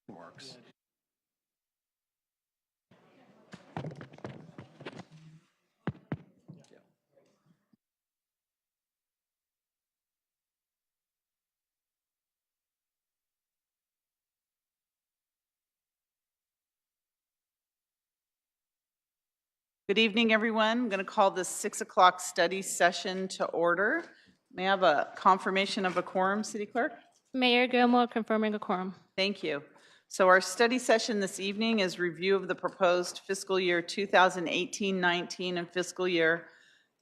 Works. Good evening, everyone. I'm going to call this 6 o'clock study session to order. May I have a confirmation of a quorum, City Clerk? Mayor Gilmore confirming a quorum. Thank you. So our study session this evening is review of the proposed fiscal year 2018-19 and fiscal year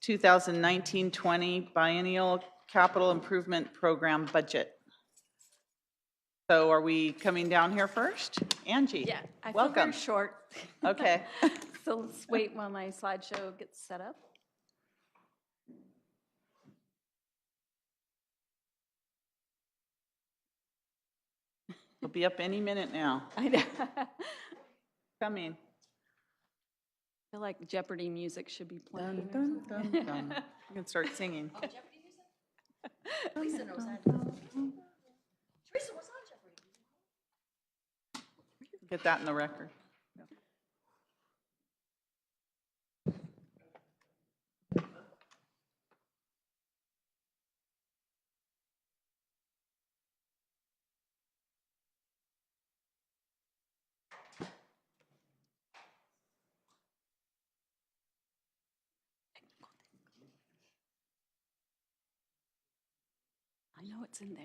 2019-20 biennial capital improvement program budget. So are we coming down here first? Angie? Yeah, I feel welcome. very short. Okay. So let's wait while my slideshow gets set up. We'll be up any minute now. I know. Coming. I feel like Jeopardy music should be playing. Dun, dun, dun, dun. You can start singing. Teresa knows that. Teresa was on Jeopardy. Get that in the record. I know it's in there.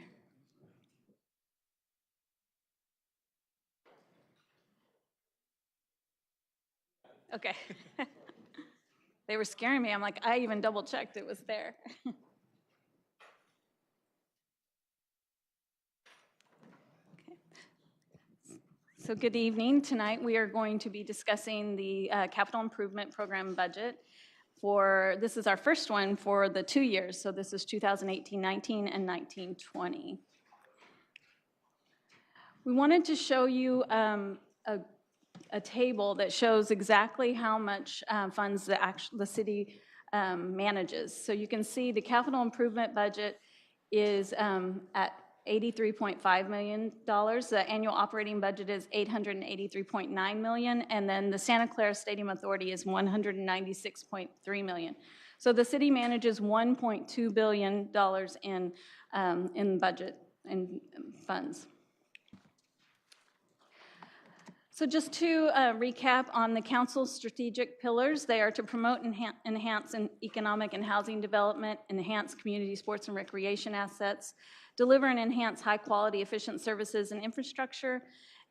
Okay. They were scaring me. I'm like, I even double checked it was there. So good evening. Tonight we are going to be discussing the capital improvement program budget this is our first one for the 2 years. So this is 2018-19 and 19-20. We wanted to show you a table that shows exactly how much funds the city manages. So you can see the capital improvement budget is at $83.5 million. The annual operating budget is $883.9 million, and then the Santa Clara Stadium Authority is $196.3 million. So the city manages $1.2 billion in budget and funds. So just to recap on the council's strategic pillars, they are to promote and enhance economic and housing development, enhance community sports and recreation assets, deliver and enhance high-quality, efficient services and infrastructure,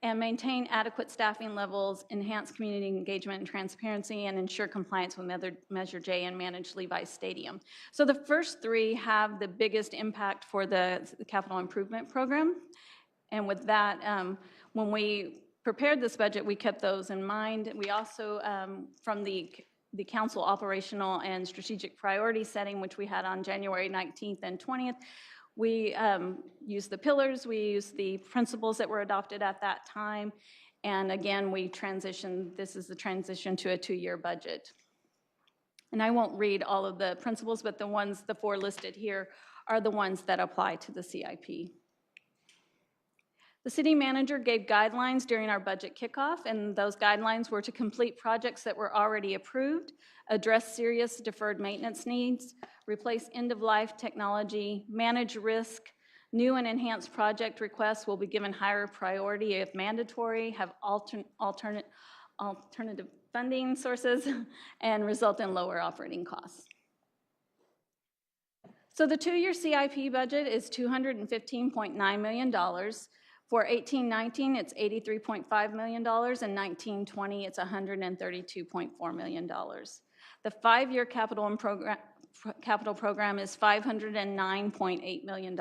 and maintain adequate staffing levels, enhance community engagement and transparency, and ensure compliance with Measure J and manage Levi Stadium. So the first three have the biggest impact for the capital improvement program. And with that, when we prepared this budget, we kept those in mind. We also, from the council operational and strategic priority setting, which we had on January 19th and 20th, we used the pillars, we used the principles that were adopted at that time, and again, this is the transition to a 2-year budget. And I won't read all of the principles, but the 4 listed here are the ones that apply to the CIP. The city manager gave guidelines during our budget kickoff, and those guidelines were to complete projects that were already approved, address serious deferred maintenance needs, replace end-of-life technology, manage risk. New and enhanced project requests will be given higher priority if mandatory, have alternative funding sources, and result in lower operating costs. So the 2-year CIP budget is $215.9 million. For 18-19, it's $83.5 million, and 19-20, it's $132.4 million. The 5-year capital program is $509.8 million,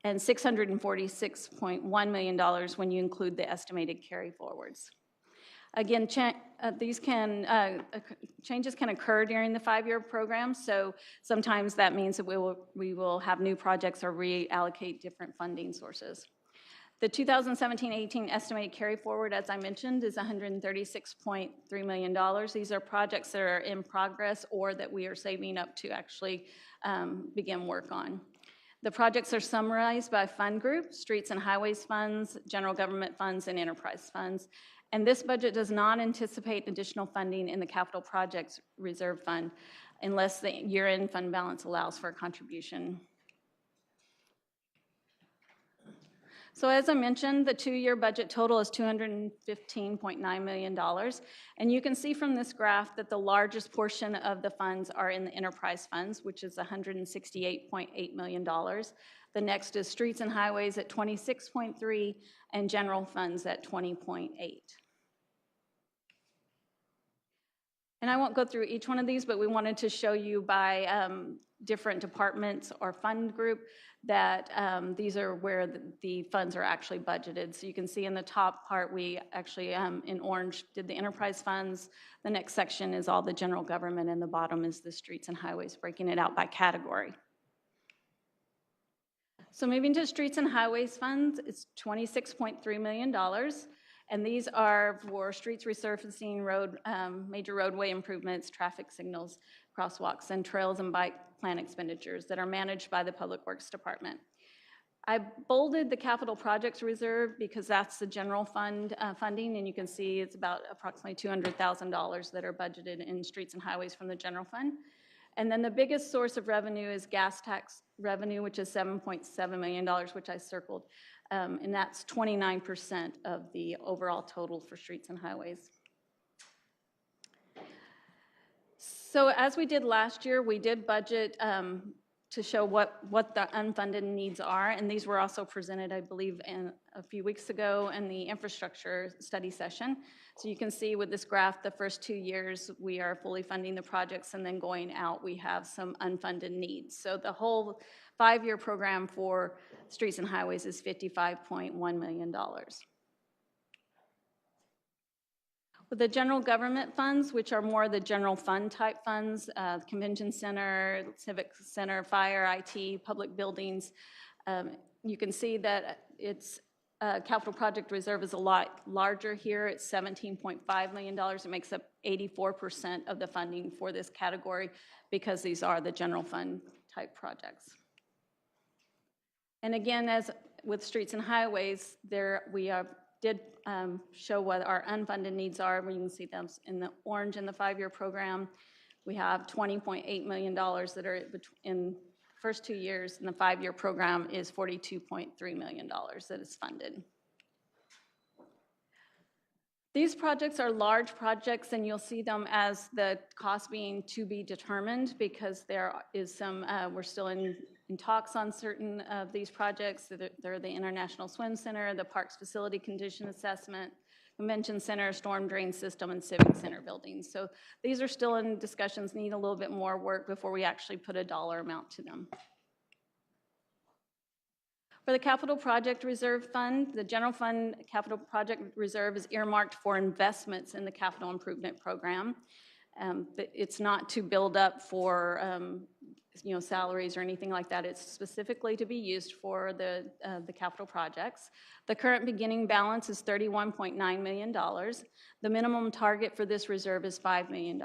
and $646.1 million when you include the estimated carry forwards. Again, these changes can occur during the 5-year program, so sometimes that means that we will have new projects or reallocate different funding sources. The 2017-18 estimated carry forward, as I mentioned, is $136.3 million. These are projects that are in progress or that we are saving up to actually begin work on. The projects are summarized by fund group: streets and highways funds, general government funds, and enterprise funds. And this budget does not anticipate additional funding in the capital projects reserve fund unless the year-end fund balance allows for a contribution. So as I mentioned, the two-year budget total is $215.9 million. And you can see from this graph that the largest portion of the funds are in the enterprise funds, which is $168.8 million. The next is streets and highways at 26.3 and general funds at 20.8. And I won't go through each one of these, but we wanted to show you by different departments or fund group that these are where the funds are actually budgeted. So you can see in the top part, we actually, in orange, did the enterprise funds. The next section is all the general government, and the bottom is the streets and highways, breaking it out by category. So moving to streets and highways funds, it's $26.3 million. And these are for streets resurfacing, major roadway improvements, traffic signals, crosswalks, and trails and bike plan expenditures that are managed by the Public Works Department. I bolded the capital projects reserve because that's the general fund funding, and you can see it's about approximately $200,000 that are budgeted in streets and highways from the general fund. And then the biggest source of revenue is gas tax revenue, which is $7.7 million, which I circled. And that's 29% of the overall total for streets and highways. So as we did last year, we did budget to show what the unfunded needs are, and these were also presented, I believe, a few weeks ago in the infrastructure study session. So you can see with this graph, the first 2 years, we are fully funding the projects, and then going out, we have some unfunded needs. So the whole 5-year program for streets and highways is $55.1 million. With the general government funds, which are more the general fund type funds, convention center, civic center, fire, IT, public buildings, you can see that its capital project reserve is a lot larger here. It's $17.5 million. It makes up 84% of the funding for this category because these are the general fund type projects. And again, as with streets and highways, there we did show what our unfunded needs are. We can see them in the orange in the 5-year program. We have $20.8 million that are in the first 2 years, and the 5-year program is $42.3 million that is funded. These projects are large projects, and you'll see them as the cost being to be determined because there is some, we're still in talks on certain of these projects. They're the International Swim Center, the Parks Facility Condition Assessment, Convention Center, Storm Drain System, and Civic Center buildings. So these are still in discussions, need a little bit more work before we actually put a dollar amount to them. For the Capital Project Reserve Fund, the General Fund Capital Project Reserve is earmarked for investments in the capital improvement program. It's not to build up for salaries or anything like that. It's specifically to be used for the capital projects. The current beginning balance is $31.9 million. The minimum target for this reserve is $5 million.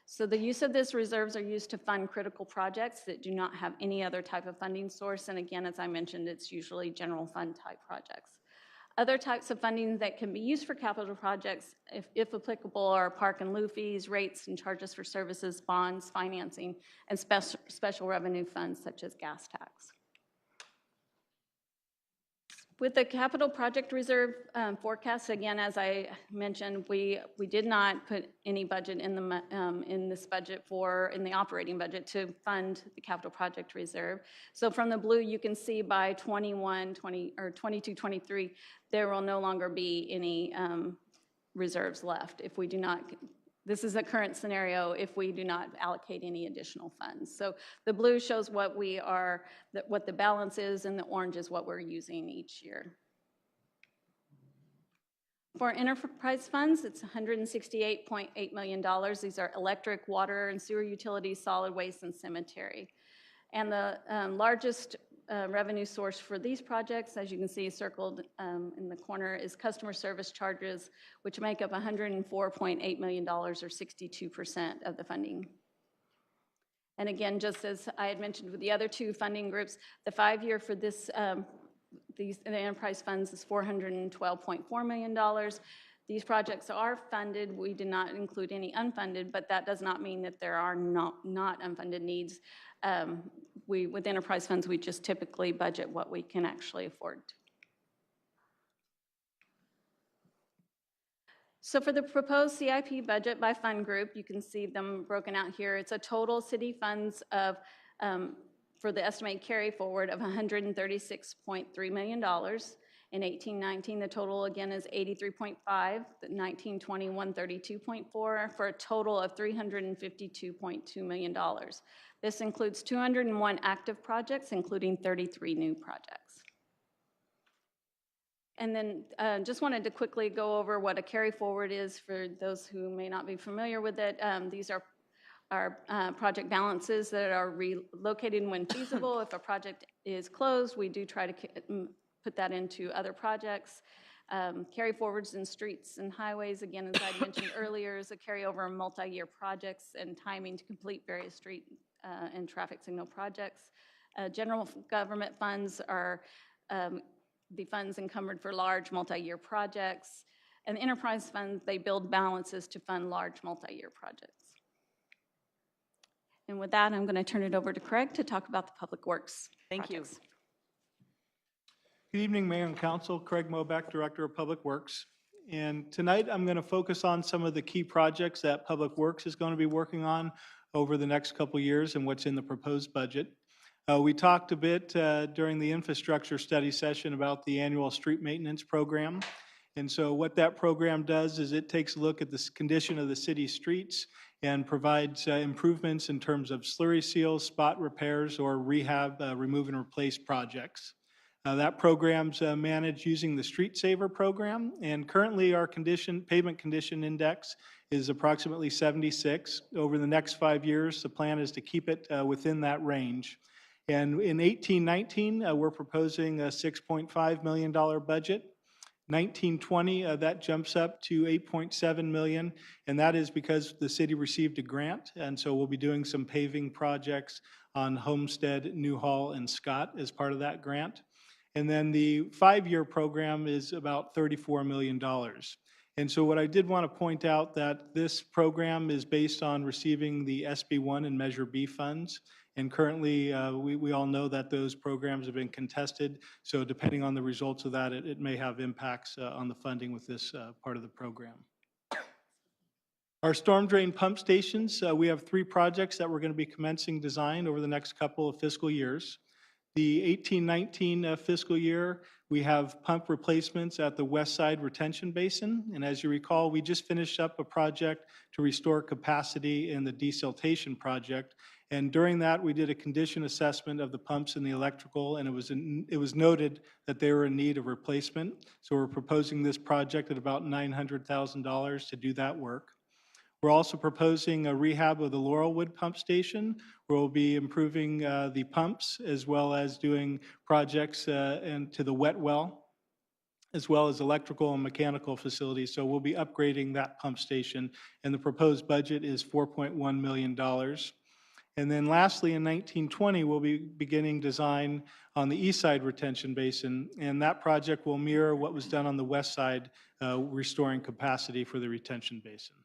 So the use of this reserves are used to fund critical projects that do not have any other type of funding source. And again, as I mentioned, it's usually general fund type projects. Other types of funding that can be used for capital projects, if applicable, are park and lieu fees, rates and charges for services, bonds, financing, and special revenue funds such as gas tax. With the capital project reserve forecast, again, as I mentioned, we did not put any budget in this budget in the operating budget to fund the capital project reserve. So from the blue, you can see by 22, 23, there will no longer be any reserves left if we do not. This is a current scenario if we do not allocate any additional funds. So the blue shows what the balance is, and the orange is what we're using each year. For enterprise funds, it's $168.8 million. These are electric, water, and sewer utilities, solid waste, and cemetery. And the largest revenue source for these projects, as you can see circled in the corner, is customer service charges, which make up $104.8 million, or 62% of the funding. And again, just as I had mentioned with the other two funding groups, the 5-year for this, the enterprise funds is $412.4 million. These projects are funded. We did not include any unfunded, but that does not mean that there are not unfunded needs. With enterprise funds, we just typically budget what we can actually afford. So for the proposed CIP budget by fund group, you can see them broken out here. It's a total city funds of, for the estimated carry forward of $136.3 million. In 1819, the total again is 83.5, 1920, 132.4, for a total of $352.2 million. This includes 201 active projects, including 33 new projects. And then just wanted to quickly go over what a carry forward is for those who may not be familiar with it. These are our project balances that are relocated when feasible. If a project is closed, we do try to put that into other projects. Carry forwards in streets and highways, again, as I mentioned earlier, is a carryover of multi-year projects and timing to complete various street and traffic signal projects. General government funds are the funds encumbered for large multi-year projects. And the enterprise funds, they build balances to fund large multi-year projects. And with that, I'm going to turn it over to Craig to talk about the public works Thank you. projects. Good evening, Mayor and Council. Craig Mobeck, Director of Public Works. And tonight I'm going to focus on some of the key projects that Public Works is going to be working on over the next couple years and what's in the proposed budget. We talked a bit during the infrastructure study session about the annual street maintenance program. And so what that program does is it takes a look at the condition of the city's streets and provides improvements in terms of slurry seals, spot repairs, or rehab, remove and replace projects. That program's managed using the Street Saver program, and currently our pavement condition index is approximately 76. Over the next 5 years, the plan is to keep it within that range. And in 1819, we're proposing a $6.5 million budget. 1920, that jumps up to $8.7 million, and that is because the city received a grant, and so we'll be doing some paving projects on Homestead, Newhall, and Scott as part of that grant. And then the 5-year program is about $34 million. And so what I did want to point out that this program is based on receiving the SB1 and Measure B funds. And currently, we all know that those programs have been contested. So depending on the results of that, it may have impacts on the funding with this part of the program. Our storm drain pump stations, we have 3 projects that we're going to be commencing design over the next couple of fiscal years. The 18-19 fiscal year, we have pump replacements at the West Side Retention Basin. And as you recall, we just finished up a project to restore capacity in the desiltation project. And during that, we did a condition assessment of the pumps and the electrical, and it was noted that they were in need of replacement. So we're proposing this project at about $900,000 to do that work. We're also proposing a rehab of the Laurelwood pump station, where we'll be improving the pumps as well as doing projects into the wet well, as well as electrical and mechanical facilities. So we'll be upgrading that pump station, and the proposed budget is $4.1 million. And then lastly, in 1920, we'll be beginning design on the East Side Retention Basin, and that project will mirror what was done on the West Side, restoring capacity for the retention basin.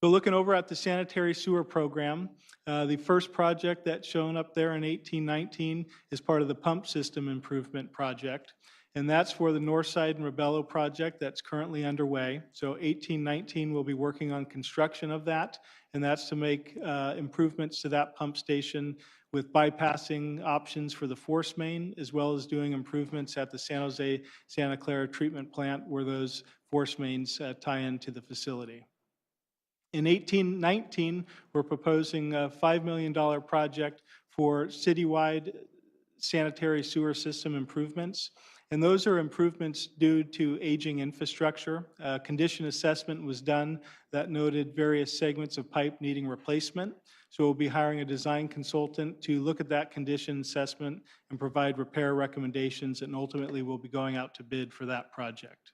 So looking over at the sanitary sewer program, the first project that's shown up there in 1819 is part of the pump system improvement project. And that's for the Northside and Rebello project that's currently underway. So 1819 we'll be working on construction of that, and that's to make improvements to that pump station with bypassing options for the force main, as well as doing improvements at the San Jose Santa Clara treatment plant where those force mains tie into the facility. In 1819, we're proposing a $5 million project for citywide sanitary sewer system improvements. And those are improvements due to aging infrastructure. Condition assessment was done that noted various segments of pipe needing replacement. So we'll be hiring a design consultant to look at that condition assessment and provide repair recommendations, and ultimately we'll be going out to bid for that project.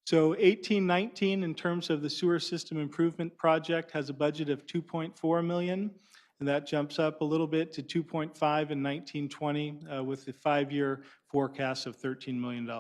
So 1819, in terms of the sewer system improvement project, has a budget of 2.4 million, and that jumps up a little bit to 2.5 in 1920 with the 5-year forecast of $13 million.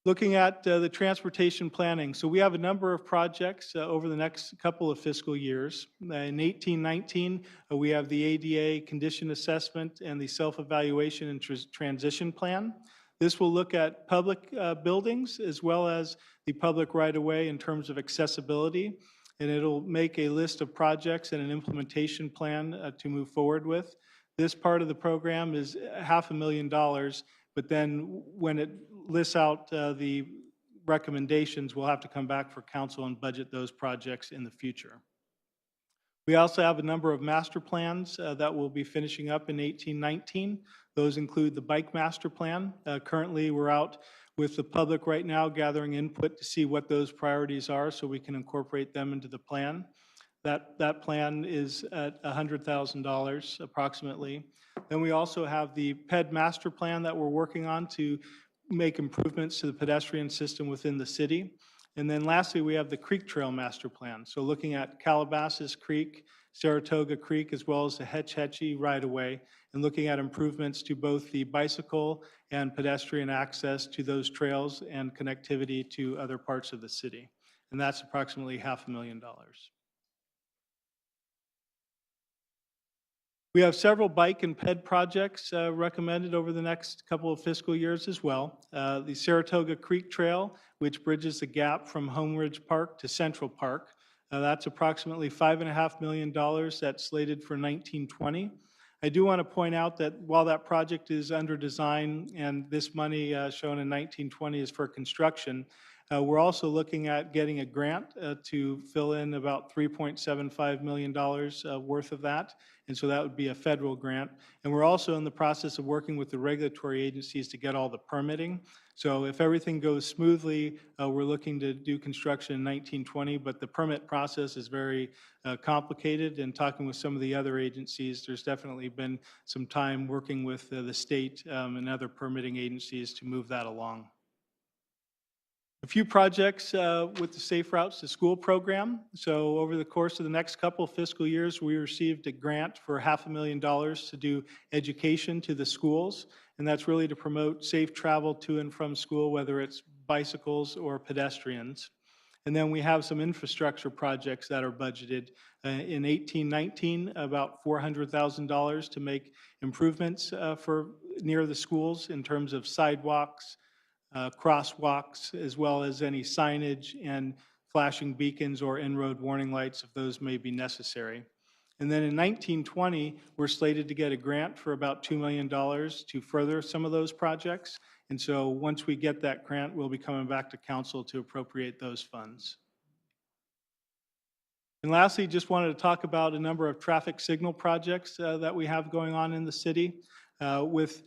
Looking at the transportation planning, so we have a number of projects over the next couple of fiscal years. In 1819, we have the ADA condition assessment and the self-evaluation and transition plan. This will look at public buildings as well as the public right-of-way in terms of accessibility, and it'll make a list of projects and an implementation plan to move forward with. This part of the program is $500,000, but then when it lists out the recommendations, we'll have to come back for council and budget those projects in the future. We also have a number of master plans that we'll be finishing up in 1819. Those include the bike master plan. Currently, we're out with the public right now gathering input to see what those priorities are so we can incorporate them into the plan. That plan is at $100,000 approximately. Then we also have the PED master plan that we're working on to make improvements to the pedestrian system within the city. And then lastly, we have the Creek Trail Master Plan. So looking at Calabasas Creek, Saratoga Creek, as well as the Hetch Hetchy right-of-way, and looking at improvements to both the bicycle and pedestrian access to those trails and connectivity to other parts of the city. And that's approximately $500,000. We have several bike and PED projects recommended over the next couple of fiscal years as well. The Saratoga Creek Trail, which bridges the gap from Home Ridge Park to Central Park. That's approximately $5.5 million that's slated for 1920. I do want to point out that while that project is under design and this money shown in 1920 is for construction, we're also looking at getting a grant to fill in about $3.75 million worth of that. And so that would be a federal grant. And we're also in the process of working with the regulatory agencies to get all the permitting. So if everything goes smoothly, we're looking to do construction in 1920, but the permit process is very complicated. And talking with some of the other agencies, there's definitely been some time working with the state and other permitting agencies to move that along. A few projects with the Safe Routes to School program. So over the course of the next couple of fiscal years, we received a grant for $500,000 to do education to the schools. And that's really to promote safe travel to and from school, whether it's bicycles or pedestrians. And then we have some infrastructure projects that are budgeted. In 1819, about $400,000 to make improvements for near the schools in terms of sidewalks, crosswalks, as well as any signage and flashing beacons or in-road warning lights if those may be necessary. And then in 1920, we're slated to get a grant for about $2 million to further some of those projects. And so once we get that grant, we'll be coming back to council to appropriate those funds. And lastly, just wanted to talk about a number of traffic signal projects that we have going on in the city. With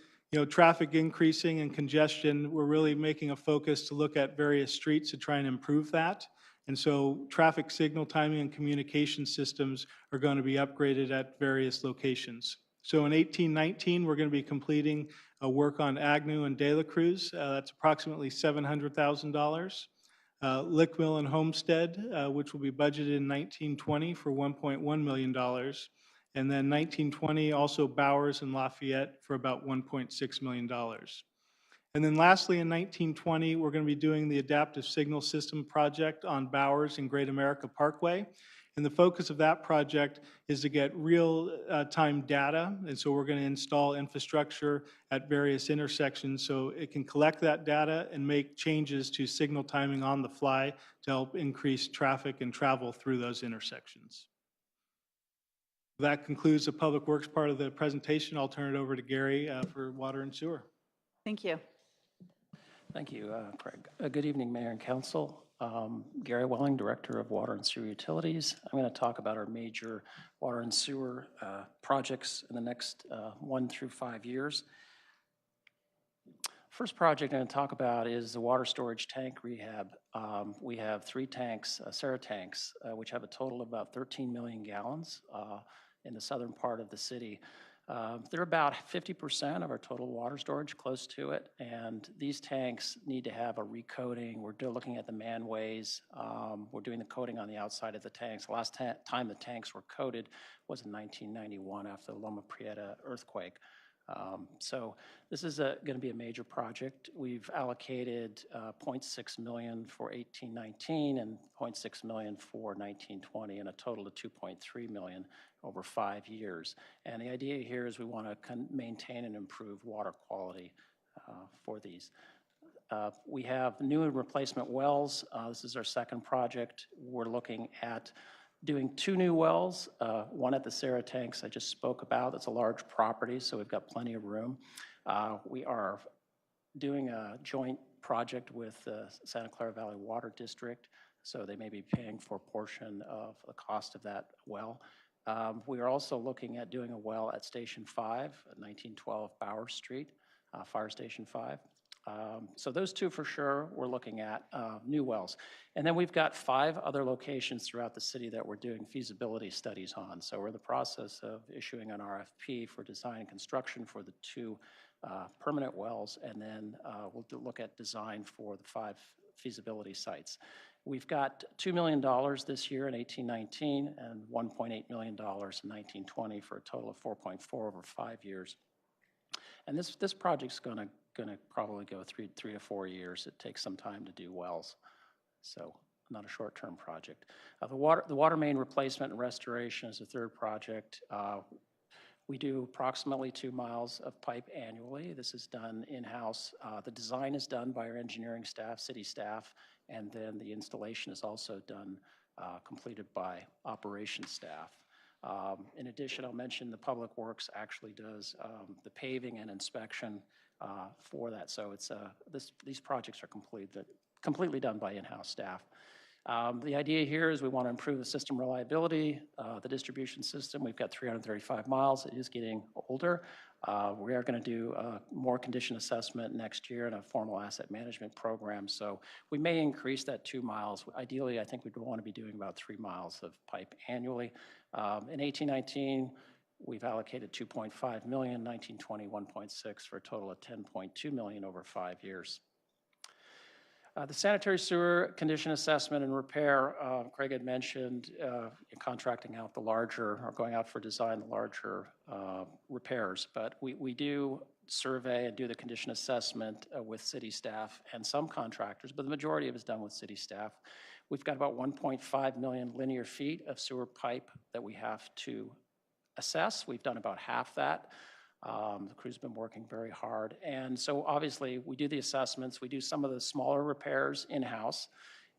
traffic increasing and congestion, we're really making a focus to look at various streets to try and improve that. And so traffic signal timing and communication systems are going to be upgraded at various locations. So in 1819, we're going to be completing work on Agnew and De La Cruz. That's approximately $700,000. Lickmill and Homestead, which will be budgeted in 1920 for $1.1 million. And then 1920, also Bowers and Lafayette for about $1.6 million. And then lastly, in 1920, we're going to be doing the Adaptive Signal System project on Bowers and Great America Parkway. And the focus of that project is to get real-time data. And so we're going to install infrastructure at various intersections so it can collect that data and make changes to signal timing on the fly to help increase traffic and travel through those intersections. That concludes the Public Works part of the presentation. I'll turn it over to Gary for water and sewer. Thank you. Thank you, Craig. Good evening, Mayor and Council. Gary Welling, Director of Water and Sewer Utilities. I'm going to talk about our major water and sewer projects in the next 1 through 5 years. First project I'm going to talk about is the water storage tank rehab. We have 3 tanks, Sarah tanks, which have a total of about 13 million gallons in the southern part of the city. They're about 50% of our total water storage, close to it, and these tanks need to have a recoating. We're looking at the manways. We're doing the coating on the outside of the tanks. The last time the tanks were coated was in 1991 after the Loma Prieta earthquake. So this is going to be a major project. We've allocated $0.6 million for 18-19 and $0.6 million for 19-20, and a total of $2.3 million over 5 years. And the idea here is we want to maintain and improve water quality for these. We have new and replacement wells. This is our second project. We're looking at doing 2 new wells, one at the Sarah tanks I just spoke about. It's a large property, so we've got plenty of room. We are doing a joint project with the Santa Clara Valley Water District, so they may be paying for a portion of the cost of that well. We are also looking at doing a well at Station 5, at 1912 Bauer Street, Fire Station 5. So those 2 for sure, we're looking at new wells. And then we've got 5 other locations throughout the city that we're doing feasibility studies on. So we're in the process of issuing an RFP for design and construction for the 2 permanent wells, and then we'll look at design for the 5 feasibility sites. We've got $2 million this year in 18-19 and $1.8 million in 19-20 for a total of 4.4 over 5 years. And this project's going to probably go 3 to 4 years. It takes some time to do wells, so not a short-term project. The water main replacement and restoration is a third project. We do approximately 2 miles of pipe annually. This is done in-house. The design is done by our engineering staff, city staff, and then the installation is also done, completed by operations staff. In addition, I'll mention the Public Works actually does the paving and inspection for that. So it's these projects are completely done by in-house staff. The idea here is we want to improve the system reliability, the distribution system. We've got 335 miles. It is getting older. We are going to do more condition assessment next year and a formal asset management program. So we may increase that 2 miles. Ideally, I think we'd want to be doing about 3 miles of pipe annually. In 18-19, we've allocated $2.5 million, 19-20, 1.6 for a total of $10.2 million over 5 years. The sanitary sewer condition assessment and repair, Craig had mentioned contracting out the larger, or going out for design, the larger repairs. But we do survey and do the condition assessment with city staff and some contractors, but the majority of it is done with city staff. We've got about 1.5 million linear feet of sewer pipe that we have to assess. We've done about half that. The crew's been working very hard. And so obviously we do the assessments, we do some of the smaller repairs in-house,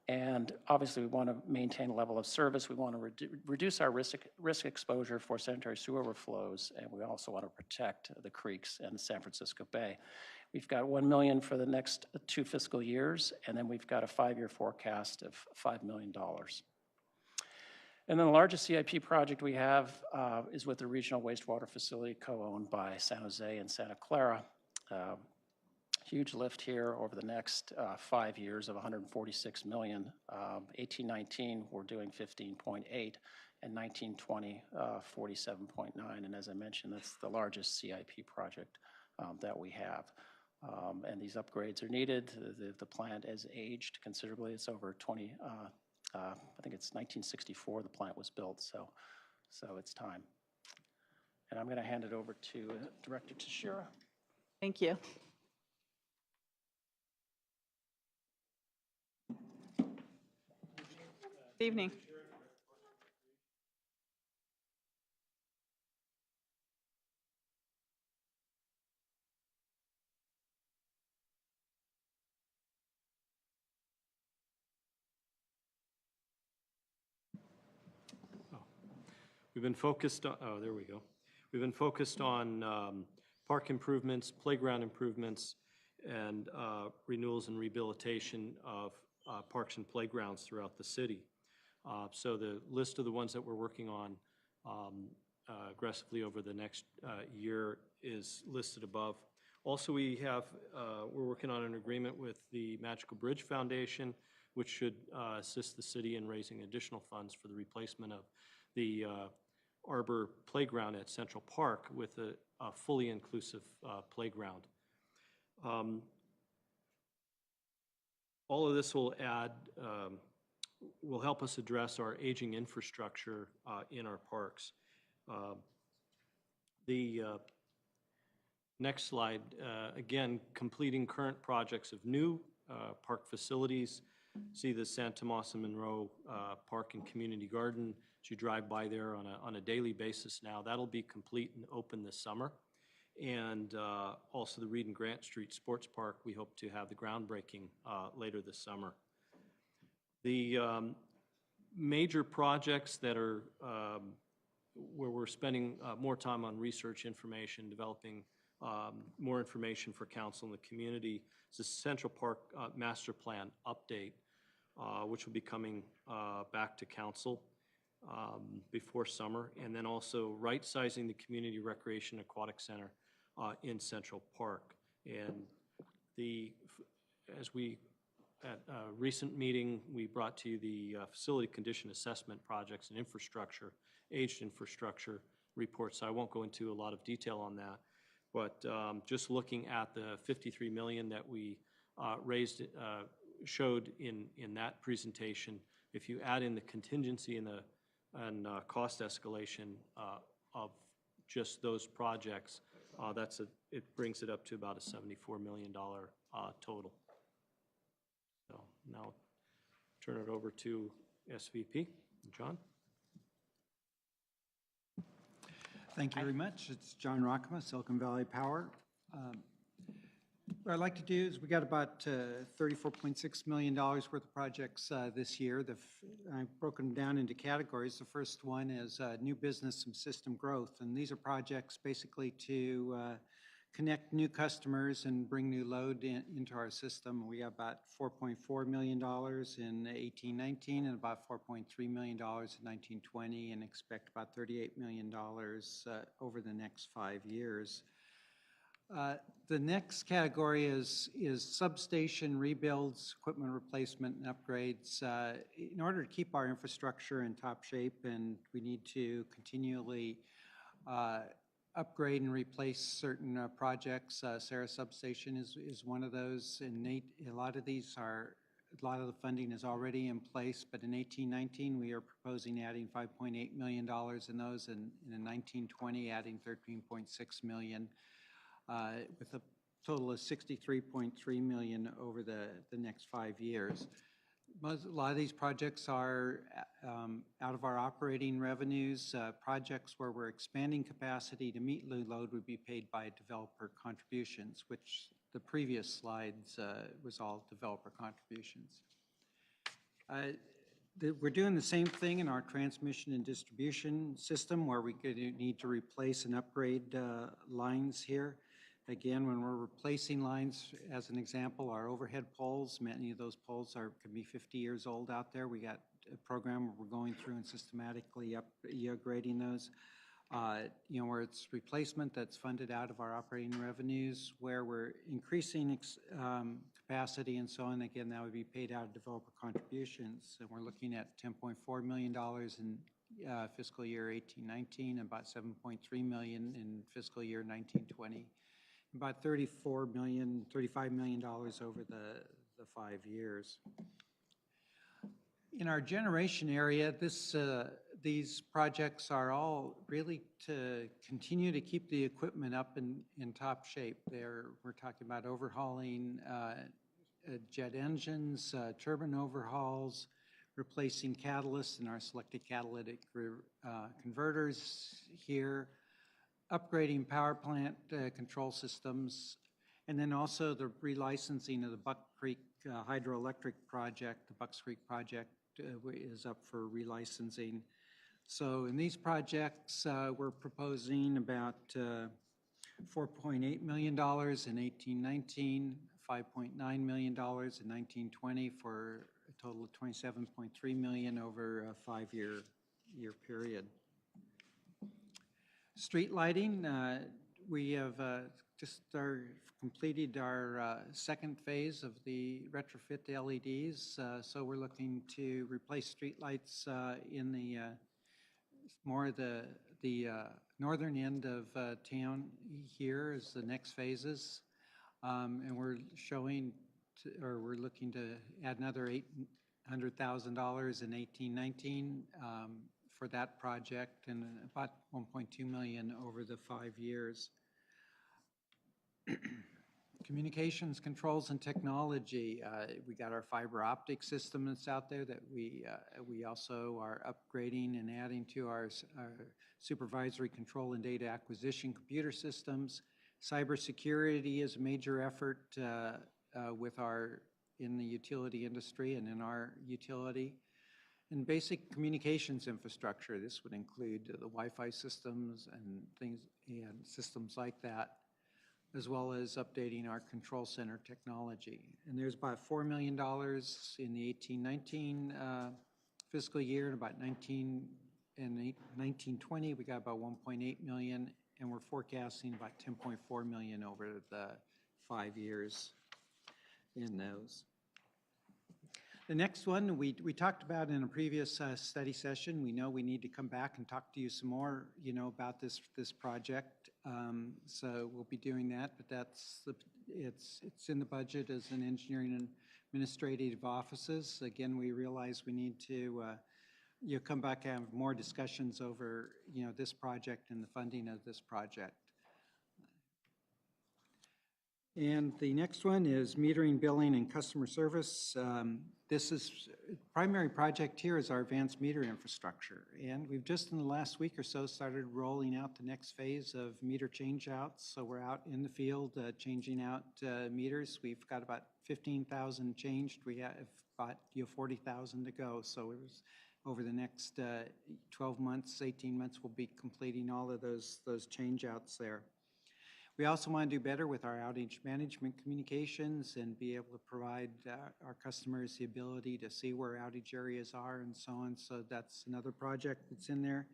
and obviously we want to maintain a level of service. We want to reduce our risk exposure for sanitary sewer overflows, and we also want to protect the creeks and the San Francisco Bay. We've got $1 million for the next 2 fiscal years, and then we've got a 5-year forecast of $5 million. And then the largest CIP project we have is with the regional wastewater facility co-owned by San Jose and Santa Clara. Huge lift here over the next 5 years of $146 million. 18-19, we're doing 15.8, and 19-20, 47.9. And as I mentioned, that's the largest CIP project that we have. And these upgrades are needed. The plant has aged considerably. It's over 20. I think it's 1964 the plant was built, so it's time. And I'm going to hand it over to Director Teixeira. Thank you. Good evening. We've been focused on, oh, there we go. We've been focused on park improvements, playground improvements, and renewals and rehabilitation of parks and playgrounds throughout the city. So the list of the ones that we're working on aggressively over the next year is listed above. Also, we're working on an agreement with the Magical Bridge Foundation, which should assist the city in raising additional funds for the replacement of the Arbor Playground at Central Park with a fully inclusive playground. All of this will add, will help us address our aging infrastructure in our parks. The next slide, again, completing current projects of new park facilities. See the San Tomas and Monroe Park and Community Garden as you drive by there on a daily basis now. That'll be complete and open this summer. And also the Reed and Grant Street Sports Park, we hope to have the groundbreaking later this summer. The major projects that are where we're spending more time on research information, developing more information for council and the community is the Central Park Master Plan update, which will be coming back to council before summer, and then also right-sizing the Community Recreation Aquatic Center in Central Park. And as we, at a recent meeting, we brought to you the facility condition assessment projects and infrastructure, aged infrastructure reports. So I won't go into a lot of detail on that, but just looking at the $53 million that we showed in that presentation, if you add in the contingency and cost escalation of just those projects, it brings it up to about a $74 million total. So now turn it over to SVP, John. Thank you very much. It's John Rockema, Silicon Valley Power. What I'd like to do is we got about $34.6 million worth of projects this year. I've broken them down into categories. The first one is new business and system growth. And these are projects basically to connect new customers and bring new load into our system. We have about $4.4 million in 18-19 and about $4.3 million in 19-20 and expect about $38 million over the next 5 years. The next category is substation rebuilds, equipment replacement, and upgrades. In order to keep our infrastructure in top shape, and we need to continually upgrade and replace certain projects. Sarah Substation is one of those, and a lot of the funding is already in place, but in 18-19 we are proposing adding $5.8 million in those, and in 19-20 adding $13.6 million. With a total of $63.3 million over the next 5 years. A lot of these projects are out of our operating revenues. Projects where we're expanding capacity to meet new load would be paid by developer contributions, which the previous slides was all developer contributions. We're doing the same thing in our transmission and distribution system where we need to replace and upgrade lines here. Again, when we're replacing lines, as an example, our overhead poles, many of those poles can be 50 years old out there. We got a program where we're going through and systematically upgrading those. Where it's replacement that's funded out of our operating revenues, where we're increasing capacity and so on, again, that would be paid out of developer contributions. And we're looking at $10.4 million in fiscal year 18-19, and about $7.3 million in fiscal year 19-20. About $35 million over the 5 years. In our generation area, these projects are all really to continue to keep the equipment up in top shape. We're talking about overhauling jet engines, turbine overhauls, replacing catalysts in our selected catalytic converters here, upgrading power plant control systems, and then also the relicensing of the Buck Creek hydroelectric project. The Bucks Creek project is up for relicensing. So in these projects, we're proposing about $4.8 million in 18-19, $5.9 million in 19-20 for a total of $27.3 million over a 5-year period. Street lighting, we have just completed our second phase of the retrofit to LEDs. So we're looking to replace street lights in the more of the the northern end of town here is the next phases. And we're showing, we're looking to add another $800,000 in 1819 for that project, and about $1.2 million over the 5 years. Communications, controls, and technology. We got our fiber optic system that's out there that we also are upgrading and adding to our supervisory control and data acquisition computer systems. Cybersecurity is a major effort with in the utility industry and in our utility. And basic communications infrastructure. This would include the Wi-Fi systems and things and systems like that, as well as updating our control center technology. And there's about $4 million in the 1819 fiscal year, and about 1920 we got about 1.8 million, and we're forecasting about 10.4 million over the 5 years in those. The next one we talked about in a previous study session. We know we need to come back and talk to you some more, about this project. So we'll be doing that, but it's in the budget as an engineering and administrative offices. Again, we realize we need to come back and have more discussions over this project and the funding of this project. And the next one is metering, billing, and customer service. This is primary project here is our advanced meter infrastructure. And we've just in the last week or so started rolling out the next phase of meter changeouts. So we're out in the field changing out meters. We've got about 15,000 changed. We have about 40,000 to go. So it was over the next 12 months, 18 months, we'll be completing all of those changeouts there. We also want to do better with our outage management communications and be able to provide our customers the ability to see where outage areas are and so on. So that's another project that's in there.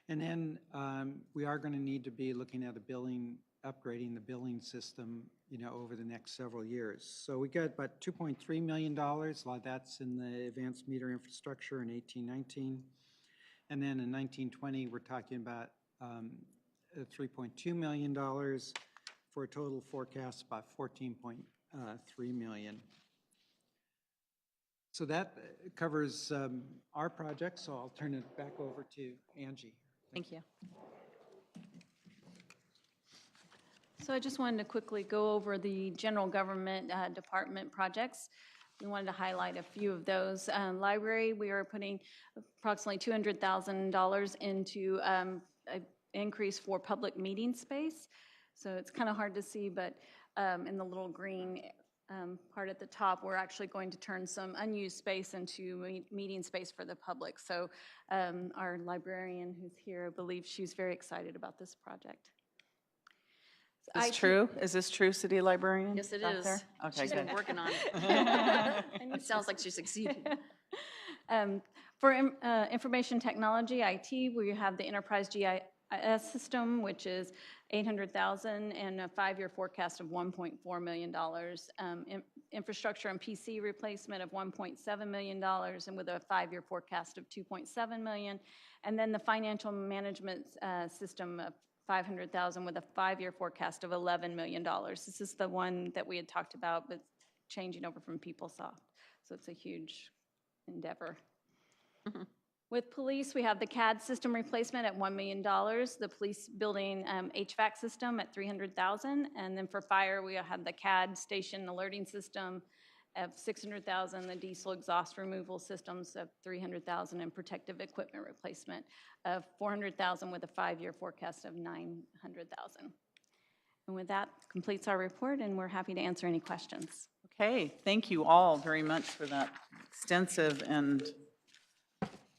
And then we are going to need to be looking at upgrading the billing system, over the next several years. So we got about $2.3 million. A lot of that's in the advanced meter infrastructure in 1819. And then in 1920, we're talking about $3.2 million for a total forecast about $14.3 million. So that covers our project, so I'll turn it back over to Angie. Thank you. So I just wanted to quickly go over the general government department projects. We wanted to highlight a few of those. Library, we are putting approximately $200,000 into an increase for public meeting space. So it's kind of hard to see, but in the little green part at the top, we're actually going to turn some unused space into meeting space for the public. So our librarian who's here, I believe she's very excited about this project. Is this true? Is this true, city librarian? Yes, it out is. there? Okay, She's good. been working on it. It sounds like she's succeeding. For information technology, IT, we have the enterprise GIS system, which is $800,000 and a 5-year forecast of $1.4 million. Infrastructure and PC replacement of $1.7 million and with a 5-year forecast of $2.7 million. And then the financial management system of $500,000 with a 5-year forecast of $11 million. This is the one that we had talked about, but changing over from PeopleSoft. So it's a huge endeavor. With police, we have the CAD system replacement at $1 million, the police building HVAC system at $300,000, and then for fire, we have the CAD station alerting system of $600,000, the diesel exhaust removal systems of $300,000, and protective equipment replacement of $400,000 with a 5-year forecast of $900,000. And with that completes our report, and we're happy to answer any questions. Okay, thank you all very much for that extensive and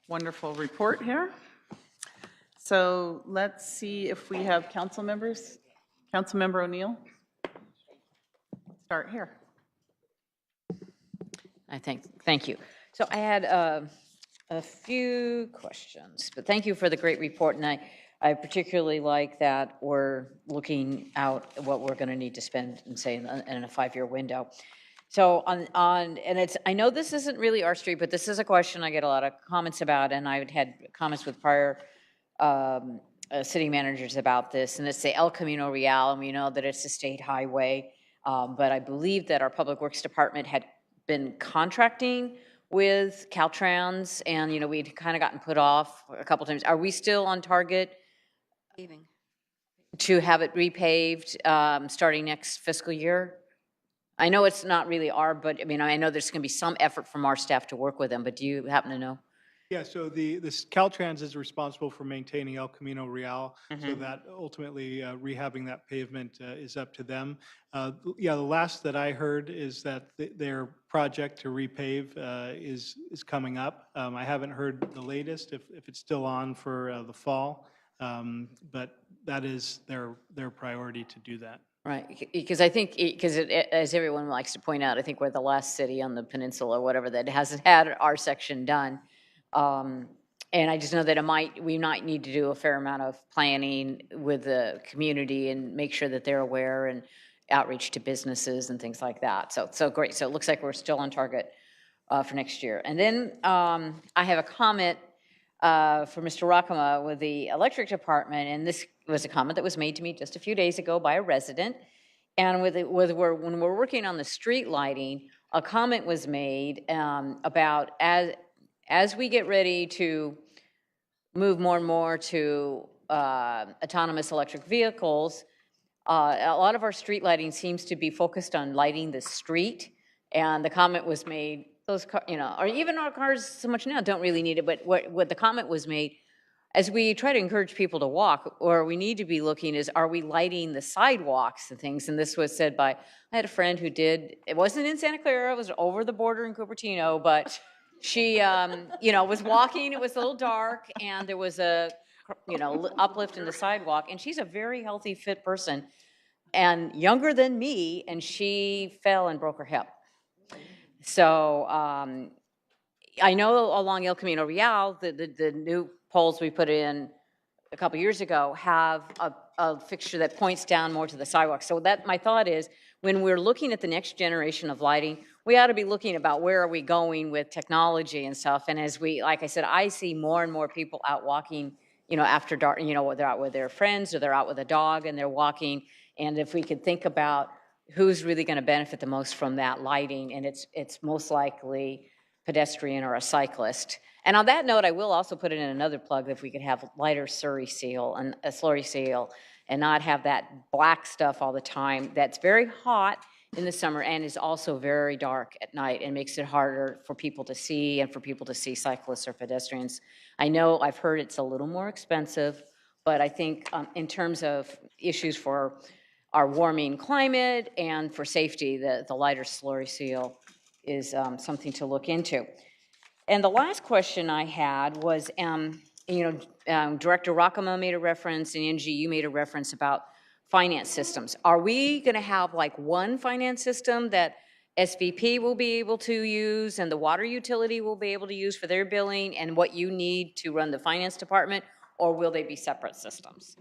wonderful report here. So let's see if we have council members. Councilmember O'Neill. Start here. Thank you. So I had a few questions, but thank you for the great report, and I particularly like that we're looking out at what we're going to need to spend in, say, in a 5-year window. So and I know this isn't really our street, but this is a question I get a lot of comments about, and I've had comments with prior city managers about this, and it's the El Camino Real, and we know that it's a state highway. But I believe that our Public Works Department had been contracting with Caltrans, and, we'd kind of gotten put off a couple times. Are we still on target Paving. to have it repaved starting next fiscal year? I know it's not really but I know there's going to be some effort from our staff to work with them, but do you happen to know? Yeah, so this Caltrans is responsible for maintaining El Camino Real, so that ultimately rehabbing that pavement is up to them. Yeah, the last that I heard is that their project to repave is coming up. I haven't heard the latest, if it's still on for the fall, but that is their priority to do that. Right, because I think, as everyone likes to point out, I think we're the last city on the peninsula or whatever that hasn't had our section done. And I just know that we might need to do a fair amount of planning with the community and make sure that they're aware, and outreach to businesses and things like that. So great. So it looks like we're still on target for next year. And then I have a comment for Mr. Rakama with the electric department, and this was a comment that was made to me just a few days ago by a resident. And when we're working on the street lighting, a comment was made about as we get ready to move more and more to autonomous electric vehicles, a lot of our street lighting seems to be focused on lighting the street. And the comment was made, those cars, or even our cars so much now don't really need it, but what the comment was made, as we try to encourage people to walk, or we need to be looking is, are we lighting the sidewalks and things? And this was said by, I had a friend who did, it wasn't in Santa Clara, it was over the border in Cupertino, but she, was walking, it was a little dark, and there was a, uplift in the sidewalk, and she's a very healthy, fit person, and younger than me, and she fell and broke her hip. So I know along El Camino Real, the new poles we put in a couple years ago have a fixture that points down more to the sidewalk. So that my thought is, when we're looking at the next generation of lighting, we ought to be looking about where are we going with technology and stuff. And as like I said, I see more and more people out walking, after dark, they're out with their friends or they're out with a dog and they're walking. And if we could think about who's really going to benefit the most from that lighting, and it's most likely pedestrian or a cyclist. And on that note, I will also put it in another plug, if we could have lighter slurry seal and not have that black stuff all the time. That's very hot in the summer and is also very dark at night and makes it harder for people to see and for people to see cyclists or pedestrians. I know I've heard it's a little more expensive, but I think in terms of issues for our warming climate and for safety, the lighter slurry seal is something to look into. And the last question I had was, Director Rakama made a reference, and Angie, you made a reference about finance systems. Are we going to have like one finance system that SVP will be able to use and the water utility will be able to use for their billing and what you need to run the finance department, or will they be separate systems?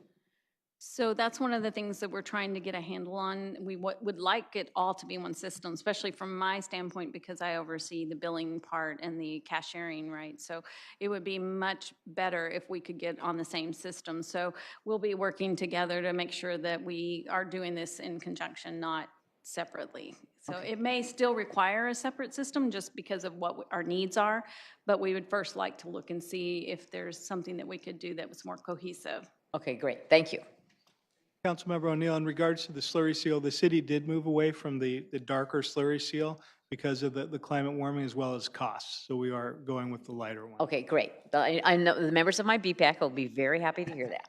So that's one of the things that we're trying to get a handle on. We would like it all to be one system, especially from my standpoint, because I oversee the billing part and the cashiering, right? So it would be much better if we could get on the same system. So we'll be working together to make sure that we are doing this in conjunction, not separately. So it may still require a separate system just because of what our needs are, but we would first like to look and see if there's something that we could do that was more cohesive. Okay, great. Thank you. Councilmember O'Neill, in regards to the slurry seal, the city did move away from the darker slurry seal because of the climate warming as well as costs. So we are going with the lighter one. Okay, great. I know the members of my BPAC will be very happy to hear that.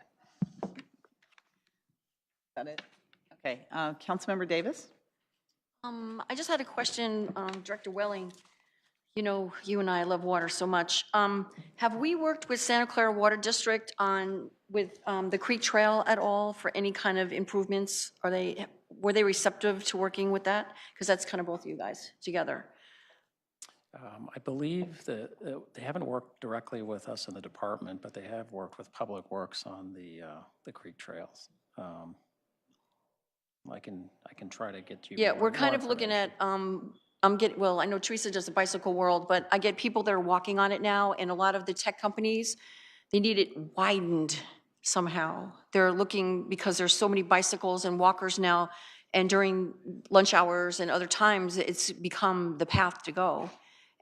Got it. Okay, Councilmember Davis? I just had a question, Director Welling. You and I love water so much. Have we worked with Santa Clara Water District with the Creek Trail at all for any kind of improvements? Were they receptive to working with that? Because that's kind of both of you guys together. I believe that they haven't worked directly with us in the department, but they have worked with Public Works on the creek trails. I can try to get you. Yeah, more, we're kind of looking at, I know Teresa does the Bicycle World, but I get people that are walking on it now, and a lot of the tech companies, they need it widened somehow. They're looking, because there's so many bicycles and walkers now, and during lunch hours and other times, it's become the path to go.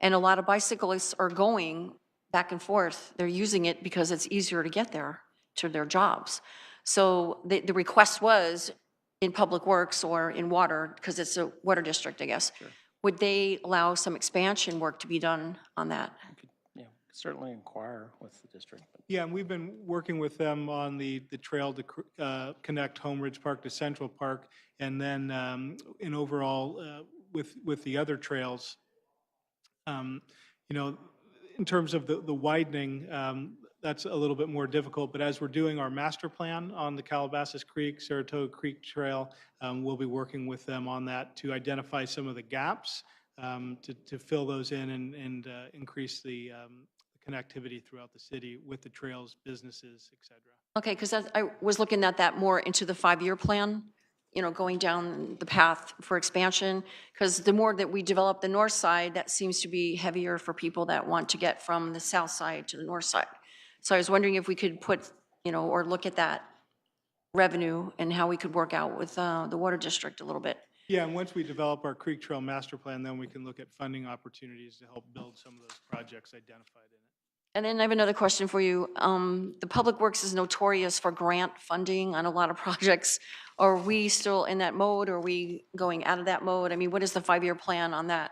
And a lot of bicyclists are going back and forth. They're using it because it's easier to get there to their jobs. So the request was in Public Works or in water, because it's a water district, I guess. Would they allow some expansion work to be done on that? Yeah, certainly inquire with the district. But Yeah, and we've been working with them on the trail to connect Home Ridge Park to Central Park, and then in overall with the other trails. You know, in terms of the widening, that's a little bit more difficult, but as we're doing our master plan on the Calabasas Creek, Saratoga Creek Trail, we'll be working with them on that to identify some of the gaps, to fill those in and increase the connectivity throughout the city with the trails, businesses, et cetera. Okay, because I was looking at that more into the 5-year plan, you know, going down the path for expansion, because the more that we develop the north side, that seems to be heavier for people that want to get from the south side to the north side. So I was wondering if we could put, you know, or look at that revenue and how we could work out with the water district a little bit. Yeah, and once we develop our Creek Trail master plan, then we can look at funding opportunities to help build some of those projects identified in it. And then I have another question for you. The Public Works is notorious for grant funding on a lot of projects. Are we still in that mode? Or are we going out of that mode? I mean, what is the 5-year plan on that?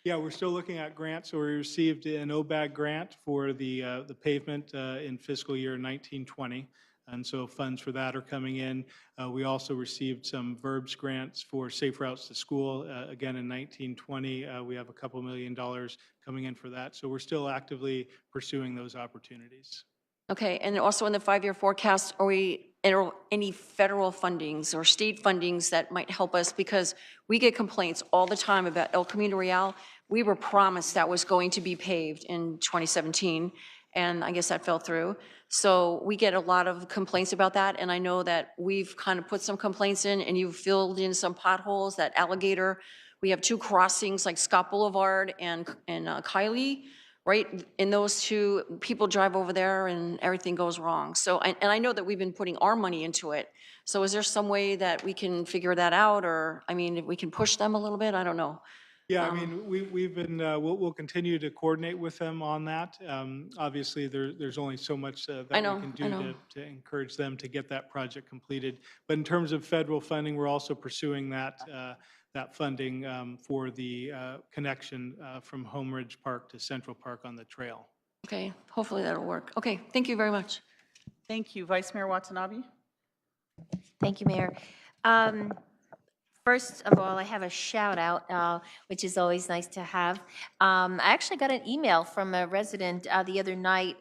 Yeah, we're still looking at grants. So we received an OBAG grant for the pavement in fiscal year 1920. And so funds for that are coming in. We also received some VERBS grants for Safe Routes to School. Again, in 1920, we have a couple $1 million coming in for that. So we're still actively pursuing those opportunities. Okay, and also in the 5-year forecast, are we any federal fundings or state fundings that might help us? Because we get complaints all the time about El Camino Real. We were promised that was going to be paved in 2017, and I guess that fell through. So we get a lot of complaints about that, and I know that we've kind of put some complaints in, and you've filled in some potholes, that Alligator. We have 2 crossings, like Scott Boulevard and Kylie, right? In those 2, people drive over there and everything goes wrong. So, and I know that we've been putting our money into it. So is there some way that we can figure that out? Or, I mean, if we can push them a little bit, I don't know. Yeah, I mean, we've been, we'll continue to coordinate with them on that. Obviously, there's only so much that we can do to encourage them to get that project completed. But in terms of federal funding, we're also pursuing that funding for the connection from Home Ridge Park to Central Park on the trail. Okay, hopefully that'll work. Okay, thank you very much. Thank you. Vice Mayor Watanabe? Thank you, Mayor. First of all, I have a shout out, which is always nice to have. I actually got an email from a resident the other night.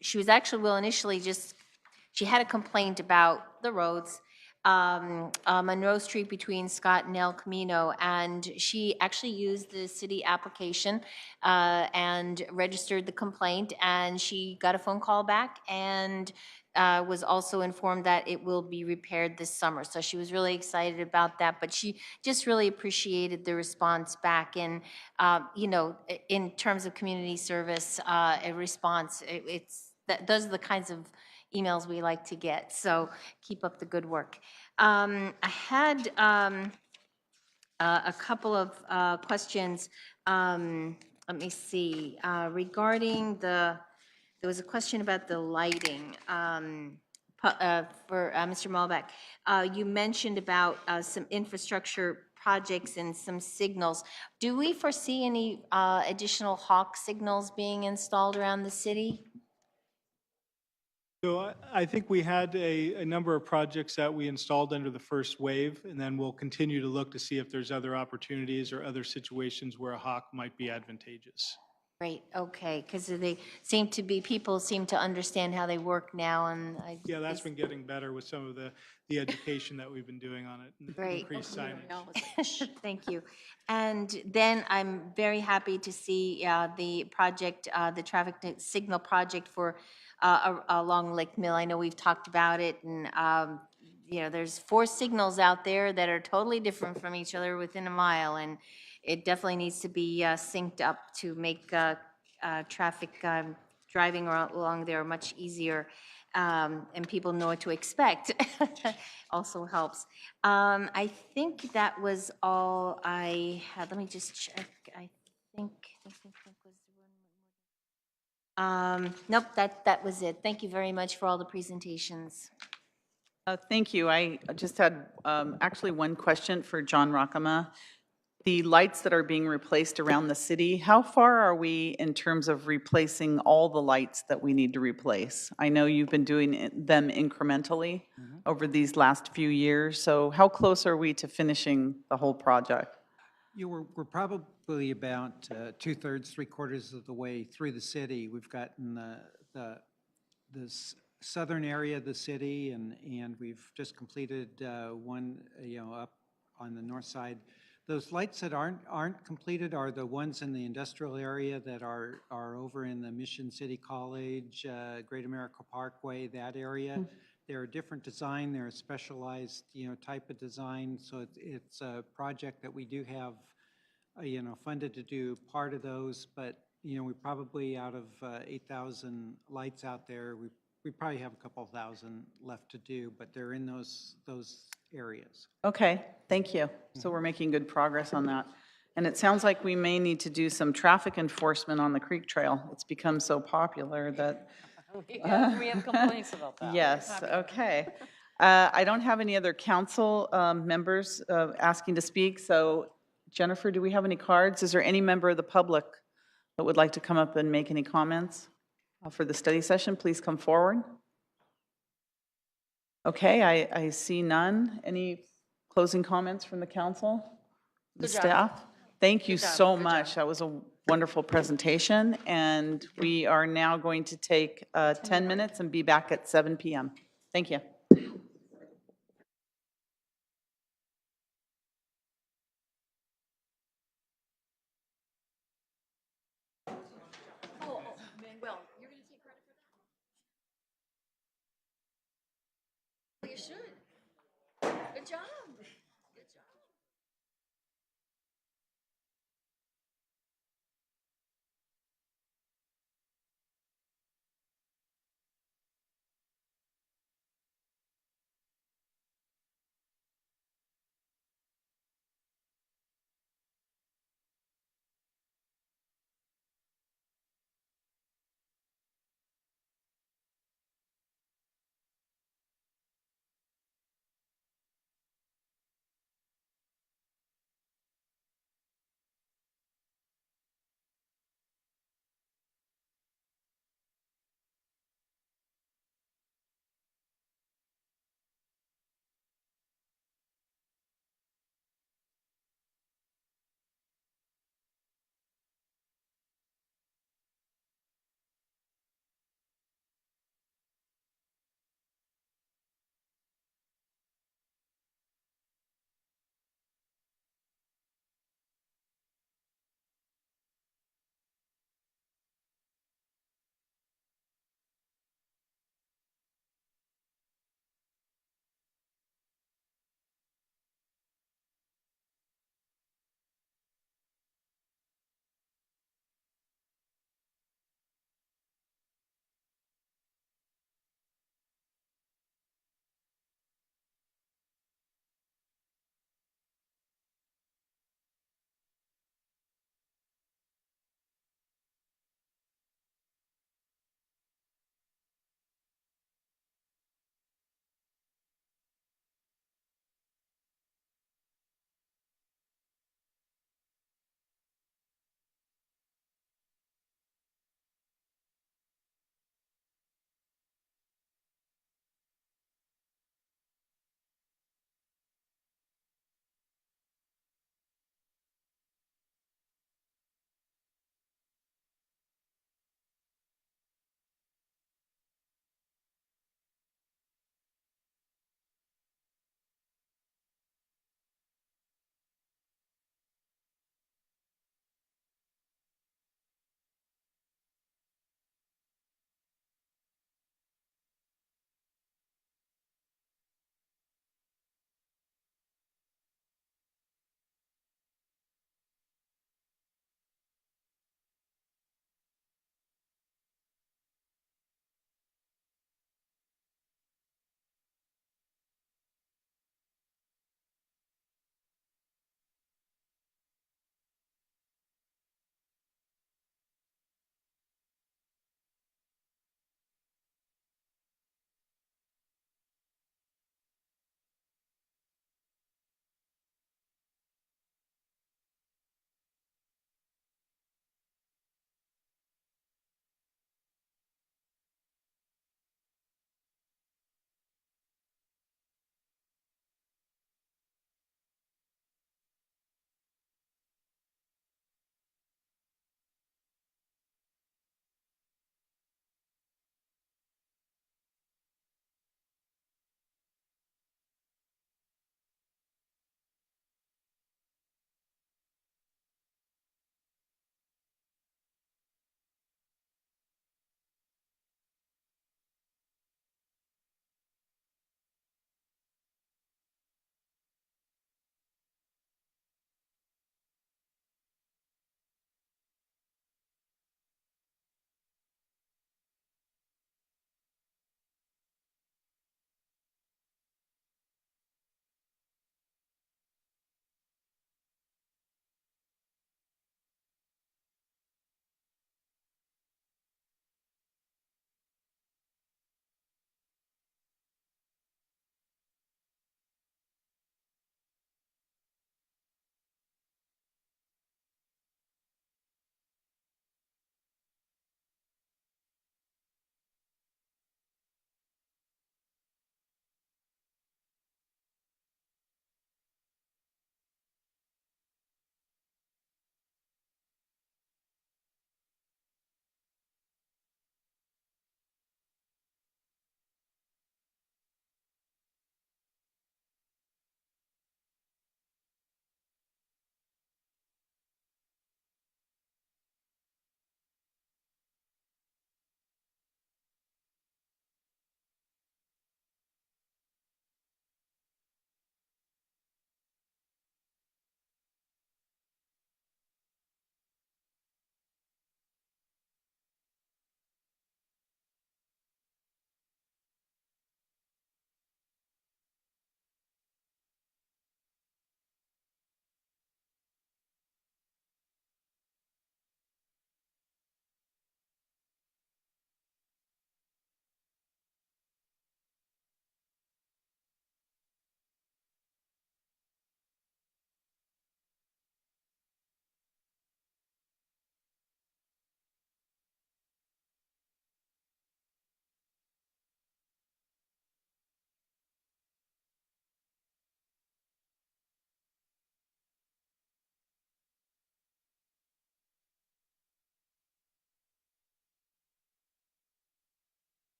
She was actually, well, initially she had a complaint about the roads, Monroe Street between Scott and El Camino, and she actually used the city application and registered the complaint, and she got a phone call back and was also informed that it will be repaired this summer. So she was really excited about that, but she just really appreciated the response back. And, you know, in terms of community service, a response, those are the kinds of emails we like to get. So keep up the good work. I had a couple of questions. Let me see. Regarding there was a question about the lighting for Mr. Malbeck. You mentioned about some infrastructure projects and some signals. Do we foresee any additional Hawk signals being installed around the city? So I think we had a number of projects that we installed under the first wave, and then we'll continue to look to see if there's other opportunities or other situations where a Hawk might be advantageous. Great, okay, because people seem to understand how they work now, and Yeah, that's been getting better with some of the education that we've been doing on it, and Great. increased signage. Thank you. And then I'm very happy to see the project, the traffic signal project for along Lake Mill. I know we've talked about it, and you know, there's 4 signals out there that are totally different from each other within a mile, and it definitely needs to be synced up to make traffic driving along there much easier. and people know what to expect. Also helps. I think that was all I had. Let me just check. I think was nope, that was it. Thank you very much for all the presentations. Thank you. I just had actually one question for John Rockama. The lights that are being replaced around the city, how far are we in terms of replacing all the lights that we need to replace? I know you've been doing them incrementally over these last few years, so how close are we to finishing the whole project? We're probably about 2/3, 3/4 of the way through the city. We've gotten the southern area of the city, and we've just completed one, up on the north side. Those lights that aren't completed are the ones in the industrial area that are over in the Mission City College, Great America Parkway, that area. They're a different design, they're a specialized, type of design, so it's a project that we do have, funded to do part of those, but, we probably, out of 8,000 lights out there, we probably have a couple thousand left to do, but they're in those areas. Okay, thank you. So we're making good progress on that. And it sounds like we may need to do some traffic enforcement on the Creek Trail. It's become so popular that. We have complaints about that. Yes, okay. I don't have any other council members asking to speak, so Jennifer, do we have any cards? Is there any member of the public that would like to come up and make any comments for the study session? Please come forward. Okay, I see none. Any closing comments from the council? The Good job. staff? Thank you Good job, so good much. job. That was a wonderful presentation, and we are now going to take 10 minutes and be back at 7 p.m. Thank you. Well, you're going to take credit for that? Well, you should. Good job.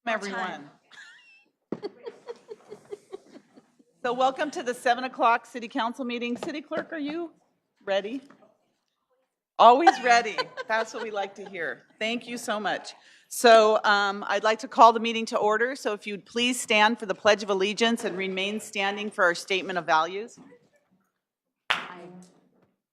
Everyone. So welcome to the 7 o'clock City Council meeting. City Clerk, are you ready? Always ready. That's what we like to hear. Thank you so much. So I'd like to call the meeting to order. So if you'd please stand for the Pledge of Allegiance and remain standing for our statement of values.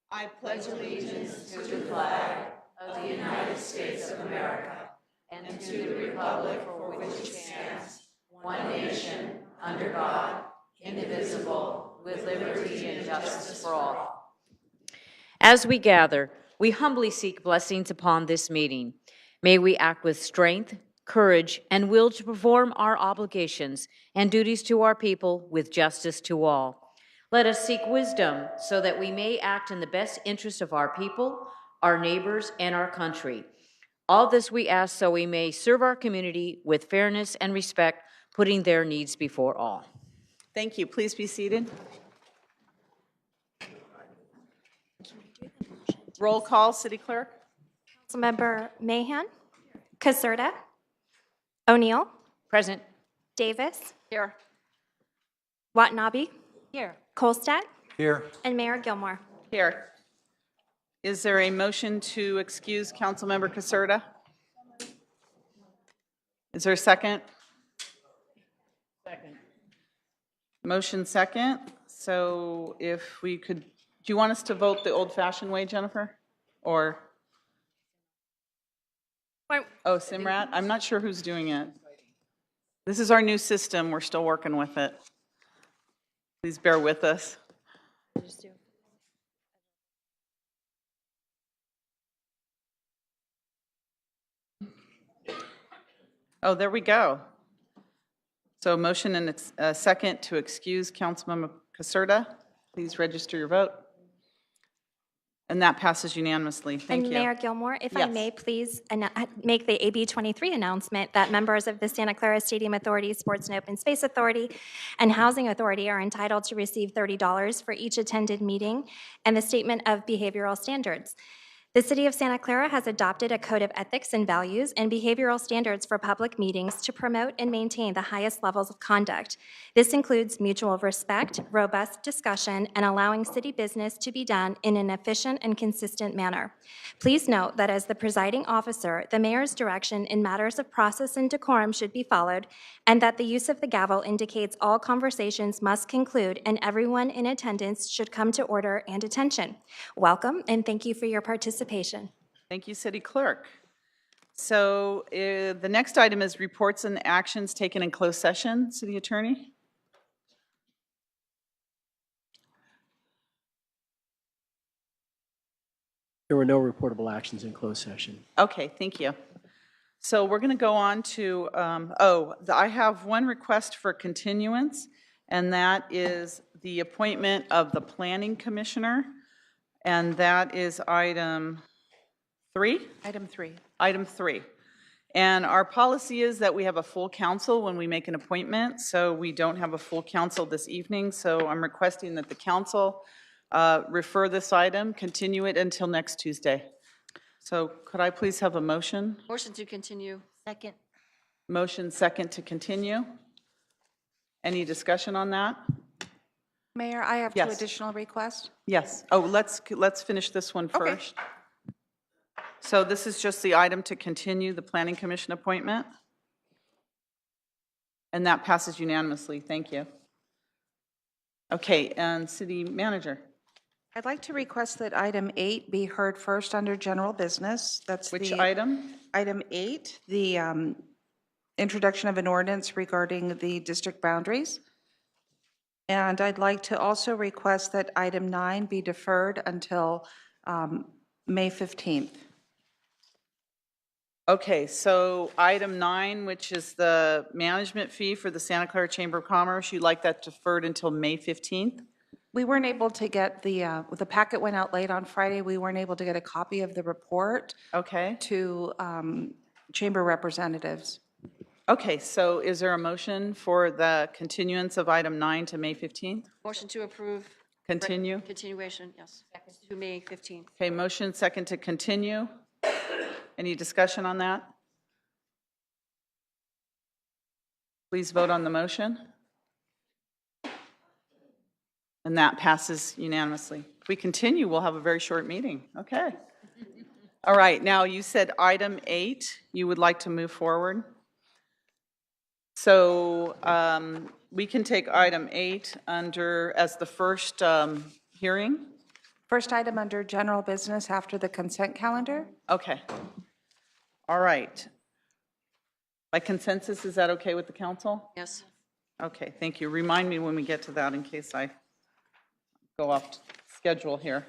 I pledge allegiance to the flag of the United States of America and to the republic for which it stands, one nation, under God, indivisible, with liberty and justice for all. As we gather, we humbly seek blessings upon this meeting. May we act with strength, courage, and will to perform our obligations and duties to our people with justice to all. Let us seek wisdom so that we may act in the best interest of our people, our neighbors, and our country. All this we ask so we may serve our community with fairness and respect, putting their needs before all. Thank you. Please be seated. Roll call, City Clerk. Councilmember Mahan, Caserta, O'Neill, Present. Davis, Here. Watanabe, Here. Kolstad, Here. and Mayor Gilmore. Here. Is there a motion to excuse Councilmember Caserta? Is there a second? Second. Motion second. So if we could, do you want us to vote the old-fashioned way, Jennifer? Or? Oh, Simrat? I'm not sure who's doing it. This is our new system. We're still working with it. Please bear with us. Oh, there we go. So a motion and a second to excuse Councilmember Caserta. Please register your vote. And that passes unanimously. Thank And you. Mayor Gilmore, if I Yes. may, please make the AB 23 announcement that members of the Santa Clara Stadium Authority, Sports and Open Space Authority, and Housing Authority are entitled to receive $30 for each attended meeting and the Statement of Behavioral Standards. The City of Santa Clara has adopted a code of ethics and values and behavioral standards for public meetings to promote and maintain the highest levels of conduct. This includes mutual respect, robust discussion, and allowing city business to be done in an efficient and consistent manner. Please note that as the presiding officer, the mayor's direction in matters of process and decorum should be followed, and that the use of the gavel indicates all conversations must conclude and everyone in attendance should come to order and attention. Welcome, and thank you for your participation. Thank you, City Clerk. So the next item is reports and actions taken in closed session. City Attorney? There were no reportable actions in closed session. Okay, thank you. So we're going to go on to, I have one request for continuance, and that is the appointment of the Planning Commissioner, and that is item 3? Item 3. Item 3. And our policy is that we have a full council when we make an appointment, so we don't have a full council this evening, so I'm requesting that the council refer this item, continue it until next Tuesday. So could I please have a motion? Motion to continue. Second. Motion second to continue. Any discussion on that? Mayor, I have two Yes. additional requests. Yes. Oh, let's finish this one Okay. first. So this is just the item to continue the Planning Commission appointment? And that passes unanimously. Thank you. Okay, and City Manager. I'd like to request that item 8 be heard first under general business. That's Which the item? Item 8, the introduction of an ordinance regarding the district boundaries. And I'd like to also request that item 9 be deferred until May 15th. Okay, so item 9, which is the management fee for the Santa Clara Chamber of Commerce, you'd like that deferred until May 15th? We weren't able to get the packet went out late on Friday. We weren't able to get a copy of the report Okay. to chamber representatives. Okay, so is there a motion for the continuance of item 9 to May 15th? Motion to approve. Continue? Continuation, yes. To May 15th. Okay, motion second to continue. Any discussion on that? Please vote on the motion. And that passes unanimously. If we continue, we'll have a very short meeting. Okay. All right, now you said item 8, you would like to move forward. So we can take item 8 as the first hearing. First item under general business after the consent calendar. Okay. All right. By consensus, is that okay with the council? Yes. Okay, thank you. Remind me when we get to that in case I go off schedule here.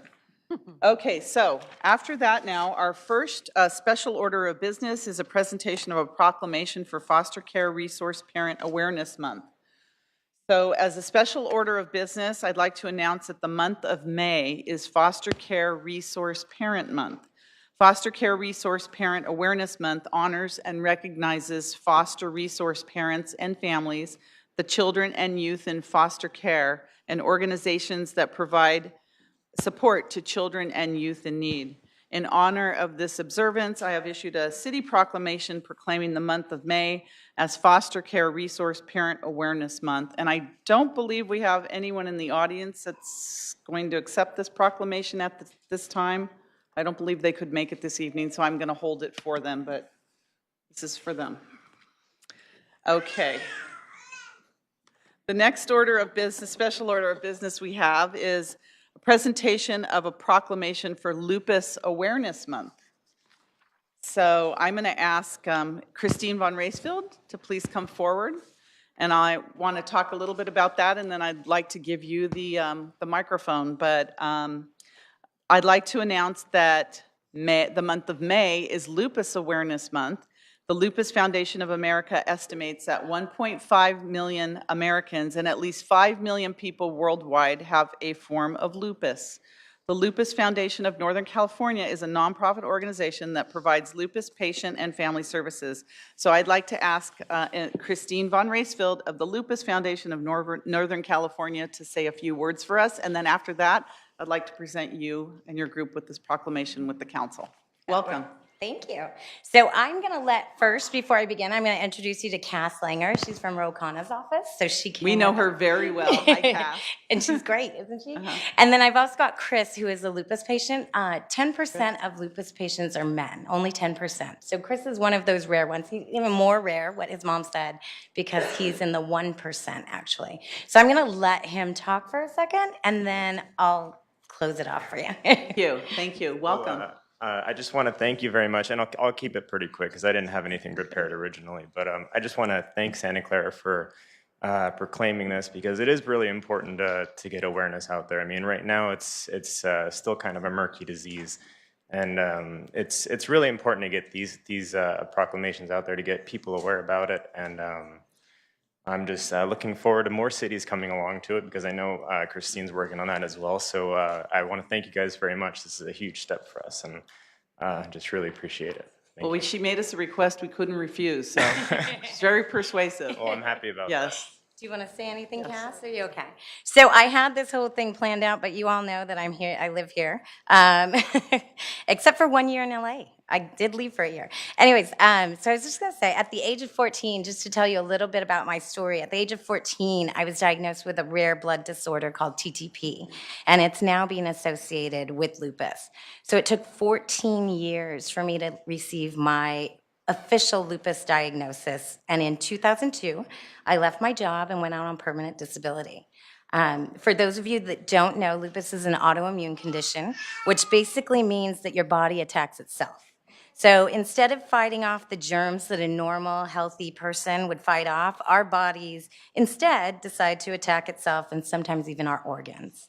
Okay, so after that now, our first special order of business is a presentation of a proclamation for Foster Care Resource Parent Awareness Month. So as a special order of business, I'd like to announce that the month of May is Foster Care Resource Parent Month. Foster Care Resource Parent Awareness Month honors and recognizes foster resource parents and families, the children and youth in foster care, and organizations that provide support to children and youth in need. In honor of this observance, I have issued a city proclamation proclaiming the month of May as Foster Care Resource Parent Awareness Month. And I don't believe we have anyone in the audience that's going to accept this proclamation at this time. I don't believe they could make it this evening, so I'm going to hold it for them, but this is for them. Okay. The next order of business, special order of business we have is a presentation of a proclamation for Lupus Awareness Month. So I'm going to ask Christine von Raesfield to please come forward. And I want to talk a little bit about that, and then I'd like to give you the microphone. But I'd like to announce that the month of May is Lupus Awareness Month. The Lupus Foundation of America estimates that 1.5 million Americans and at least 5 million people worldwide have a form of lupus. The Lupus Foundation of Northern California is a nonprofit organization that provides lupus patient and family services. So I'd like to ask Christine von Raesfield of the Lupus Foundation of Northern California to say a few words for us, and then after that, I'd like to present you and your group with this proclamation with the council. Welcome. Thank you. So I'm going to first, before I begin, I'm going to introduce you to Cass Langer. She's from Ro Khanna's office. So she came We know her very well. Hi, Cass. And she's great, isn't she? And then I've also got Chris, who is a lupus patient. 10% of lupus patients are men, only 10%. So Chris is one of those rare ones. He's even more rare, what his mom said, because he's in the 1%, actually. So I'm going to let him talk for a second, and then I'll close it off for you. Thank you. Thank you. Welcome. I just want to thank you very much, and I'll keep it pretty quick because I didn't have anything prepared originally. But I just want to thank Santa Clara for proclaiming this, because it is really important to get awareness out there. I mean, right now it's still kind of a murky disease, and it's really important to get these proclamations out there to get people aware about it. And I'm just looking forward to more cities coming along to it, because I know Christine's working on that as well. So I want to thank you guys very much. This is a huge step for us, and just really appreciate it. Well, she made us a request we couldn't refuse, so she's very persuasive. Oh, I'm happy about that. Yes. Do you want to say anything, Cass? Are you okay? So I had this whole thing planned out, but you all know that I'm here. I live here, except for 1 year in LA. I did leave for a year. Anyways, so I was just going to say, at the age of 14, just to tell you a little bit about my story, at the age of 14, I was diagnosed with a rare blood disorder called TTP, and it's now being associated with lupus. So it took 14 years for me to receive my official lupus diagnosis, and in 2002, I left my job and went out on permanent disability. For those of you that don't know, lupus is an autoimmune condition, which basically means that your body attacks itself. So instead of fighting off the germs that a normal, healthy person would fight off, our bodies instead decide to attack itself, and sometimes even our organs.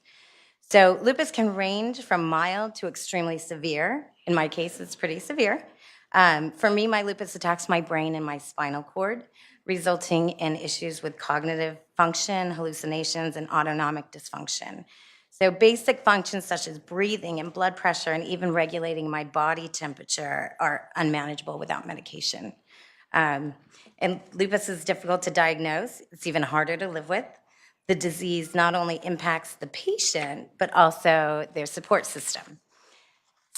So lupus can range from mild to extremely severe. In my case, it's pretty severe. For me, my lupus attacks my brain and my spinal cord, resulting in issues with cognitive function, hallucinations, and autonomic dysfunction. So basic functions such as breathing and blood pressure and even regulating my body temperature are unmanageable without medication. And lupus is difficult to diagnose. It's even harder to live with. The disease not only impacts the patient, but also their support system.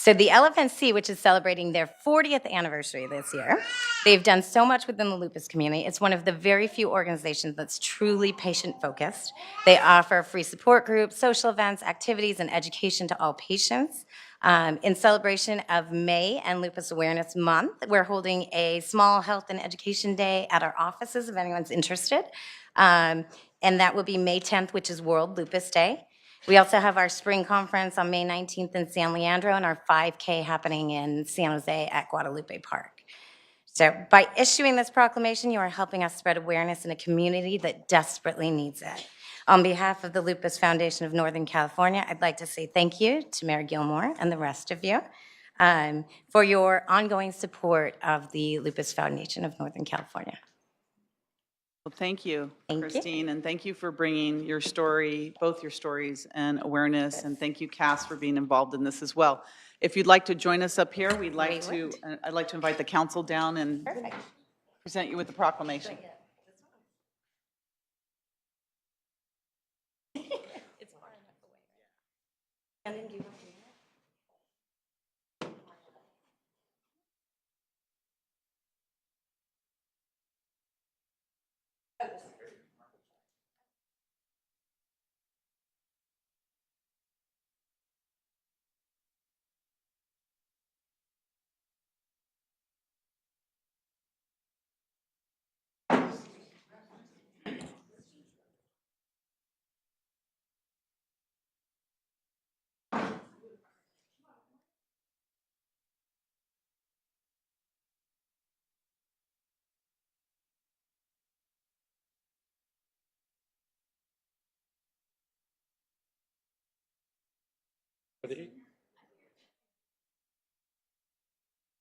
So the LFNC, which is celebrating their 40th anniversary this year, they've done so much within the lupus community. It's one of the very few organizations that's truly patient-focused. They offer free support groups, social events, activities, and education to all patients. In celebration of May and Lupus Awareness Month, we're holding a small health and education day at our offices if anyone's interested. And that will be May 10th, which is World Lupus Day. We also have our spring conference on May 19th in San Leandro and our 5K happening in San Jose at Guadalupe Park. So by issuing this proclamation, you are helping us spread awareness in a community that desperately needs it. On behalf of the Lupus Foundation of Northern California, I'd like to say thank you to Mayor Gilmore and the rest of you for your ongoing support of the Lupus Foundation of Northern California. Well, thank you, Thank you. Christine, and thank you for bringing your story, both your stories and awareness, and thank you, Cass, for being involved in this as well. If you'd like to join us up here, I'd like to invite the council down and present you with the proclamation.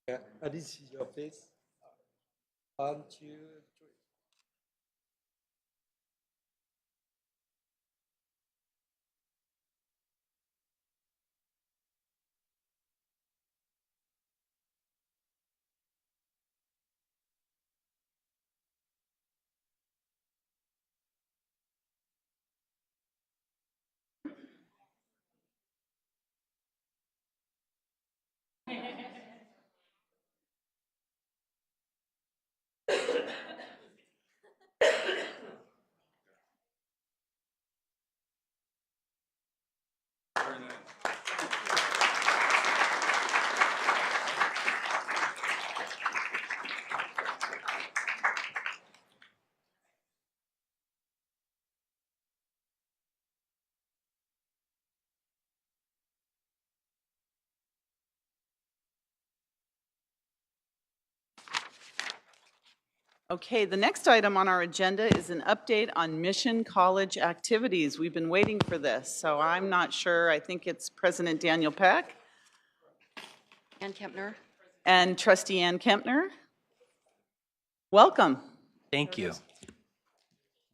Yeah, Alice, your face. 1, 2, 3. Okay, the next item on our agenda is an update on Mission College activities. We've been waiting for this, so I'm not sure. I think it's President Daniel Peck Ann Kempner. and Trustee Ann Kempner. Welcome. Thank you.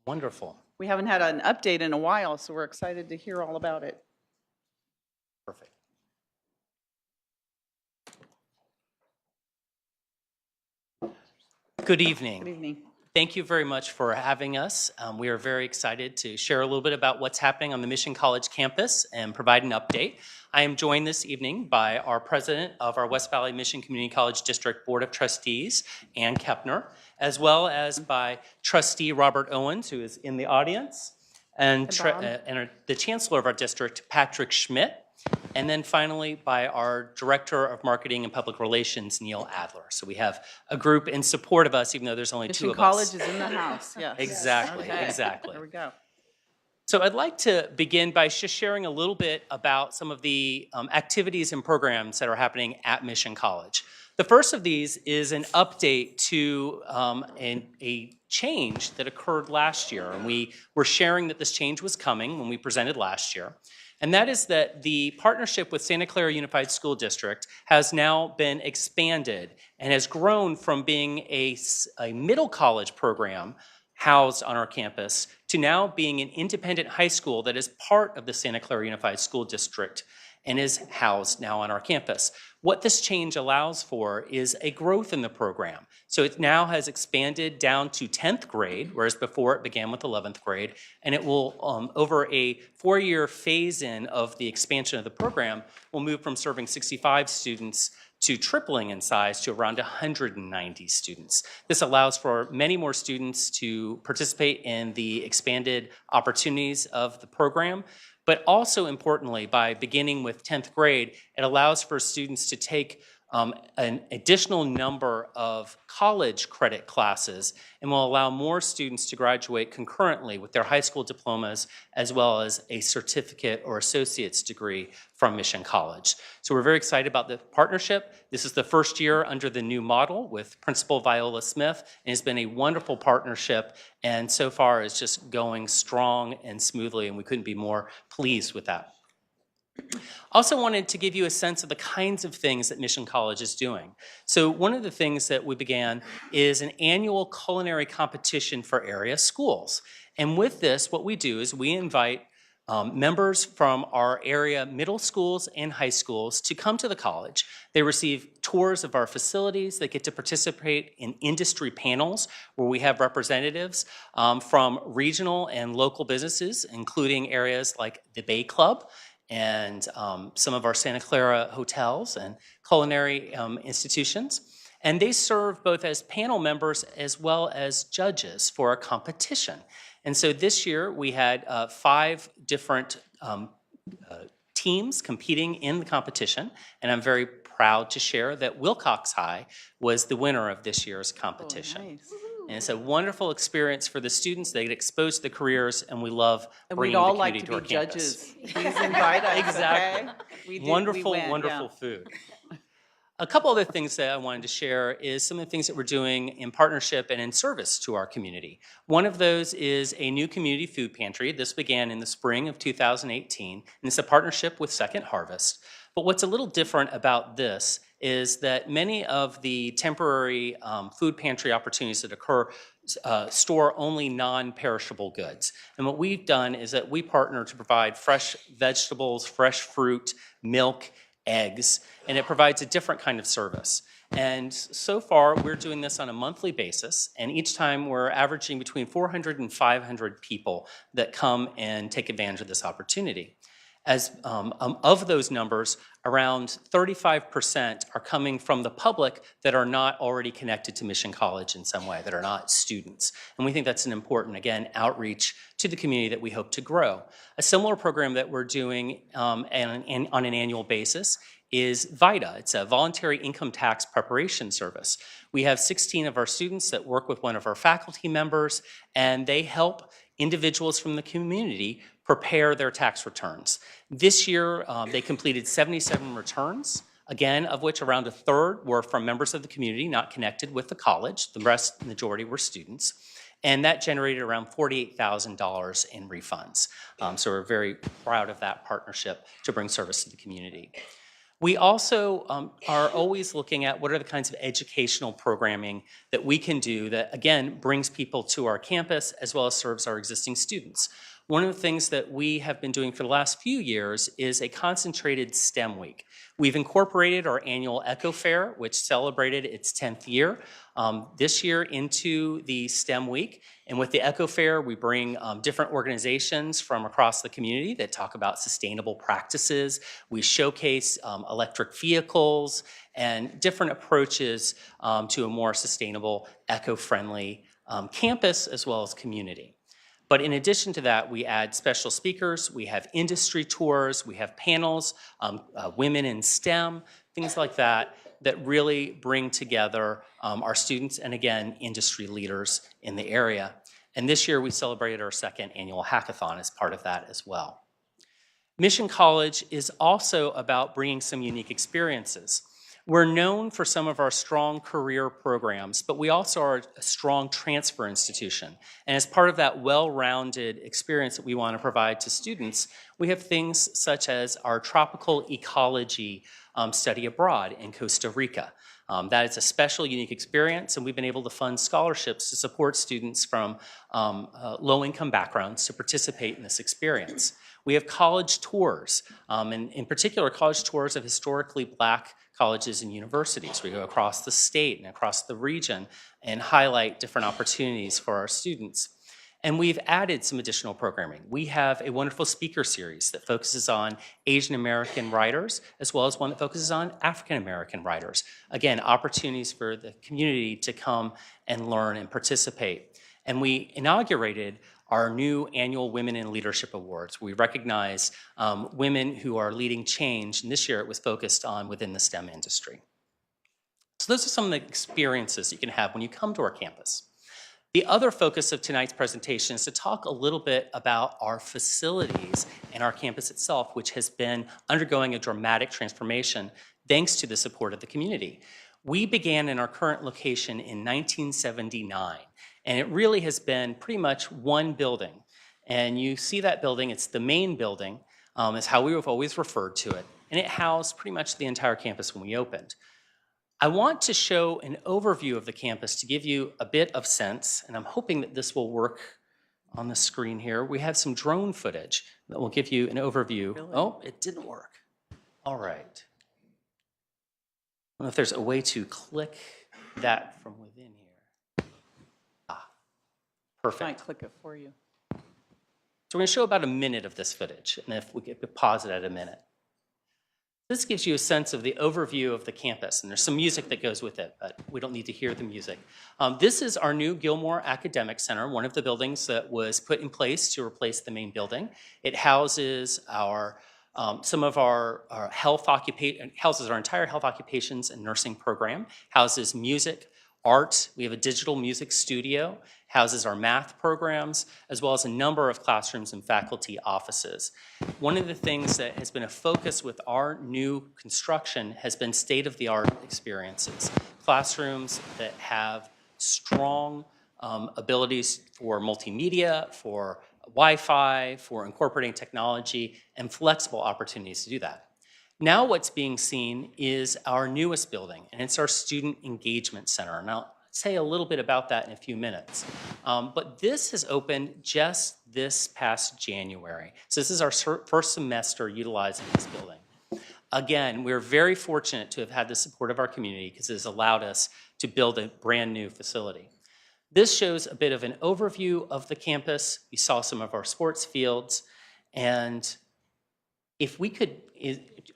Wonderful. We haven't had an update in a while, so we're excited to hear all about it. Perfect. Good evening. Good evening. Thank you very much for having us. We are very excited to share a little bit about what's happening on the Mission College campus and provide an update. I am joined this evening by our president of our West Valley Mission Community College District Board of Trustees, Ann Kempner, as well as by Trustee Robert Owens, who is in the audience, and the Chancellor of our district, Patrick Schmidt, and then finally by our Director of Marketing and Public Relations, Neil Adler. So we have a group in support of us, even though there's only Mission two of College us. is in the house, yes. Exactly, Okay. exactly. There we go. So I'd like to begin by just sharing a little bit about some of the activities and programs that are happening at Mission College. The first of these is an update to a change that occurred last year. And we were sharing that this change was coming when we presented last year. And that is that the partnership with Santa Clara Unified School District has now been expanded and has grown from being a middle college program housed on our campus to now being an independent high school that is part of the Santa Clara Unified School District and is housed now on our campus. What this change allows for is a growth in the program. So it now has expanded down to 10th grade, whereas before it began with 11th grade, and it will, over a 4-year phase-in of the expansion of the program, will move from serving 65 students to tripling in size to around 190 students. This allows for many more students to participate in the expanded opportunities of the program, but also importantly, by beginning with 10th grade, it allows for students to take an additional number of college credit classes and will allow more students to graduate concurrently with their high school diplomas as well as a certificate or associate's degree from Mission College. So we're very excited about the partnership. This is the first year under the new model with Principal Viola Smith, and it's been a wonderful partnership, and so far is just going strong and smoothly, and we couldn't be more pleased with that. Also wanted to give you a sense of the kinds of things that Mission College is doing. So one of the things that we began is an annual culinary competition for area schools. And with this, what we do is we invite members from our area middle schools and high schools to come to the college. They receive tours of our facilities. They get to participate in industry panels where we have representatives from regional and local businesses, including areas like the Bay Club and some of our Santa Clara hotels and culinary institutions. And they serve both as panel members as well as judges for a competition. And so this year we had 5 different teams competing in the competition, and I'm very proud to share that Wilcox High was the winner of this year's competition. Oh, nice. And it's a wonderful experience for the students. They get exposed to the careers, and we love And bringing we'd all the like community to to be our campus. judges. Please invite us, Exactly. okay? We Wonderful, win, wonderful yeah. food. A couple other things that I wanted to share is some of the things that we're doing in partnership and in service to our community. One of those is a new community food pantry. This began in the spring of 2018, and it's a partnership with Second Harvest. But what's a little different about this is that many of the temporary food pantry opportunities that occur store only non-perishable goods. And what we've done is that we partner to provide fresh vegetables, fresh fruit, milk, eggs, and it provides a different kind of service. And so far, we're doing this on a monthly basis, and each time we're averaging between 400 and 500 people that come and take advantage of this opportunity. As of those numbers, around 35% are coming from the public that are not already connected to Mission College in some way, that are not students. And we think that's an important, again, outreach to the community that we hope to grow. A similar program that we're doing on an annual basis is VITA. It's a voluntary income tax preparation service. We have 16 of our students that work with one of our faculty members, and they help individuals from the community prepare their tax returns. This year, they completed 77 returns, again, of which around a third were from members of the community not connected with the college. The rest, majority, were students. And that generated around $48,000 in refunds. So we're very proud of that partnership to bring service to the community. We also are always looking at what are the kinds of educational programming that we can do that, again, brings people to our campus as well as serves our existing students. One of the things that we have been doing for the last few years is a concentrated STEM week. We've incorporated our annual Echo Fair, which celebrated its 10th year, this year into the STEM week. And with the Echo Fair, we bring different organizations from across the community that talk about sustainable practices. We showcase electric vehicles and different approaches to a more sustainable, eco-friendly campus as well as community. But in addition to that, we add special speakers, we have industry tours, we have panels, women in STEM, things like that, that really bring together our students and, again, industry leaders in the area. And this year we celebrated our 2nd annual hackathon as part of that as well. Mission College is also about bringing some unique experiences. We're known for some of our strong career programs, but we also are a strong transfer institution. And as part of that well-rounded experience that we want to provide to students, we have things such as our tropical ecology study abroad in Costa Rica. That is a special, unique experience, and we've been able to fund scholarships to support students from low-income backgrounds to participate in this experience. We have college tours, and in particular, college tours of historically Black colleges and universities. We go across the state and across the region and highlight different opportunities for our students. And we've added some additional programming. We have a wonderful speaker series that focuses on Asian American writers, as well as one that focuses on African American writers. Again, opportunities for the community to come and learn and participate. And we inaugurated our new annual Women in Leadership Awards. We recognize women who are leading change, and this year it was focused on within the STEM industry. So those are some of the experiences you can have when you come to our campus. The other focus of tonight's presentation is to talk a little bit about our facilities and our campus itself, which has been undergoing a dramatic transformation thanks to the support of the community. We began in our current location in 1979, and it really has been pretty much one building. And you see that building, it's the main building, is how we have always referred to it, and it housed pretty much the entire campus when we opened. I want to show an overview of the campus to give you a bit of sense, and I'm hoping that this will work on the screen here. We have some drone footage that will give you an overview. Really? Oh, it didn't work. All right. I don't know if there's a way to click that from within here. Ah, perfect. I might click it for you. So we're going to show about a minute of this footage, and if we could pause it at a minute. This gives you a sense of the overview of the campus, and there's some music that goes with it, but we don't need to hear the music. This is our new Gilmore Academic Center, one of the buildings that was put in place to replace the main building. It houses our some of our houses our entire health occupations and nursing program, houses music, art. We have a digital music studio, houses our math programs, as well as a number of classrooms and faculty offices. One of the things that has been a focus with our new construction has been state-of-the-art experiences. Classrooms that have strong abilities for multimedia, for Wi-Fi, for incorporating technology, and flexible opportunities to do that. Now what's being seen is our newest building, and it's our Student Engagement Center. And I'll say a little bit about that in a few minutes. But this has opened just this past January. So this is our first semester utilizing this building. Again, we're very fortunate to have had the support of our community because it has allowed us to build a brand new facility. This shows a bit of an overview of the campus. You saw some of our sports fields. And if we could,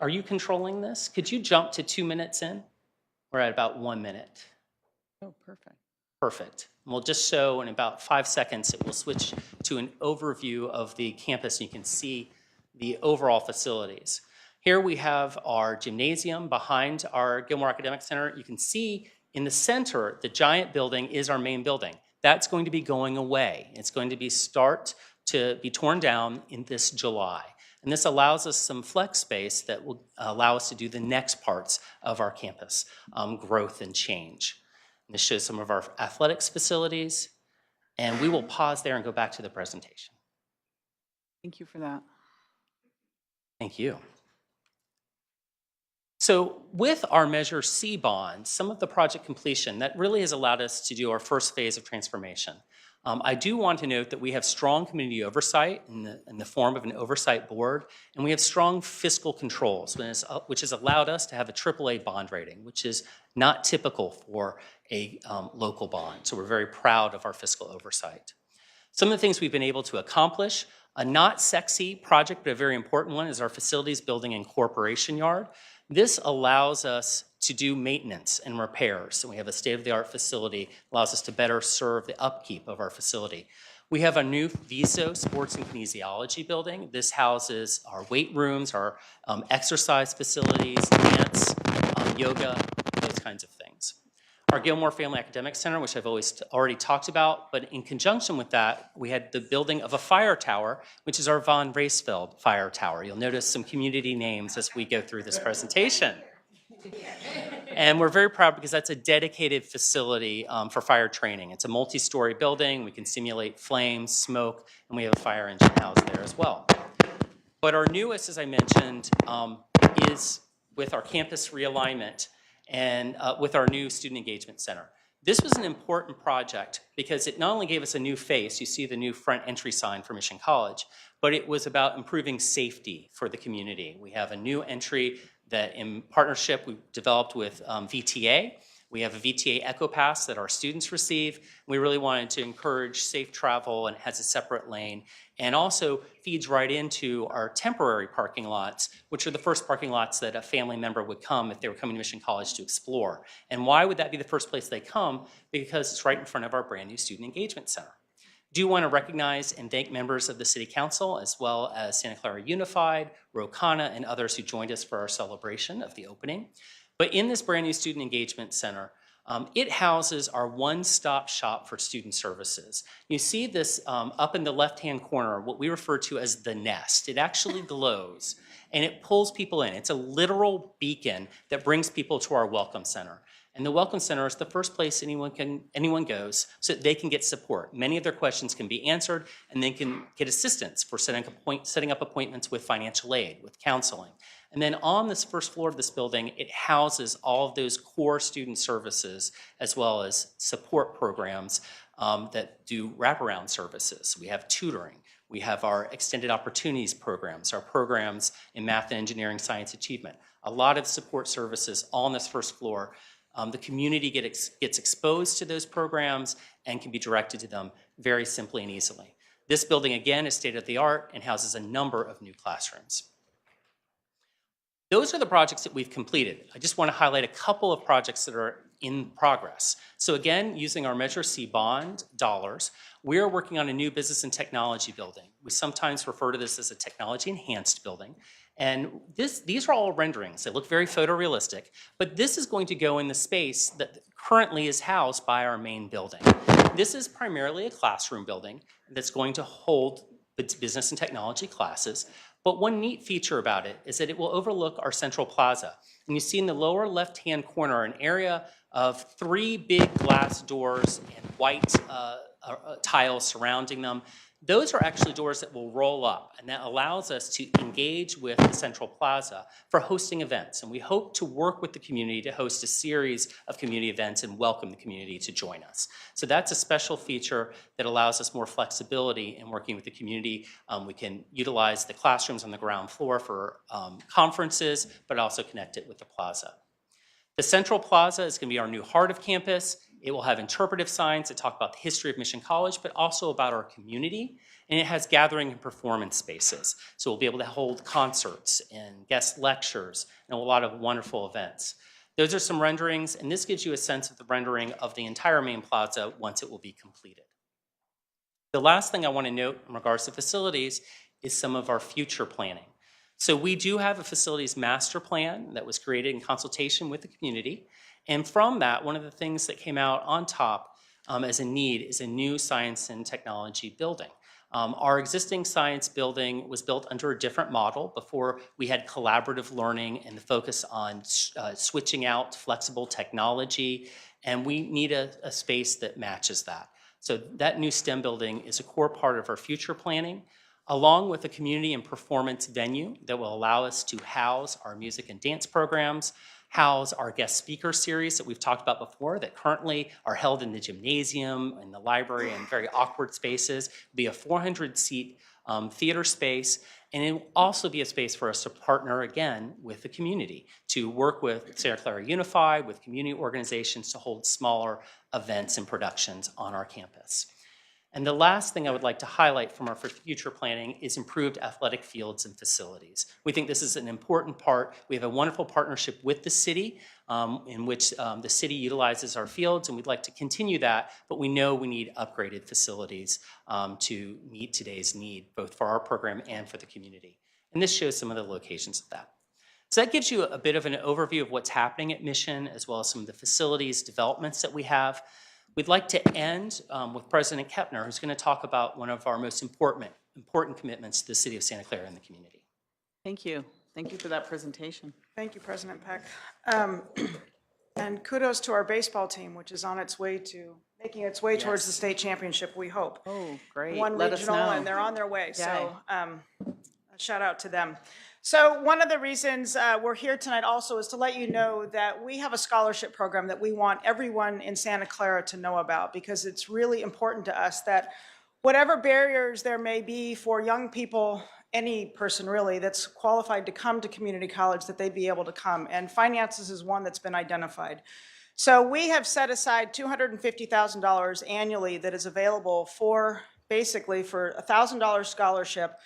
are you controlling this? Could you jump to 2 minutes in? We're at about 1 minute. Oh, perfect. Perfect. And we'll just show in about 5 seconds, it will switch to an overview of the campus. And you can see the overall facilities. Here we have our gymnasium behind our Gilmore Academic Center. You can see in the center, the giant building is our main building. That's going to be going away. It's going to start to be torn down in this July. And this allows us some flex space that will allow us to do the next parts of our campus, growth and change. And this shows some of our athletics facilities. And we will pause there and go back to the presentation. Thank you for that. Thank you. So with our Measure C bond, some of the project completion, that really has allowed us to do our first phase of transformation. I do want to note that we have strong community oversight in the form of an oversight board, and we have strong fiscal controls, which has allowed us to have a AAA bond rating, which is not typical for a local bond. So we're very proud of our fiscal oversight. Some of the things we've been able to accomplish, a not sexy project, but a very important one, is our facilities building incorporation yard. This allows us to do maintenance and repairs. So we have a state-of-the-art facility, allows us to better serve the upkeep of our facility. We have a new VISO sports and kinesiology building. This houses our weight rooms, our exercise facilities, dance, yoga, those kinds of things. Our Gilmore Family Academic Center, which I've already talked about, but in conjunction with that, we had the building of a fire tower, which is our Von Raesfeld Fire Tower. You'll notice some community names as we go through this presentation. And we're very proud because that's a dedicated facility for fire training. It's a multi-story building. We can simulate flames, smoke, and we have a fire engine housed there as well. But our newest, as I mentioned, is with our campus realignment. and with our new Student Engagement Center. This was an important project because it not only gave us a new face, you see the new front entry sign for Mission College, but it was about improving safety for the community. We have a new entry that in partnership we developed with VTA. We have a VTA Echo Pass that our students receive. We really wanted to encourage safe travel and has a separate lane, and also feeds right into our temporary parking lots, which are the first parking lots that a family member would come if they were coming to Mission College to explore. And why would that be the first place they come? Because it's right in front of our brand new Student Engagement Center. Do want to recognize and thank members of the City Council, as well as Santa Clara Unified, Rocana, and others who joined us for our celebration of the opening. But in this brand new Student Engagement Center, it houses our one-stop shop for student services. You see this up in the left-hand corner, what we refer to as the nest. It actually glows, and it pulls people in. It's a literal beacon that brings people to our Welcome Center. And the Welcome Center is the first place anyone goes so that they can get support. Many of their questions can be answered, and they can get assistance for setting up appointments with financial aid, with counseling. And then on this first floor of this building, it houses all of those core student services as well as support programs that do wraparound services. We have tutoring. We have our extended opportunities programs, our programs in math and engineering science achievement. A lot of support services on this first floor. The community gets exposed to those programs and can be directed to them very simply and easily. This building, again, is state-of-the-art and houses a number of new classrooms. Those are the projects that we've completed. I just want to highlight a couple of projects that are in progress. So again, using our Measure C bond dollars, we're working on a new business and technology building. We sometimes refer to this as a technology-enhanced building. And these are all renderings. They look very photorealistic, but this is going to go in the space that currently is housed by our main building. This is primarily a classroom building that's going to hold business and technology classes. But one neat feature about it is that it will overlook our central plaza. And you see in the lower left-hand corner an area of 3 big glass doors and white tiles surrounding them. Those are actually doors that will roll up, and that allows us to engage with the central plaza for hosting events. And we hope to work with the community to host a series of community events and welcome the community to join us. So that's a special feature that allows us more flexibility in working with the community. We can utilize the classrooms on the ground floor for conferences, but also connect it with the plaza. The central plaza is going to be our new heart of campus. It will have interpretive signs that talk about the history of Mission College, but also about our community. And it has gathering and performance spaces. So we'll be able to hold concerts and guest lectures and a lot of wonderful events. Those are some renderings, and this gives you a sense of the rendering of the entire main plaza once it will be completed. The last thing I want to note in regards to facilities is some of our future planning. So we do have a facilities master plan that was created in consultation with the community. And from that, one of the things that came out on top as a need is a new science and technology building. Our existing science building was built under a different model. Before, we had collaborative learning and the focus on switching out flexible technology, and we need a space that matches that. So that new STEM building is a core part of our future planning, along with a community and performance venue that will allow us to house our music and dance programs, house our guest speaker series that we've talked about before that currently are held in the gymnasium, in the library, and very awkward spaces. It'll be a 400-seat theater space, and it will also be a space for us to partner again with the community, to work with Santa Clara Unified, with community organizations to hold smaller events and productions on our campus. And the last thing I would like to highlight from our future planning is improved athletic fields and facilities. We think this is an important part. We have a wonderful partnership with the city in which the city utilizes our fields, and we'd like to continue that, but we know we need upgraded facilities to meet today's need, both for our program and for the community. And this shows some of the locations of that. So that gives you a bit of an overview of what's happening at Mission, as well as some of the facilities developments that we have. We'd like to end with President Kepner, who's going to talk about one of our most important commitments to the city of Santa Clara and the community. Thank you. Thank you for that presentation. Thank you, President Peck. And kudos to our baseball team, which is on its way to making its way towards the state championship, we hope. Oh, great. One Let us regional, know. and they're on their way. Yay. So a shout out to them. So one of the reasons we're here tonight also is to let you know that we have a scholarship program that we want everyone in Santa Clara to know about, because it's really important to us that whatever barriers there may be for young people, any person really that's qualified to come to community college, that they be able to come. And finances is one that's been identified. So we have set aside $250,000 annually that is available for basically for a $1,000 scholarship,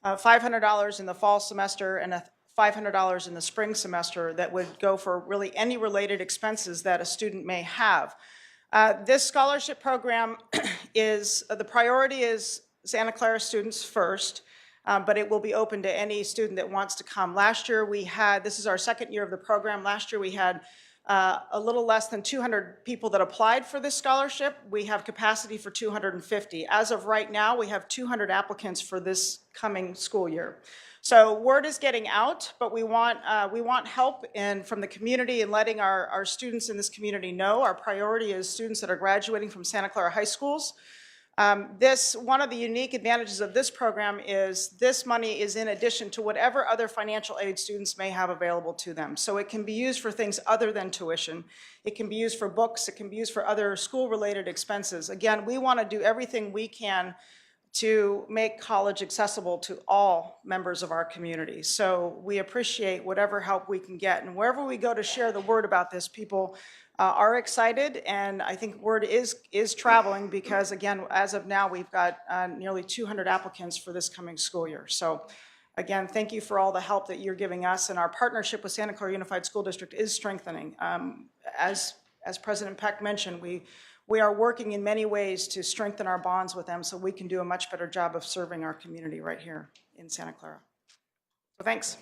$500 in the fall semester and $500 in the spring semester that would go for really any related expenses that a student may have. This scholarship program is, the priority is Santa Clara students first, but it will be open to any student that wants to come. Last year we had, this is our second year of the program, last year we had a little less than 200 people that applied for this scholarship. We have capacity for 250. As of right now, we have 200 applicants for this coming school year. So word is getting out, but we want help from the community and letting our students in this community know. Our priority is students that are graduating from Santa Clara high schools. One of the unique advantages of this program is this money is in addition to whatever other financial aid students may have available to them. So it can be used for things other than tuition. It can be used for books. It can be used for other school-related expenses. Again, we want to do everything we can to make college accessible to all members of our community. So we appreciate whatever help we can get. And wherever we go to share the word about this, people are excited, and I think word is traveling because, again, as of now, we've got nearly 200 applicants for this coming school year. So again, thank you for all the help that you're giving us, and our partnership with Santa Clara Unified School District is strengthening. As President Peck mentioned, we are working in many ways to strengthen our bonds with them so we can do a much better job of serving our community right here in Santa Clara. So thanks.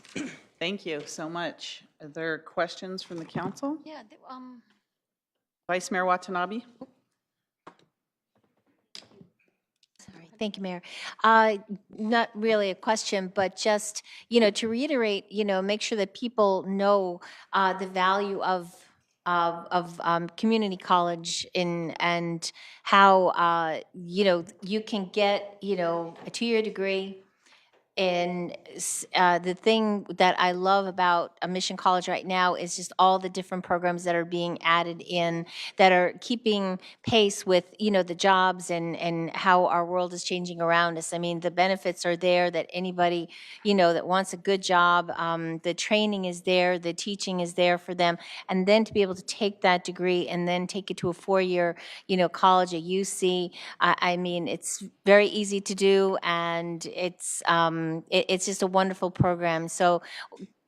Thank you so much. Are there questions from the council? Yeah, Vice Mayor Watanabe? Sorry. Thank you, Mayor. Not really a question, but just, to reiterate, make sure that people know the value of community college and how, you can get, a two-year degree. And the thing that I love about Mission College right now is just all the different programs that are being added in that are keeping pace with, the jobs and how our world is changing around us. I mean, the benefits are there that anybody, that wants a good job, the training is there, the teaching is there for them. And then to be able to take that degree and then take it to a four-year, college at UC, I mean, it's very easy to do, and it's just a wonderful program. So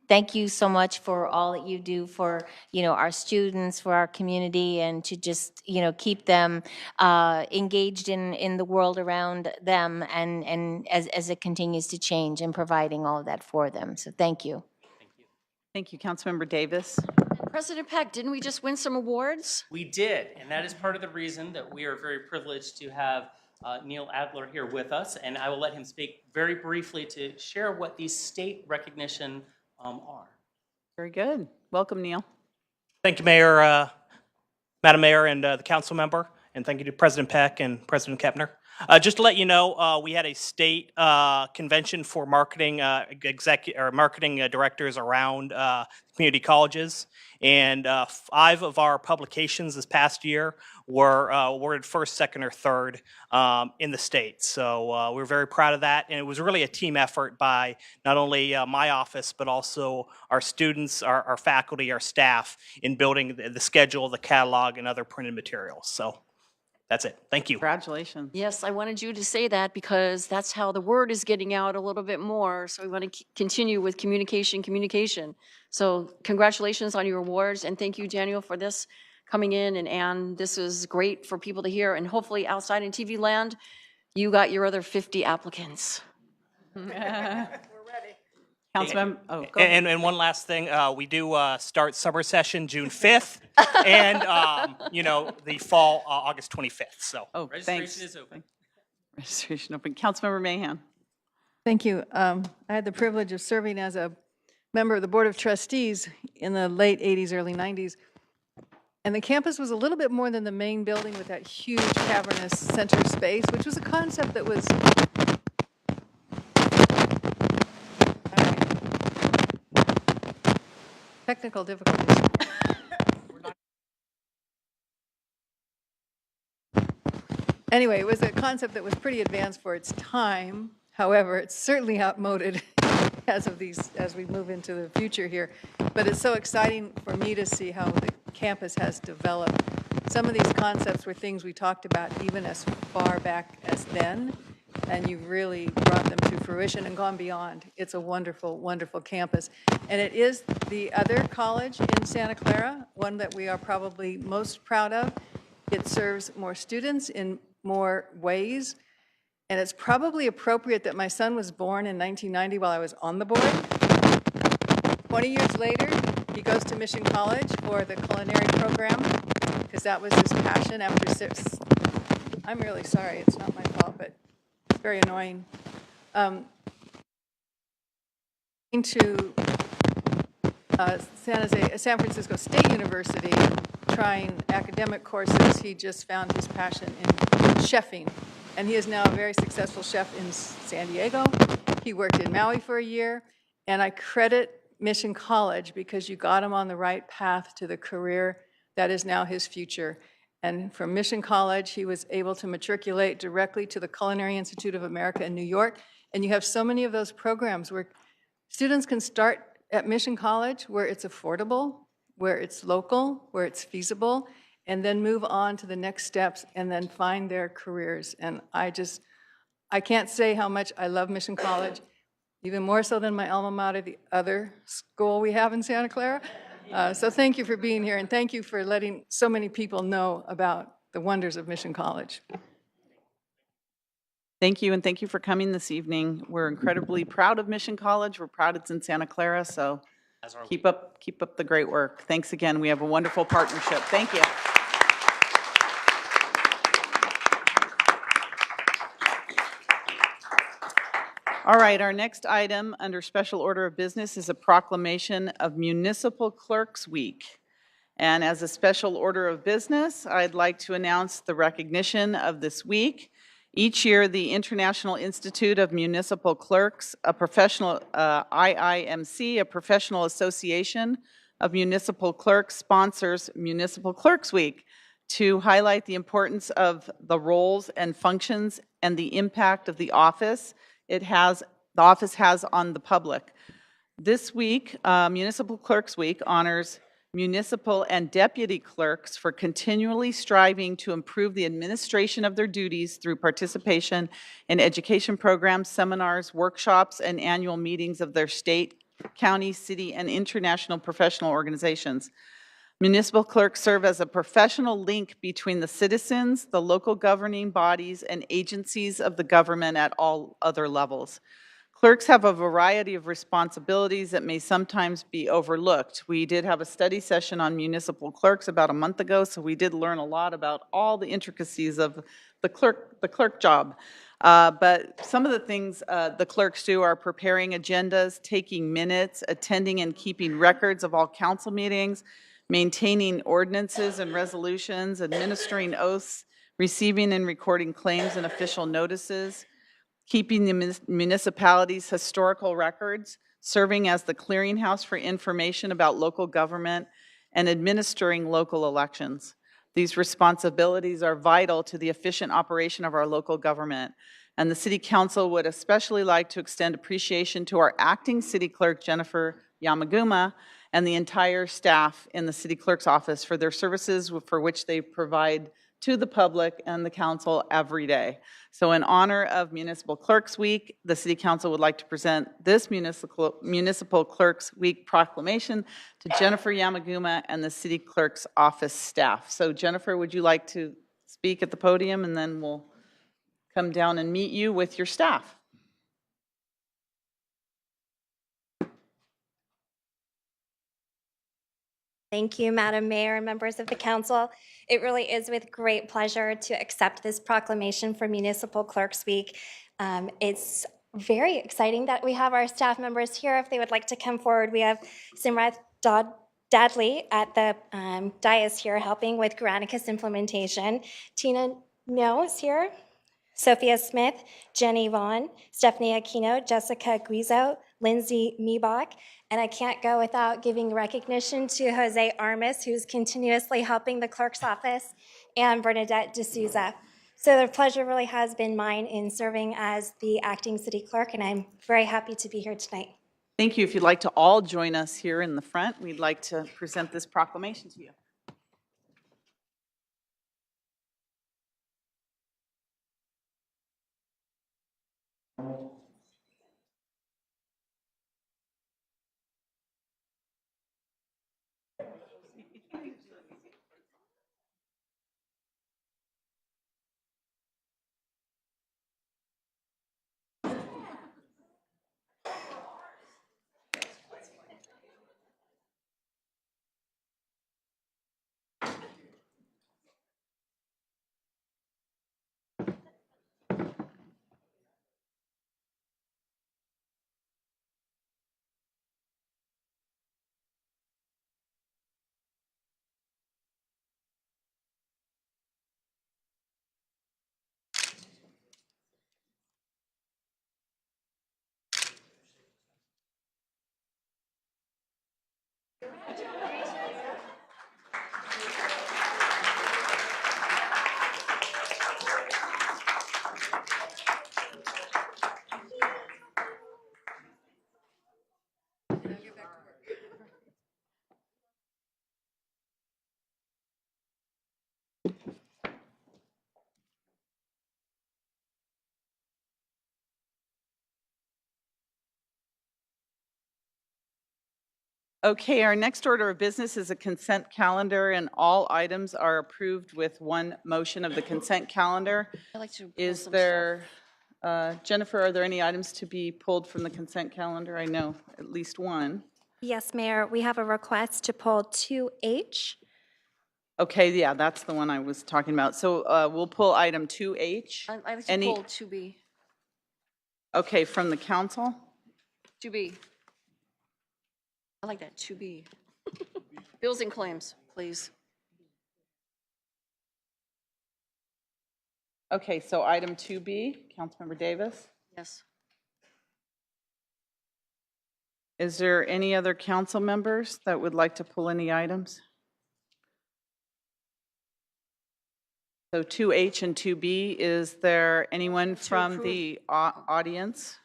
thank you so much for all that you do for, our students, for our community, and to just, keep them engaged in the world around them and as it continues to change, and providing all of that for them. So thank you. Thank you, Councilmember Davis. President Peck, didn't we just win some awards? We did, and that is part of the reason that we are very privileged to have Neil Adler here with us, and I will let him speak very briefly to share what these state recognition are. Very good. Welcome, Neil. Thank you, Mayor, Madam Mayor, and the council member, and thank you to President Peck and President Kepner. Just to let you know, we had a state convention for marketing marketing directors around community colleges, and 5 of our publications this past year were awarded first, second, or third in the state. So we're very proud of that, and it was really a team effort by not only my office, but also our students, our faculty, our staff in building the schedule, the catalog, and other printed materials. So that's it. Thank you. Congratulations. Yes, I wanted you to say that because that's how the word is getting out a little bit more. So we want to continue with communication. So congratulations on your awards, and thank you, Daniel, for this coming in. And Ann, this is great for people to hear. And hopefully outside in TV land, you got your other 50 applicants. Councilmember, go ahead. And one last thing, we do start summer session June 5th, and the fall August 25th. So Registration is open. Registration open. Councilmember Mahan. Thank you. I had the privilege of serving as a member of the Board of Trustees in the late 80s, early 90s. And the campus was a little bit more than the main building with that huge cavernous center space, which was a concept that was Technical difficulties. Anyway, it was a concept that was pretty advanced for its time. However, it's certainly outmoded as we move into the future here. But it's so exciting for me to see how the campus has developed. Some of these concepts were things we talked about even as far back as then, and you've really brought them to fruition and gone beyond. It's a wonderful, wonderful campus. And it is the other college in Santa Clara, one that we are probably most proud of. It serves more students in more ways. And it's probably appropriate that my son was born in 1990 while I was on the board. 20 years later, he goes to Mission College for the culinary program, because that was his passion after 6. I'm really sorry, it's not my fault, but it's very annoying. Into San Francisco State University, trying academic courses. He just found his passion in chefing. And he is now a very successful chef in San Diego. He worked in Maui for a year. And I credit Mission College because you got him on the right path to the career that is now his future. And from Mission College, he was able to matriculate directly to the Culinary Institute of America in New York. And you have so many of those programs where students can start at Mission College where it's affordable, where it's local, where it's feasible, and then move on to the next steps and then find their careers. And I can't say how much I love Mission College, even more so than my alma mater, the other school we have in Santa Clara. So thank you for being here, and thank you for letting so many people know about the wonders of Mission College. Thank you, and thank you for coming this evening. We're incredibly proud of Mission College. We're proud it's in Santa Clara, so keep up the great work. Thanks again. We have a wonderful partnership. Thank you. All right, our next item under special order of business is a proclamation of Municipal Clerks Week. And as a special order of business, I'd like to announce the recognition of this week. Each year, the International Institute of Municipal Clerks, a professional IIMC, a professional association of municipal clerks, sponsors Municipal Clerks Week to highlight the importance of the roles and functions and the impact of the office the office has on the public. This week, Municipal Clerks Week honors municipal and deputy clerks for continually striving to improve the administration of their duties through participation in education programs, seminars, workshops, and annual meetings of their state, county, city, and international professional organizations. Municipal clerks serve as a professional link between the citizens, the local governing bodies, and agencies of the government at all other levels. Clerks have a variety of responsibilities that may sometimes be overlooked. We did have a study session on municipal clerks about a month ago, so we did learn a lot about all the intricacies of the clerk job. But some of the things the clerks do are preparing agendas, taking minutes, attending and keeping records of all council meetings, maintaining ordinances and resolutions, administering oaths, receiving and recording claims and official notices, keeping the municipality's historical records, serving as the clearinghouse for information about local government, and administering local elections. These responsibilities are vital to the efficient operation of our local government, and the City Council would especially like to extend appreciation to our acting City Clerk, Jennifer Yamaguma, and the entire staff in the City Clerk's office for their services for which they provide to the public and the council every day. So in honor of Municipal Clerks Week, the City Council would like to present this Municipal Clerks Week proclamation to Jennifer Yamaguma and the City Clerk's office staff. So Jennifer, would you like to speak at the podium, and then we'll come down and meet you with your staff? Thank you, Madam Mayor and members of the council. It really is with great pleasure to accept this proclamation for Municipal Clerks Week. It's very exciting that we have our staff members here. If they would like to come forward, we have Simrath Dadley at the dais here helping with Granicus implementation. Tina No is here. Sophia Smith, Jenny Vaughn, Stephanie Aquino, Jessica Guizo, Lindsay Meebach, and I can't go without giving recognition to Jose Armas, who's continuously helping the clerk's office, and Bernadette D'Souza. So the pleasure really has been mine in serving as the acting city clerk, and I'm very happy to be here tonight. Thank you. If you'd like to all join us here in the front, we'd like to present this proclamation to you. Okay, our next order of business is a consent calendar, and all items are approved with one motion of the consent calendar. I'd like to pull Is some there, Jennifer, are there any items to be pulled from the consent calendar? I know at least one. Yes, Mayor, we have a request to pull 2H. Okay, yeah, that's the one I was talking about. So we'll pull item 2H. I'd like to Any- pull 2B. Okay, from the council? 2B. I like that, 2B. Bills and claims, please. Okay, so item 2B, Councilmember Davis. Yes. Is there any other council members that would like to pull any items? So 2H and 2B, is there anyone from approve. the audience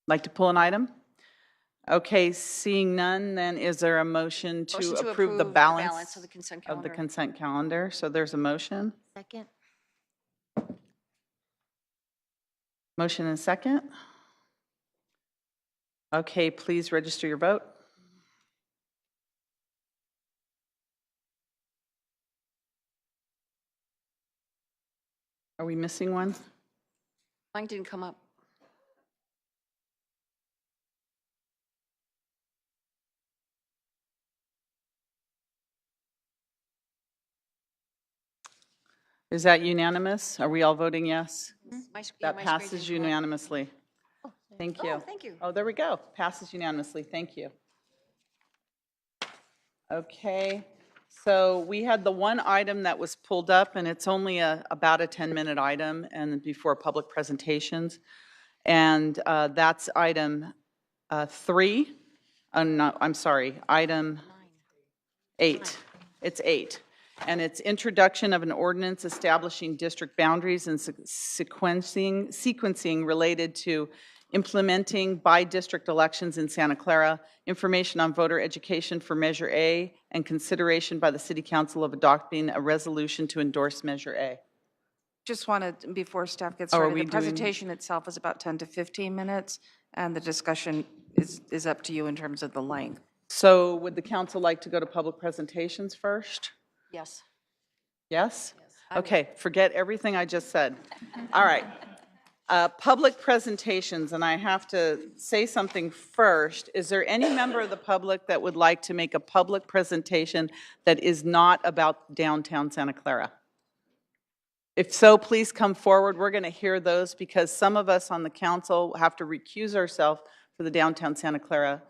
like to pull an item? Okay, seeing none, then is there a motion to Motion to approve the balance of the consent of the calendar. consent calendar? So there's a motion. Second. Motion and second. Okay, please register your vote. Are we missing one? Mine didn't come up. Is that unanimous? Are we all voting yes? That My screen passes didn't come up. unanimously. Thank you. Oh, thank you. Oh, there we go. Passes unanimously. Thank you. Okay, so we had the one item that was pulled up, and it's only about a 10-minute item and before public presentations. And that's item 3. No, I'm sorry, item 8. It's 8. And it's introduction of an ordinance establishing district boundaries and sequencing related to implementing by-district elections in Santa Clara, information on voter education for Measure A, and consideration by the City Council of adopting a resolution to endorse Measure A. Just wanted, before staff gets Oh, are started, we the doing- presentation itself is about 10 to 15 minutes, and the discussion is up to you in terms of the length. So would the council like to go to public presentations first? Yes. Yes? Okay, forget everything I just said. All right. Public presentations, and I have to say something first. Is there any member of the public that would like to make a public presentation that is not about downtown Santa Clara? If so, please come forward. We're going to hear those because some of us on the council have to recuse ourselves for the downtown Santa Clara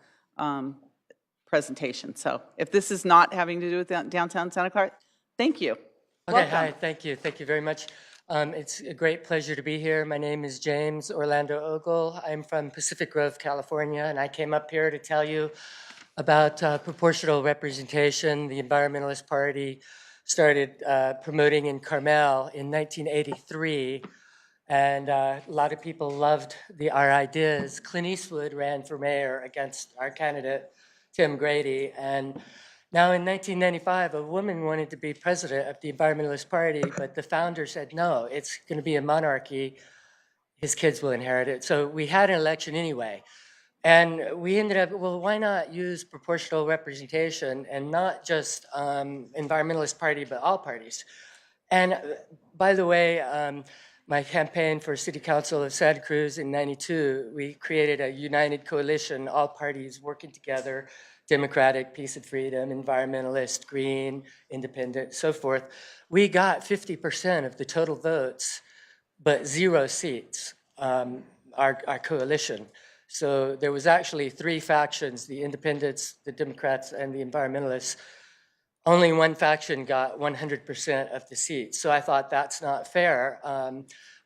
presentation. So if this is not having to do with downtown Santa Clara, thank you. Okay, Welcome. hi, thank you very much. It's a great pleasure to be here. My name is James Orlando Ogle. I'm from Pacific Grove, California, and I came up here to tell you about proportional representation. The Environmentalist Party started promoting in Carmel in 1983, and a lot of people loved our ideas. Clint Eastwood ran for mayor against our candidate, Tim Grady, and now in 1995, a woman wanted to be president of the Environmentalist Party, but the founder said, no, it's going to be a monarchy. His kids will inherit it. So we had an election anyway. And we ended up, well, why not use proportional representation and not just Environmentalist Party, but all parties? And by the way, my campaign for City Council of Santa Cruz in '92, we created a united coalition, all parties working together, Democratic, Peace and Freedom, Environmentalist, Green, Independent, so forth. We got 50% of the total votes, but 0 seats, our coalition. So there was actually 3 factions, the Independents, the Democrats, and the Environmentalists. Only one faction got 100% of the seats. So I thought that's not fair.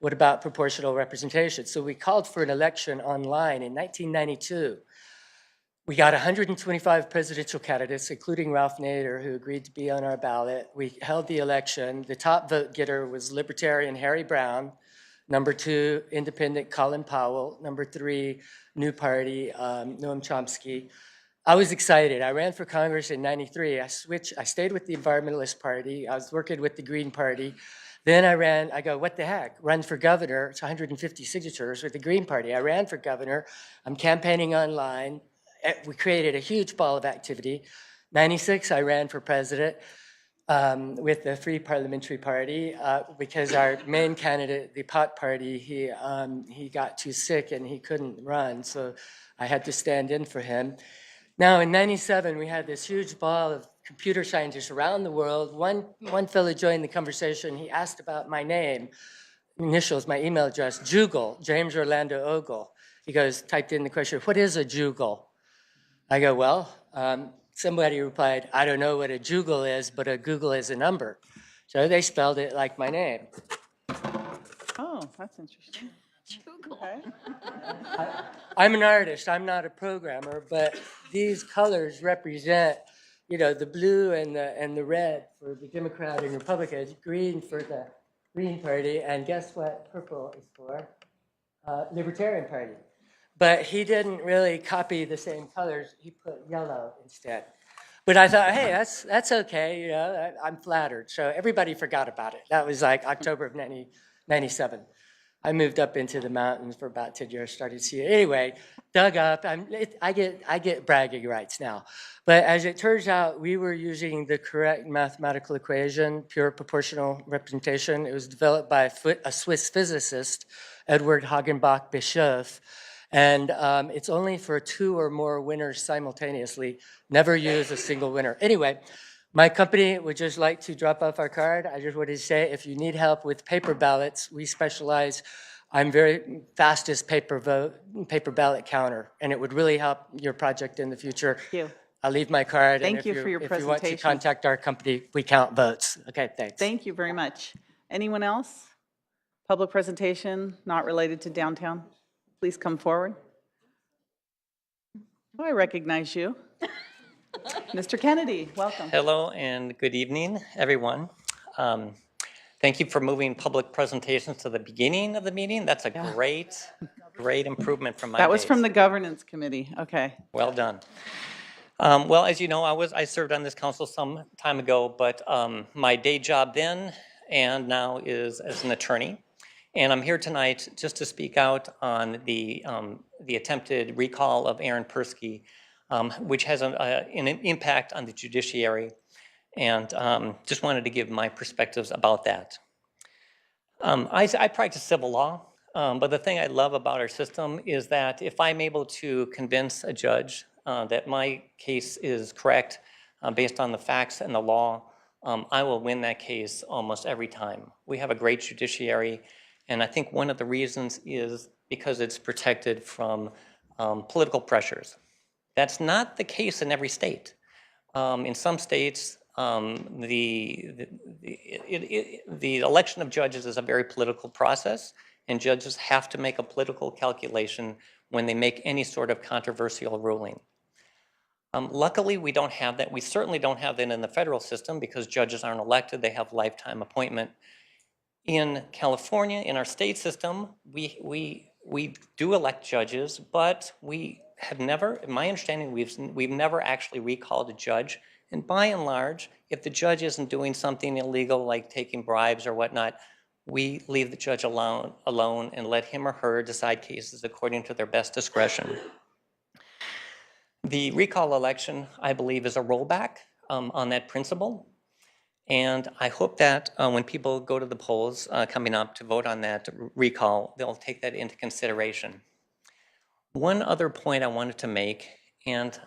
What about proportional representation? So we called for an election online in 1992. We got 125 presidential candidates, including Ralph Nader, who agreed to be on our ballot. We held the election. The top vote getter was Libertarian Harry Brown. Number 2, Independent Colin Powell. Number 3, New Party, Noam Chomsky. I was excited. I ran for Congress in '93. I stayed with the Environmentalist Party. I was working with the Green Party. Then I go, what the heck? Run for governor. It's 150 signatures with the Green Party. I ran for governor. I'm campaigning online. We created a huge ball of activity. '96, I ran for president with the Free Parliamentary Party because our main candidate, the Pot Party, he got too sick and he couldn't run, so I had to stand in for him. Now, in '97, we had this huge ball of computer scientists around the world. One fellow joined the conversation. He asked about my name, initials, my email address, Jugal, James Orlando Ogle. He goes, typed in the question, what is a Jugal? I go, well, somebody replied, I don't know what a Jugal is, but a Google is a number. So they spelled it like my name. Oh, that's interesting. Okay. I'm an artist, I'm not a programmer, but these colors represent, the blue and the red for the Democrat and Republicans, green for the Green Party, and guess what purple is for? Libertarian Party. But he didn't really copy the same colors, he put yellow instead. But I thought, hey, that's okay, I'm flattered. So everybody forgot about it. That was like October of '97. I moved up into the mountains for about 10 years, started to see it. Anyway, dug up, I get bragging rights now. But as it turns out, we were using the correct mathematical equation, pure proportional representation. It was developed by a Swiss physicist, Edward Hagenbach Bischoff. And it's only for 2 or more winners simultaneously, never use a single winner. Anyway, my company would just like to drop off our card. I just wanted to say, if you need help with paper ballots, we specialize. I'm very fastest paper ballot counter, and it would really help your project in the future. Thank you. I'll leave my card. Thank you for your If you want to presentation. contact our company, we count votes. Okay, thanks. Thank you very much. Anyone else? Public presentation not related to downtown? Please come forward. Oh, I recognize you. Mr. Kennedy, welcome. Hello and good evening, everyone. Thank you for moving public presentations to the beginning of the meeting. That's a great improvement from my That was days. from the governance committee. Okay. Well done. Well, as you know, I served on this council some time ago, but my day job then and now is as an attorney. And I'm here tonight just to speak out on the attempted recall of Aaron Persky, which has an impact on the judiciary, and just wanted to give my perspectives about that. I practice civil law, but the thing I love about our system is that if I'm able to convince a judge that my case is correct based on the facts and the law, I will win that case almost every time. We have a great judiciary, and I think one of the reasons is because it's protected from political pressures. That's not the case in every state. In some states, the election of judges is a very political process, and judges have to make a political calculation when they make any sort of controversial ruling. Luckily, we don't have that. We certainly don't have that in the federal system because judges aren't elected. They have lifetime appointment. In California, in our state system, we do elect judges, but we have never, in my understanding, we've never actually recalled a judge. And by and large, if the judge isn't doing something illegal like taking bribes or whatnot, we leave the judge alone and let him or her decide cases according to their best discretion. The recall election, I believe, is a rollback on that principle. And I hope that when people go to the polls coming up to vote on that recall, they'll take that into consideration. One other point I wanted to make, and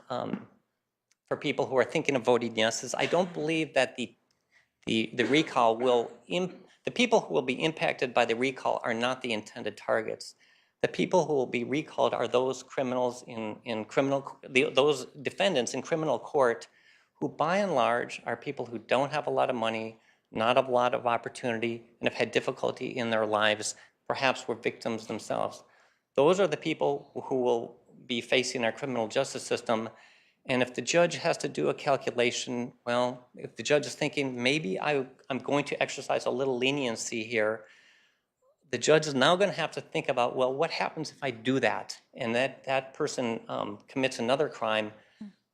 for people who are thinking of voting yes, is I don't believe that the recall will, the people who will be impacted by the recall are not the intended targets. The people who will be recalled are those criminals those defendants in criminal court who by and large are people who don't have a lot of money, not a lot of opportunity, and have had difficulty in their lives, perhaps were victims themselves. Those are the people who will be facing our criminal justice system. And if the judge has to do a calculation, well, if the judge is thinking, maybe I'm going to exercise a little leniency here, the judge is now going to have to think about, well, what happens if I do that? And that person commits another crime.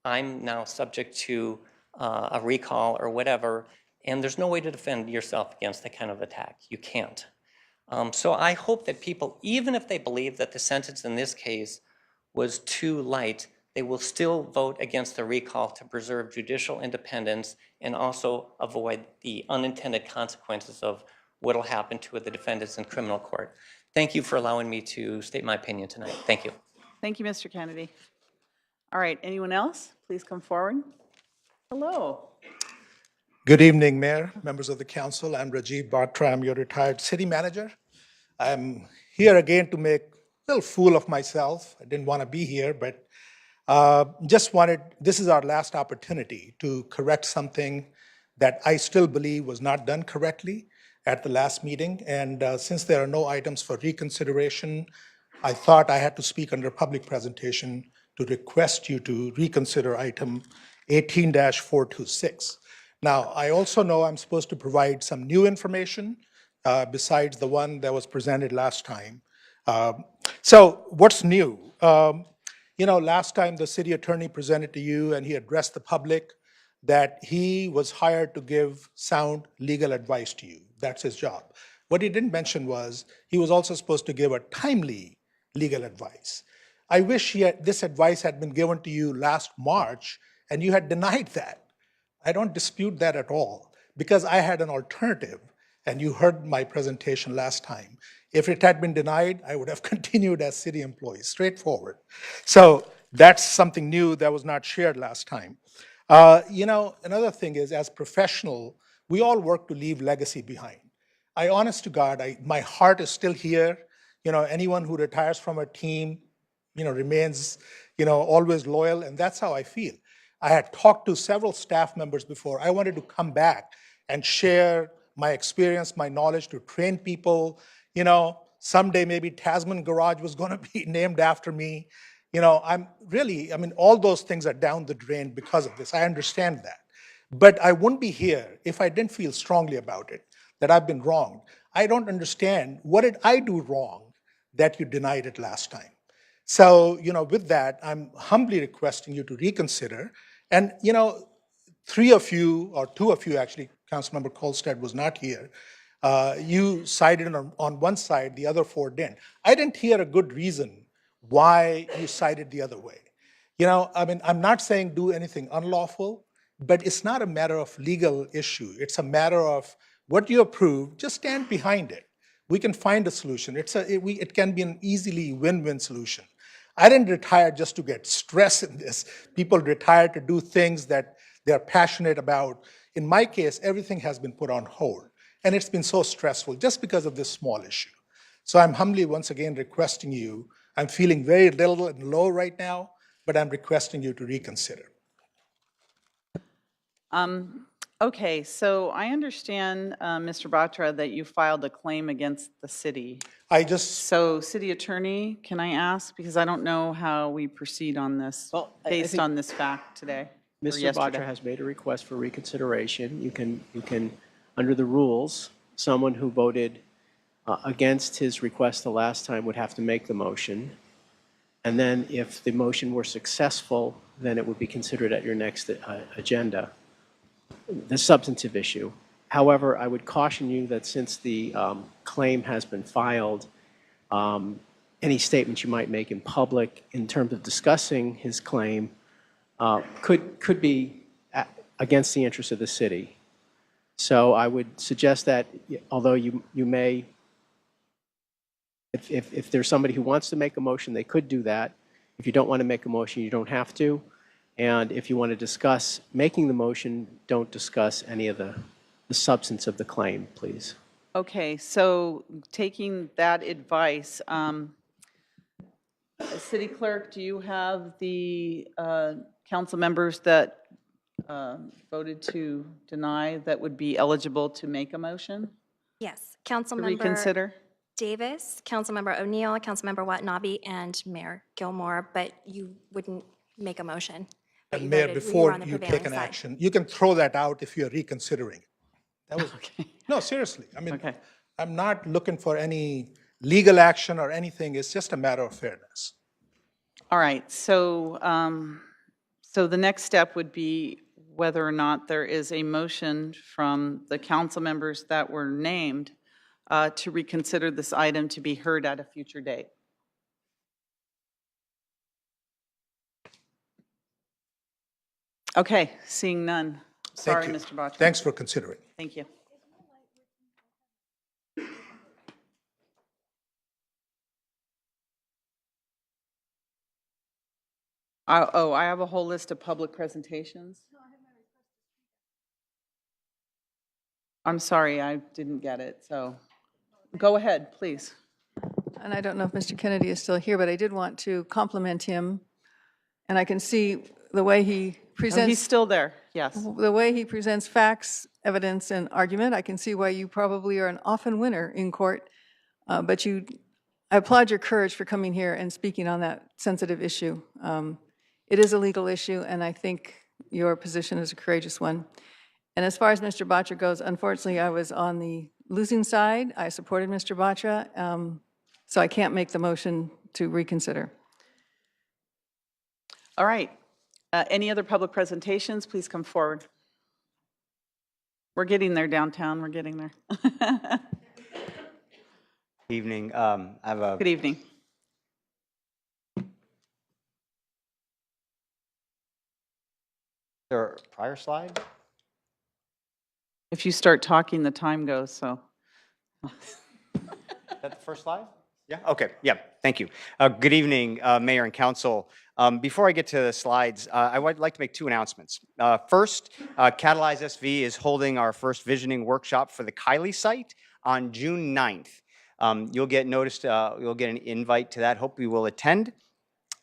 I'm now subject to a recall or whatever, and there's no way to defend yourself against that kind of attack. You can't. So I hope that people, even if they believe that the sentence in this case was too light, they will still vote against the recall to preserve judicial independence and also avoid the unintended consequences of what will happen to the defendants in criminal court. Thank you for allowing me to state my opinion tonight. Thank you. Thank you, Mr. Kennedy. All right, anyone else? Please come forward. Hello. Good evening, Mayor, members of the council. I'm Rajiv Batra. I'm your retired city manager. I'm here again to make a little fool of myself. I didn't want to be here, but this is our last opportunity to correct something that I still believe was not done correctly at the last meeting. And since there are no items for reconsideration, I thought I had to speak under public presentation to request you to reconsider item 18-426. Now, I also know I'm supposed to provide some new information besides the one that was presented last time. So what's new? Last time the city attorney presented to you and he addressed the public that he was hired to give sound legal advice to you. That's his job. What he didn't mention was he was also supposed to give a timely legal advice. I wish this advice had been given to you last March and you had denied that. I don't dispute that at all because I had an alternative and you heard my presentation last time. If it had been denied, I would have continued as city employee, straightforward. So that's something new that was not shared last time. Another thing is, as professional, we all work to leave legacy behind. Honest to God, my heart is still here. Anyone who retires from a team, remains, always loyal, and that's how I feel. I had talked to several staff members before. I wanted to come back and share my experience, my knowledge to train people. Someday maybe Tasman Garage was going to be named after me. All those things are down the drain because of this. I understand that. But I wouldn't be here if I didn't feel strongly about it, that I've been wronged. I don't understand, what did I do wrong that you denied it last time? So, with that, I'm humbly requesting you to reconsider. And, three of you, or two of you actually, Councilmember Kolstad was not here, you sided on one side, the other four didn't. I didn't hear a good reason why you sided the other way. I'm not saying do anything unlawful, but it's not a matter of legal issue. It's a matter of what you approve, just stand behind it. We can find a solution. It can be an easily win-win solution. I didn't retire just to get stressed in this. People retire to do things that they're passionate about. In my case, everything has been put on hold. And it's been so stressful just because of this small issue. So I'm humbly once again requesting you, I'm feeling very little and low right now, but I'm requesting you to reconsider. Okay, so I understand, Mr. Batra, that you filed a claim against the city. I just, So, city attorney, can I ask, because I don't know how we proceed on this, Well, I based think on this fact today or Mr. yesterday? Batra has made a request for reconsideration. You can, under the rules, someone who voted against his request the last time would have to make the motion. And then if the motion were successful, then it would be considered at your next agenda, the substantive issue. However, I would caution you that since the claim has been filed, any statements you might make in public in terms of discussing his claim could be against the interests of the city. So I would suggest that although you may, if there's somebody who wants to make a motion, they could do that. If you don't want to make a motion, you don't have to. And if you want to discuss making the motion, don't discuss any of the substance of the claim, please. Okay, so taking that advice, City Clerk, do you have the council members that voted to deny that would be eligible to make a motion? Yes, To Councilmember reconsider? Davis, Councilmember O'Neill, Councilmember Watanabe, and Mayor Gilmore, but you wouldn't make a motion. But you Mayor, voted- you were before on the you take prevailing an side. action, you can throw that out if you're reconsidering. That was, no, seriously. I mean, Okay. I'm not looking for any legal action or anything. It's just a matter of fairness. All right, so, so the next step would be whether or not there is a motion from the council members that were named to reconsider this item to be heard at a future date. Okay, seeing none. Thank Sorry, you. Mr. Botcha. Thanks for considering. Thank you. Oh, I have a whole list of public presentations. I'm sorry, I didn't get it, so go ahead, please. And I don't know if Mr. Kennedy is still here, but I did want to compliment him. And I can see the way he Oh, presents. he's still there, yes. The way he presents facts, evidence, and argument, I can see why you probably are an often winner in court. But I applaud your courage for coming here and speaking on that sensitive issue. It is a legal issue, and I think your position is a courageous one. And as far as Mr. Batra goes, unfortunately, I was on the losing side. I supported Mr. Batra, so I can't make the motion to reconsider. All right. Any other public presentations? Please come forward. We're getting there downtown, we're getting there. Evening. I have a Good evening. there a prior slide. If you start talking, the time goes, so. Is that the first slide? Yeah, okay, yeah, thank you. Good evening, Mayor and Council. Before I get to the slides, I would like to make two announcements. First, Catalyze SV is holding our first visioning workshop for the Kiley site on June 9th. You'll get noticed, you'll get an invite to that. Hope you will attend.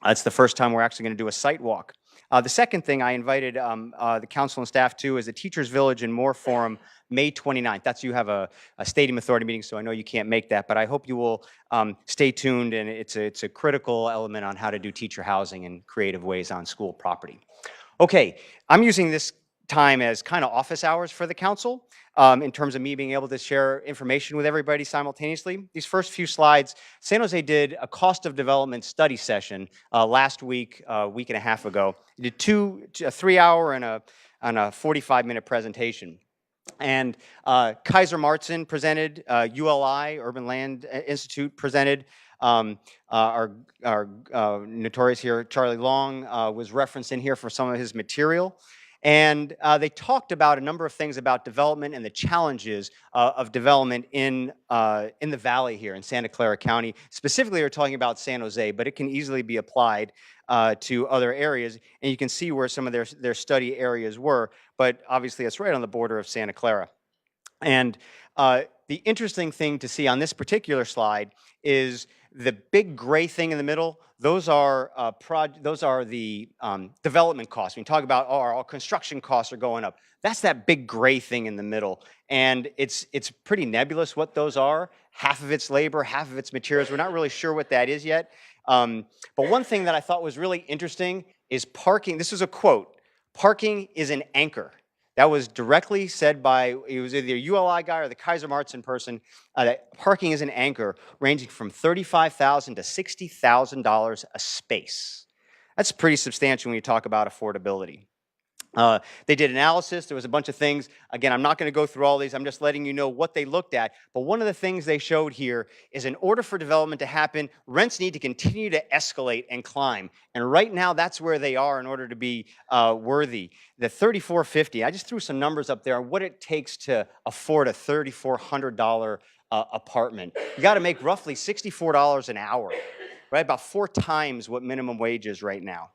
It's the first time we're actually going to do a site walk. The second thing I invited the council and staff to is the Teachers Village and More Forum, May 29th. That's you have a Stadium Authority meeting, so I know you can't make that, but I hope you will stay tuned, and it's a critical element on how to do teacher housing in creative ways on school property. Okay, I'm using this time as kind of office hours for the council in terms of me being able to share information with everybody simultaneously. These first few slides, San Jose did a cost of development study session last week, a week and a half ago. We did a 3-hour and a 45-minute presentation. And Kaiser Martzen presented, ULI, Urban Land Institute presented, our notorious here, Charlie Long, was referenced in here for some of his material. And they talked about a number of things about development and the challenges of development in the valley here in Santa Clara County. Specifically, we're talking about San Jose, but it can easily be applied to other areas. And you can see where some of their study areas were, but obviously it's right on the border of Santa Clara. And the interesting thing to see on this particular slide is The big gray thing in the middle, those are the development costs. When you talk about, oh, our construction costs are going up, that's that big gray thing in the middle. And it's pretty nebulous what those are. Half of it's labor, half of it's materials. We're not really sure what that is yet. But one thing that I thought was really interesting is parking. This is a quote: "Parking is an anchor." That was directly said by, it was either a ULI guy or the Kaiser Martin person, that parking is an anchor ranging from $35,000 to $60,000 a space. That's pretty substantial when you talk about affordability. They did analysis. There was a bunch of things. Again, I'm not going to go through all these. I'm just letting you know what they looked at. But one of the things they showed here is in order for development to happen, rents need to continue to escalate and climb. And right now, that's where they are in order to be worthy. The $3,450, I just threw some numbers up there on what it takes to afford a $3,400 apartment. You got to make roughly $64 an hour, right? About 4 times what minimum wage is right now.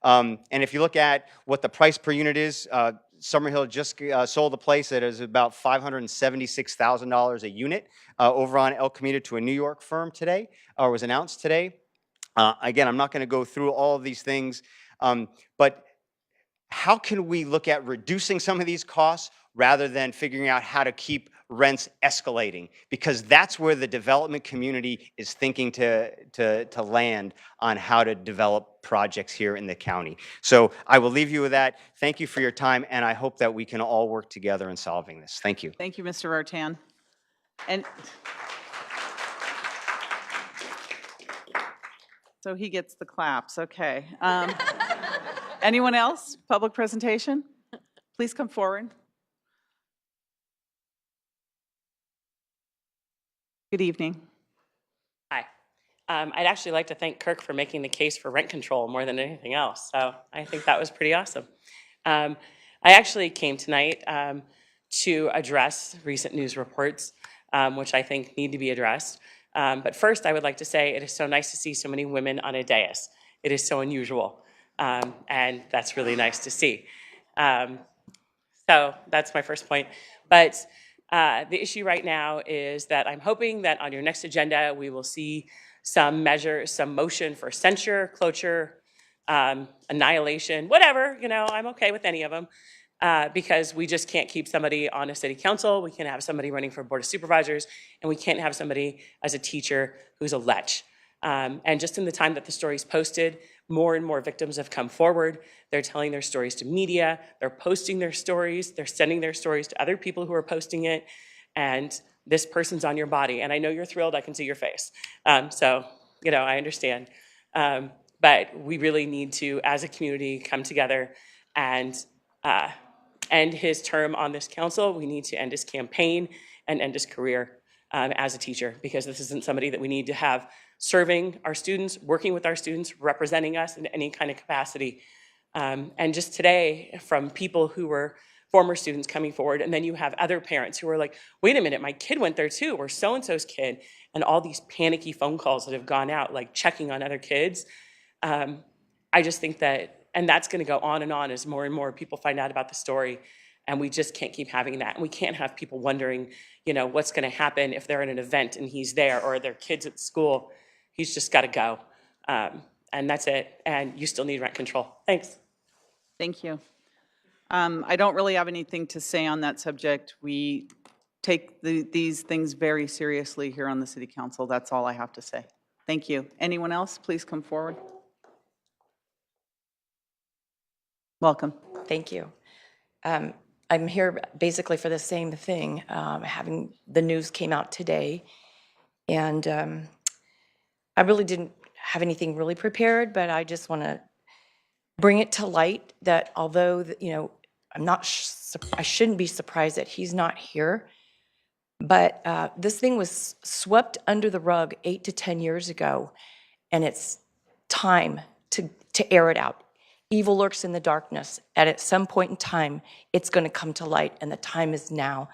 And if you look at what the price per unit is, Summerhill just sold the place that is about $576,000 a unit over on El Camino to a New York firm today, or was announced today. Again, I'm not going to go through all of these things, but how can we look at reducing some of these costs rather than figuring out how to keep rents escalating? Because that's where the development community is thinking to land on how to develop projects here in the county. So I will leave you with that. Thank you for your time, and I hope that we can all work together in solving this. Thank you. Thank you, Mr. Vartan. And so he gets the claps, okay. Anyone else? Public presentation? Please come forward. Good evening. Hi. I'd actually like to thank Kirk for making the case for rent control more than anything else. So I think that was pretty awesome. I actually came tonight to address recent news reports, which I think need to be addressed. But first, I would like to say it is so nice to see so many women on a dais. It is so unusual, and that's really nice to see. So that's my first point. But the issue right now is that I'm hoping that on your next agenda, we will see some measure, some motion for censure, cloture, annihilation, whatever, I'm okay with any of them, because we just can't keep somebody on a city council, we can't have somebody running for board of supervisors, and we can't have somebody as a teacher who's a lech. And just in the time that the story's posted, more and more victims have come forward. They're telling their stories to media, they're posting their stories, they're sending their stories to other people who are posting it, and this person's on your body. And I know you're thrilled, I can see your face. So, I understand. But we really need to, as a community, come together and end his term on this council. We need to end his campaign and end his career as a teacher, because this isn't somebody that we need to have serving our students, working with our students, representing us in any kind of capacity. And just today, from people who were former students coming forward, and then you have other parents who are like, wait a minute, my kid went there too, or so-and-so's kid, and all these panicky phone calls that have gone out, like checking on other kids. I just think that, and that's gonna go on and on as more and more people find out about the story, and we just can't keep having that. And we can't have people wondering, what's gonna happen if they're at an event and he's there, or their kids at school. He's just gotta go. And that's it, and you still need rent control. Thanks. Thank you. I don't really have anything to say on that subject. We take these things very seriously here on the City Council. That's all I have to say. Thank you. Anyone else, please come forward. Welcome. Thank you. I'm here basically for the same thing. Having the news came out today, and I really didn't have anything really prepared, but I just want to bring it to light that although, I shouldn't be surprised that he's not here, but this thing was swept under the rug 8 to 10 years ago, and it's time to air it out. Evil lurks in the darkness, and at some point in time, it's going to come to light, and the time is now.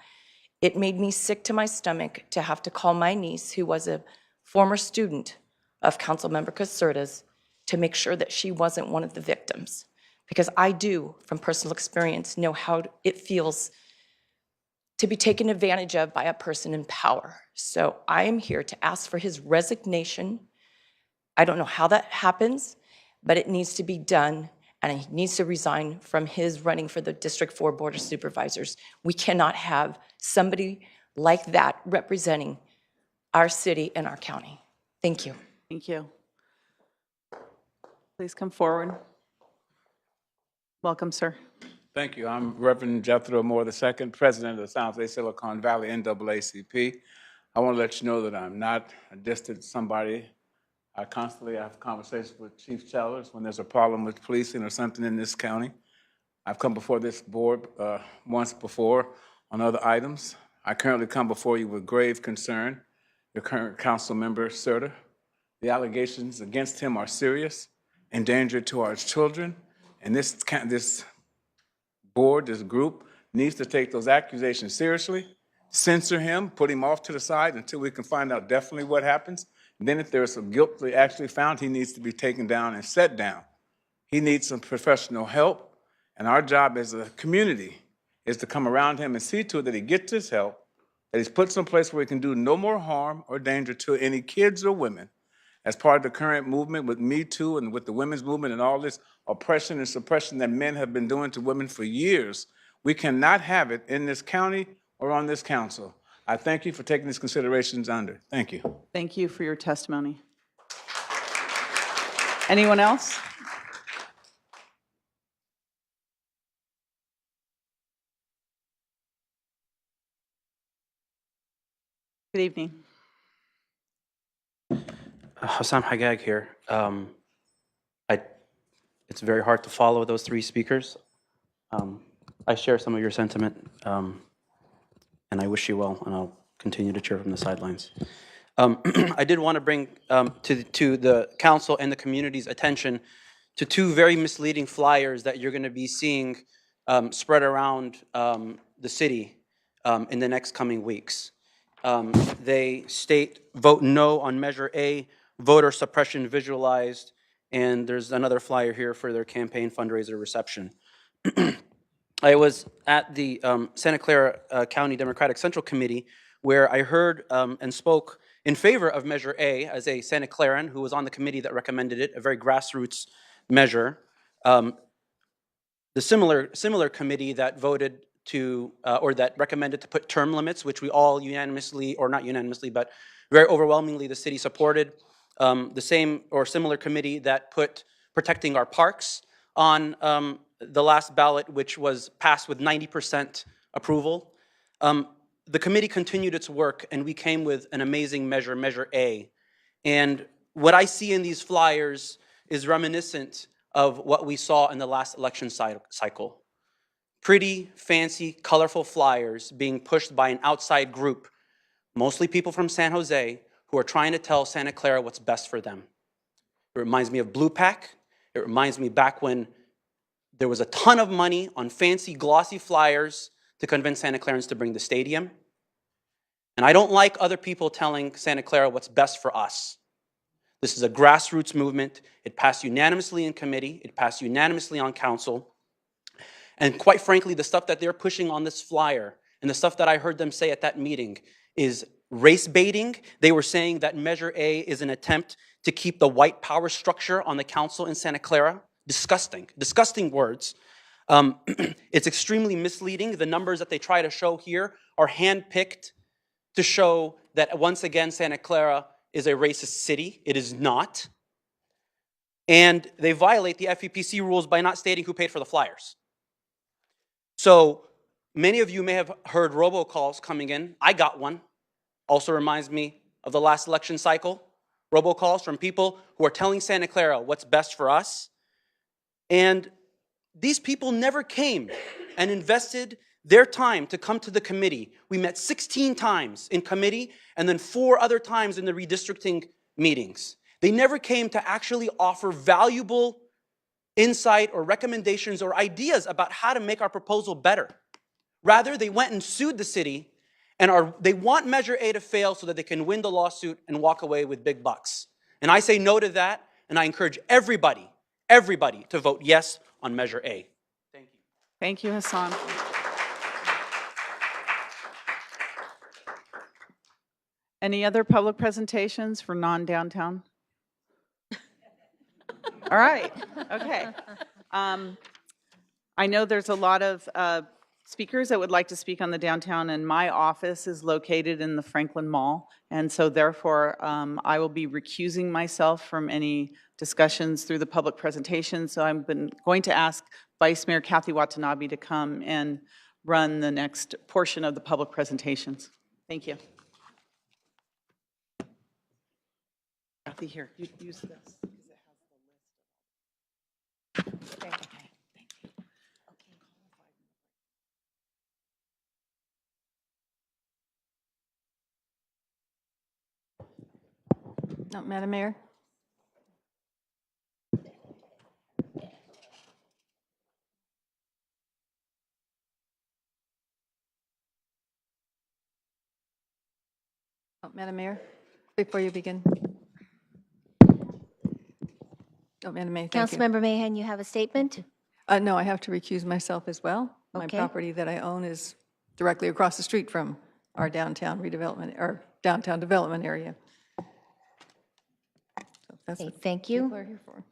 It made me sick to my stomach to have to call my niece, who was a former student of Councilmember Caserta's, to make sure that she wasn't one of the victims. Because I do, from personal experience, know how it feels to be taken advantage of by a person in power. So I am here to ask for his resignation. I don't know how that happens, but it needs to be done, and he needs to resign from his running for the District 4 Board of Supervisors. We cannot have somebody like that representing our city and our county. Thank you. Thank you. Please come forward. Welcome, sir. Thank you. I'm Reverend Jethro Moore II, President of the South Bay Silicon Valley NAACP. I want to let you know that I'm not a distant somebody. I constantly have conversations with Chief Challers when there's a problem with policing or something in this county. I've come before this board once before on other items. I currently come before you with grave concern. Your current council member, Serta. The allegations against him are serious, and danger to our children, and this board, this group, needs to take those accusations seriously, censor him, put him off to the side until we can find out definitely what happens. And then if there's some guilt actually found, he needs to be taken down and set down. He needs some professional help, and our job as a community is to come around him and see to it that he gets his help, that he's put someplace where he can do no more harm or danger to any kids or women. As part of the current movement with Me Too and with the women's movement and all this oppression and suppression that men have been doing to women for years, we cannot have it in this county or on this council. I thank you for taking these considerations under. Thank you. Thank you for your testimony. Anyone else? Good evening. Hassam Hagag here. It's very hard to follow those three speakers. I share some of your sentiment, and I wish you well, and I'll continue to cheer from the sidelines. I did want to bring to the council and the community's attention to two very misleading flyers that you're going to be seeing spread around the city in the next coming weeks. They state, vote no on Measure A, voter suppression visualized, and there's another flyer here for their campaign fundraiser reception. I was at the Santa Clara County Democratic Central Committee where I heard and spoke in favor of Measure A as a Santa Claran who was on the committee that recommended it, a very grassroots measure. The similar committee that voted to, or that recommended to put term limits, which we all unanimously, or not unanimously, but very overwhelmingly the city supported. The same or similar committee that put protecting our parks on the last ballot, which was passed with 90% approval. The committee continued its work, and we came with an amazing measure, Measure A. And what I see in these flyers is reminiscent of what we saw in the last election cycle. Pretty, fancy, colorful flyers being pushed by an outside group, mostly people from San Jose, who are trying to tell Santa Clara what's best for them. It reminds me of Blue Pack. It reminds me back when there was a ton of money on fancy, glossy flyers to convince Santa Clarans to bring the stadium. And I don't like other people telling Santa Clara what's best for us. This is a grassroots movement. It passed unanimously in committee. It passed unanimously on council. And quite frankly, the stuff that they're pushing on this flyer and the stuff that I heard them say at that meeting is race baiting. They were saying that Measure A is an attempt to keep the white power structure on the council in Santa Clara. Disgusting, disgusting words. It's extremely misleading. The numbers that they try to show here are handpicked to show that once again, Santa Clara is a racist city. It is not. And they violate the FEPC rules by not stating who paid for the flyers. So many of you may have heard robocalls coming in. I got one. Also reminds me of the last election cycle. Robocalls from people who are telling Santa Clara what's best for us. And these people never came and invested their time to come to the committee. We met 16 times in committee and then 4 other times in the redistricting meetings. They never came to actually offer valuable insight or recommendations or ideas about how to make our proposal better. Rather, they went and sued the city, and they want Measure A to fail so that they can win the lawsuit and walk away with big bucks. And I say no to that, and I encourage everybody to vote yes on Measure A. Thank you. Thank you, Hassan. Any other public presentations for non-downtown? All right, okay. I know there's a lot of speakers that would like to speak on the downtown, and my office is located in the Franklin Mall, and so therefore I will be recusing myself from any discussions through the public presentation. So I'm going to ask Vice Mayor Kathy Watanabe to come and run the next portion of the public presentations. Thank you. Kathy, here, you use this. No, Madam Mayor? Oh, Madam Mayor, before you begin. Oh, Madam Mayor, thank you. Councilmember Mahan, you have a statement? No, I have to recuse myself as well. My Okay. property that I own is directly across the street from our downtown redevelopment, or downtown development area. So that's Okay, what thank you. people are here for.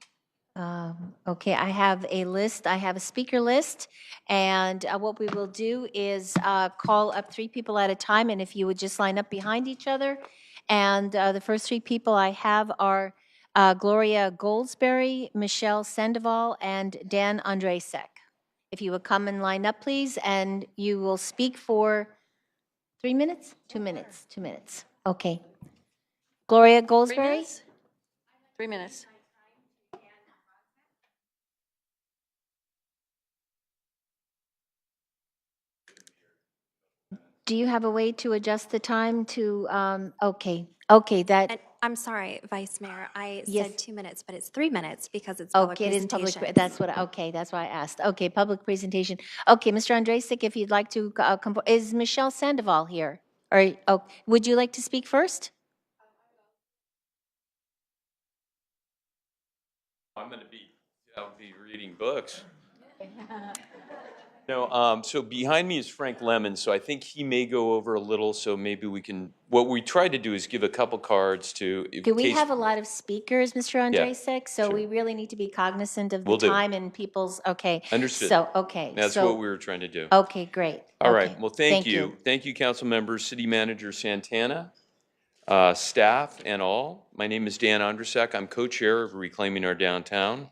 Okay, I have a list, I have a speaker list, and what we will do is call up 3 people at a time, and if you would just line up behind each other. And the first 3 people I have are Gloria Goldsberry, Michelle Sandoval, and Dan Andresek. If you would come and line up, please, and you will speak for 3 minutes? 2 minutes, 2 minutes. Okay. Gloria Goldsberry? 3 minutes. Do you have a way to adjust the time to, okay, that, And I'm sorry, Vice Mayor, I Yes. said 2 minutes, but it's 3 minutes because it's public okay, it is public, presentation. that's what, okay, that's why I asked. Okay, public presentation. Okay, Mr. Andresik, if you'd like to, is Michelle Sandoval here? Or, oh, would you like to speak first? I'll be reading books. No, so behind me is Frank Lemon, so I think he may go over a little, so maybe we can, what we tried to do is give a couple cards to. Do we have a lot of speakers, Mr. Andresik? So sure. we really need to be cognizant of the Will do. time and people's, okay. Understood. So, okay. That's so- what we were trying to do. Okay, great. All Okay, right, well, thank you. Thank you, council members, city manager Santana, staff and all. My name is Dan Andresek. I'm co-chair of Reclaiming Our Downtown.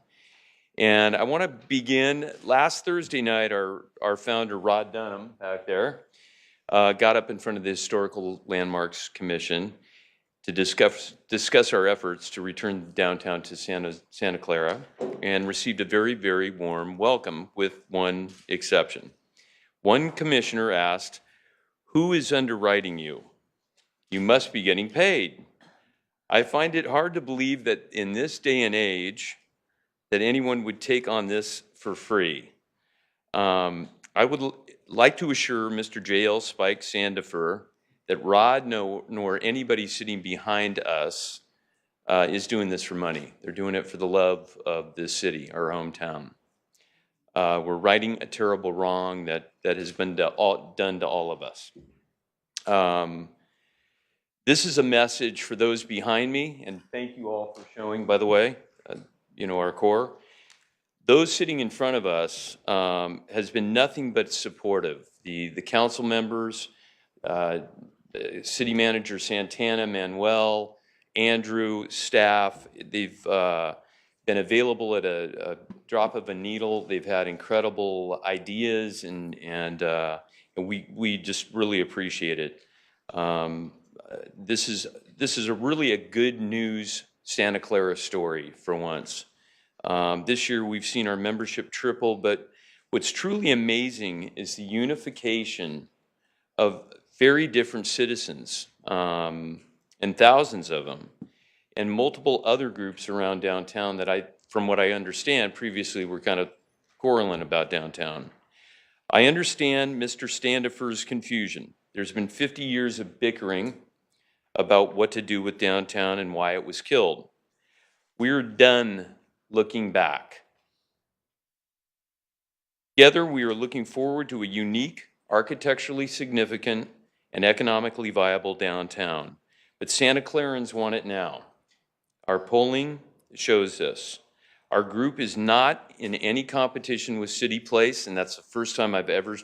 And I want to begin, last Thursday night, our founder, Rod Dunham, back there, got up in front of the Historical Landmarks Commission to discuss our efforts to return downtown to Santa Clara, and received a very, very warm welcome, with one exception. One commissioner asked, "Who is underwriting you? You must be getting paid." I find it hard to believe that in this day and age, that anyone would take on this for free. I would like to assure Mr. J.L. Spike Sandifer that Rod nor anybody sitting behind us is doing this for money. They're doing it for the love of this city, our hometown. We're righting a terrible wrong that has been done to all of us. This is a message for those behind me, and thank you all for showing, by the way, our core. Those sitting in front of us has been nothing but supportive. The council members, city manager Santana, Manuel, Andrew, staff, they've been available at a drop of a needle. They've had incredible ideas, and we just really appreciate it. This is really a good news Santa Clara story for once. This year we've seen our membership triple, but what's truly amazing is the unification of very different citizens, and thousands of them, and multiple other groups around downtown that from what I understand, previously were kind of quarreling about downtown. I understand Mr. Standifer's confusion. There's been 50 years of bickering about what to do with downtown and why it was killed. We're done looking back. Together, we are looking forward to a unique, architecturally significant, and economically viable downtown. but Santa Clarans want it now. Our polling shows this. Our group is not in any competition with City Place, and that's the first time I've ever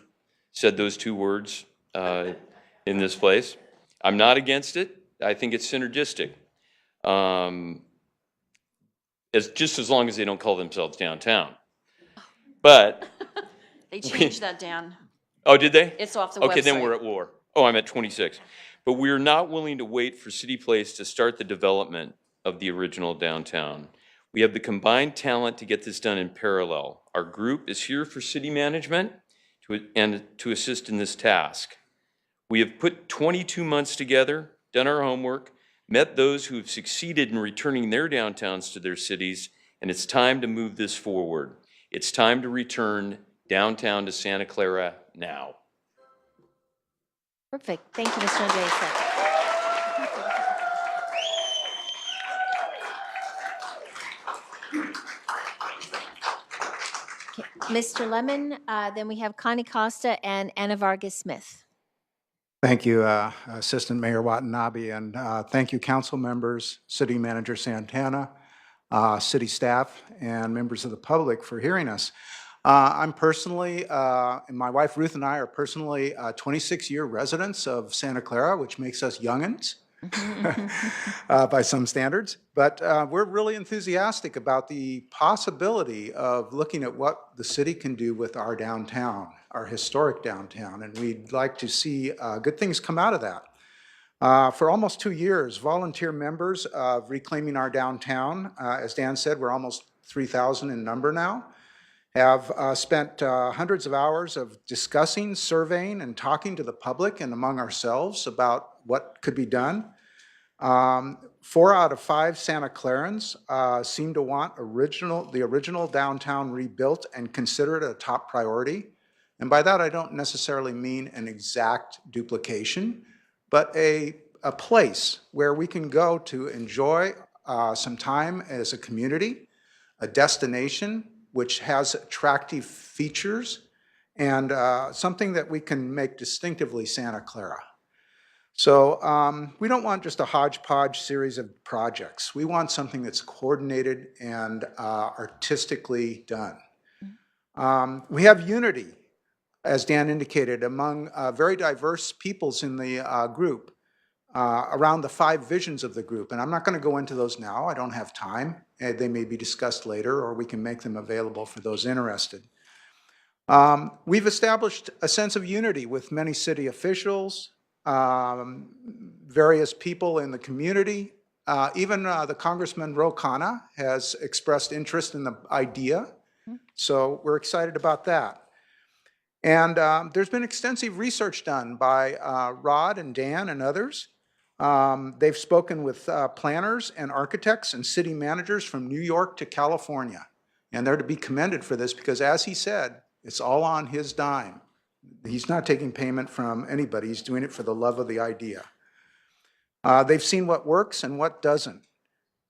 said those two words in this place. I'm not against it. I think it's synergistic. Just as long as they don't call themselves downtown. But They changed that, Dan. oh, did they? It's off the Okay, website. then we're at war. Oh, I'm at 26. But we're not willing to wait for City Place to start the development of the original downtown. We have the combined talent to get this done in parallel. Our group is here for city management and to assist in this task. We have put 22 months together, done our homework, met those who have succeeded in returning their downtowns to their cities, and it's time to move this forward. It's time to return downtown to Santa Clara now. Perfect. Thank you, Mr. Andresen. Mr. Lemon, then we have Connie Costa and Anna Vargas Smith. Thank you, Assistant Mayor Watanabe, and thank you, council members, City Manager Santana, city staff, and members of the public for hearing us. I'm personally, and my wife Ruth and I are personally 26-year residents of Santa Clara, which makes us youngins by some standards. But we're really enthusiastic about the possibility of looking at what the city can do with our downtown, our historic downtown, and we'd like to see good things come out of that. For almost 2 years, volunteer members of Reclaiming Our Downtown, as Dan said, we're almost 3,000 in number now, have spent hundreds of hours of discussing, surveying, and talking to the public and among ourselves about what could be done. 4 out of 5 Santa Clarans seem to want the original downtown rebuilt and consider it a top priority. And by that, I don't necessarily mean an exact duplication, but a place where we can go to enjoy some time as a community, a destination which has attractive features, and something that we can make distinctively Santa Clara. So we don't want just a hodgepodge series of projects. We want something that's coordinated and artistically done. We have unity, as Dan indicated, among very diverse peoples in the group around the 5 visions of the group. And I'm not going to go into those now. I don't have time. They may be discussed later, or we can make them available for those interested. We've established a sense of unity with many city officials, various people in the community. Even the Congressman Ro Khanna has expressed interest in the idea. So we're excited about that. And there's been extensive research done by Rod and Dan and others. They've spoken with planners and architects and city managers from New York to California. And they're to be commended for this because, as he said, it's all on his dime. He's not taking payment from anybody. He's doing it for the love of the idea. They've seen what works and what doesn't.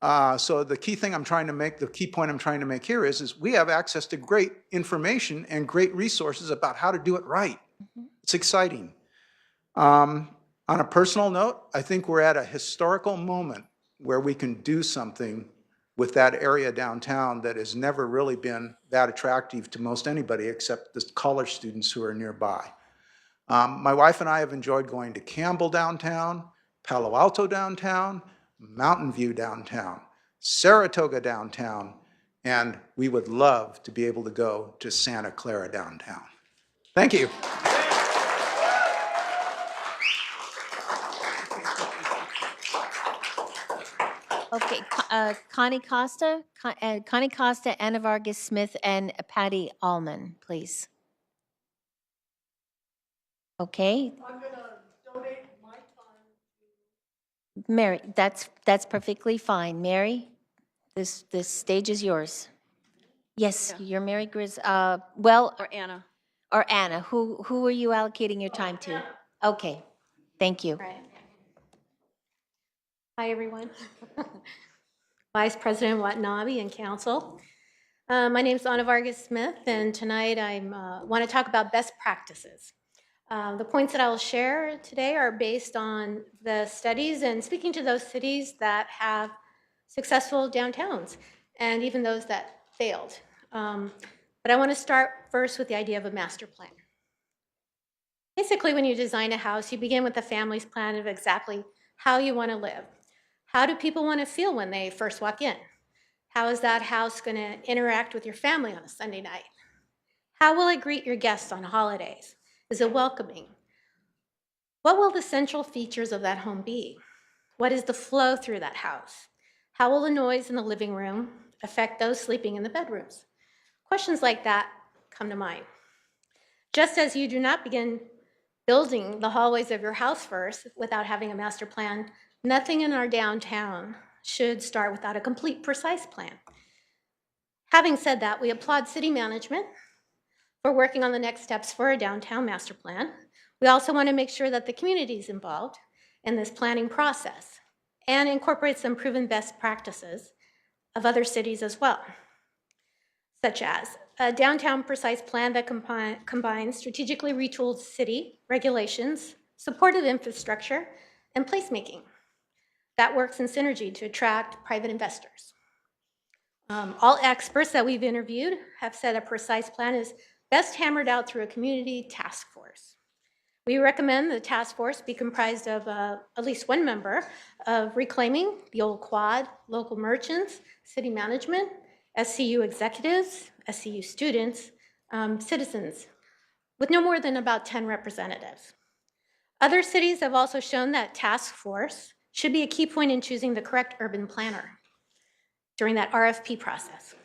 So the key thing I'm trying to make, the key point I'm trying to make here is we have access to great information and great resources about how to do it right. It's exciting. On a personal note, I think we're at a historical moment where we can do something with that area downtown that has never really been that attractive to most anybody except the college students who are nearby. My wife and I have enjoyed going to Campbell downtown, Palo Alto downtown, Mountain View downtown, Saratoga downtown, and we would love to be able to go to Santa Clara downtown. Thank you. Okay, Connie Costa, Anna Vargas Smith, and Patty Allman, please. Okay. I'm going to donate my time. Mary, that's perfectly fine. Mary, this stage is yours. Yes, you're Mary Grizz. Well, Or Anna. or Anna. Who are you allocating your time to? Okay, thank you. Right. Hi, everyone. Vice President Watanabe and Council. My name is Anna Vargas Smith, and tonight I want to talk about best practices. The points that I will share today are based on the studies and speaking to those cities that have successful downtowns and even those that failed. But I want to start first with the idea of a master plan. Basically, when you design a house, you begin with a family's plan of exactly how you want to live. How do people want to feel when they first walk in? How is that house going to interact with your family on a Sunday night? How will it greet your guests on holidays? Is it welcoming? What will the central features of that home be? What is the flow through that house? How will the noise in the living room affect those sleeping in the bedrooms? Questions like that come to mind. Just as you do not begin building the hallways of your house first without having a master plan, nothing in our downtown should start without a complete, precise plan. Having said that, we applaud city management for working on the next steps for a downtown master plan. We also want to make sure that the community is involved in this planning process and incorporate some proven best practices of other cities as well, such as a downtown precise plan that combines strategically retooled city regulations, supportive infrastructure, and placemaking that works in synergy to attract private investors. All experts that we've interviewed have said a precise plan is best hammered out through a community task force. We recommend the task force be comprised of at least one member of Reclaiming, the Old Quad, local merchants, city management, SCU executives, SCU students, citizens, with no more than about 10 representatives. Other cities have also shown that task force should be a key point in choosing the correct urban planner during that RFP process.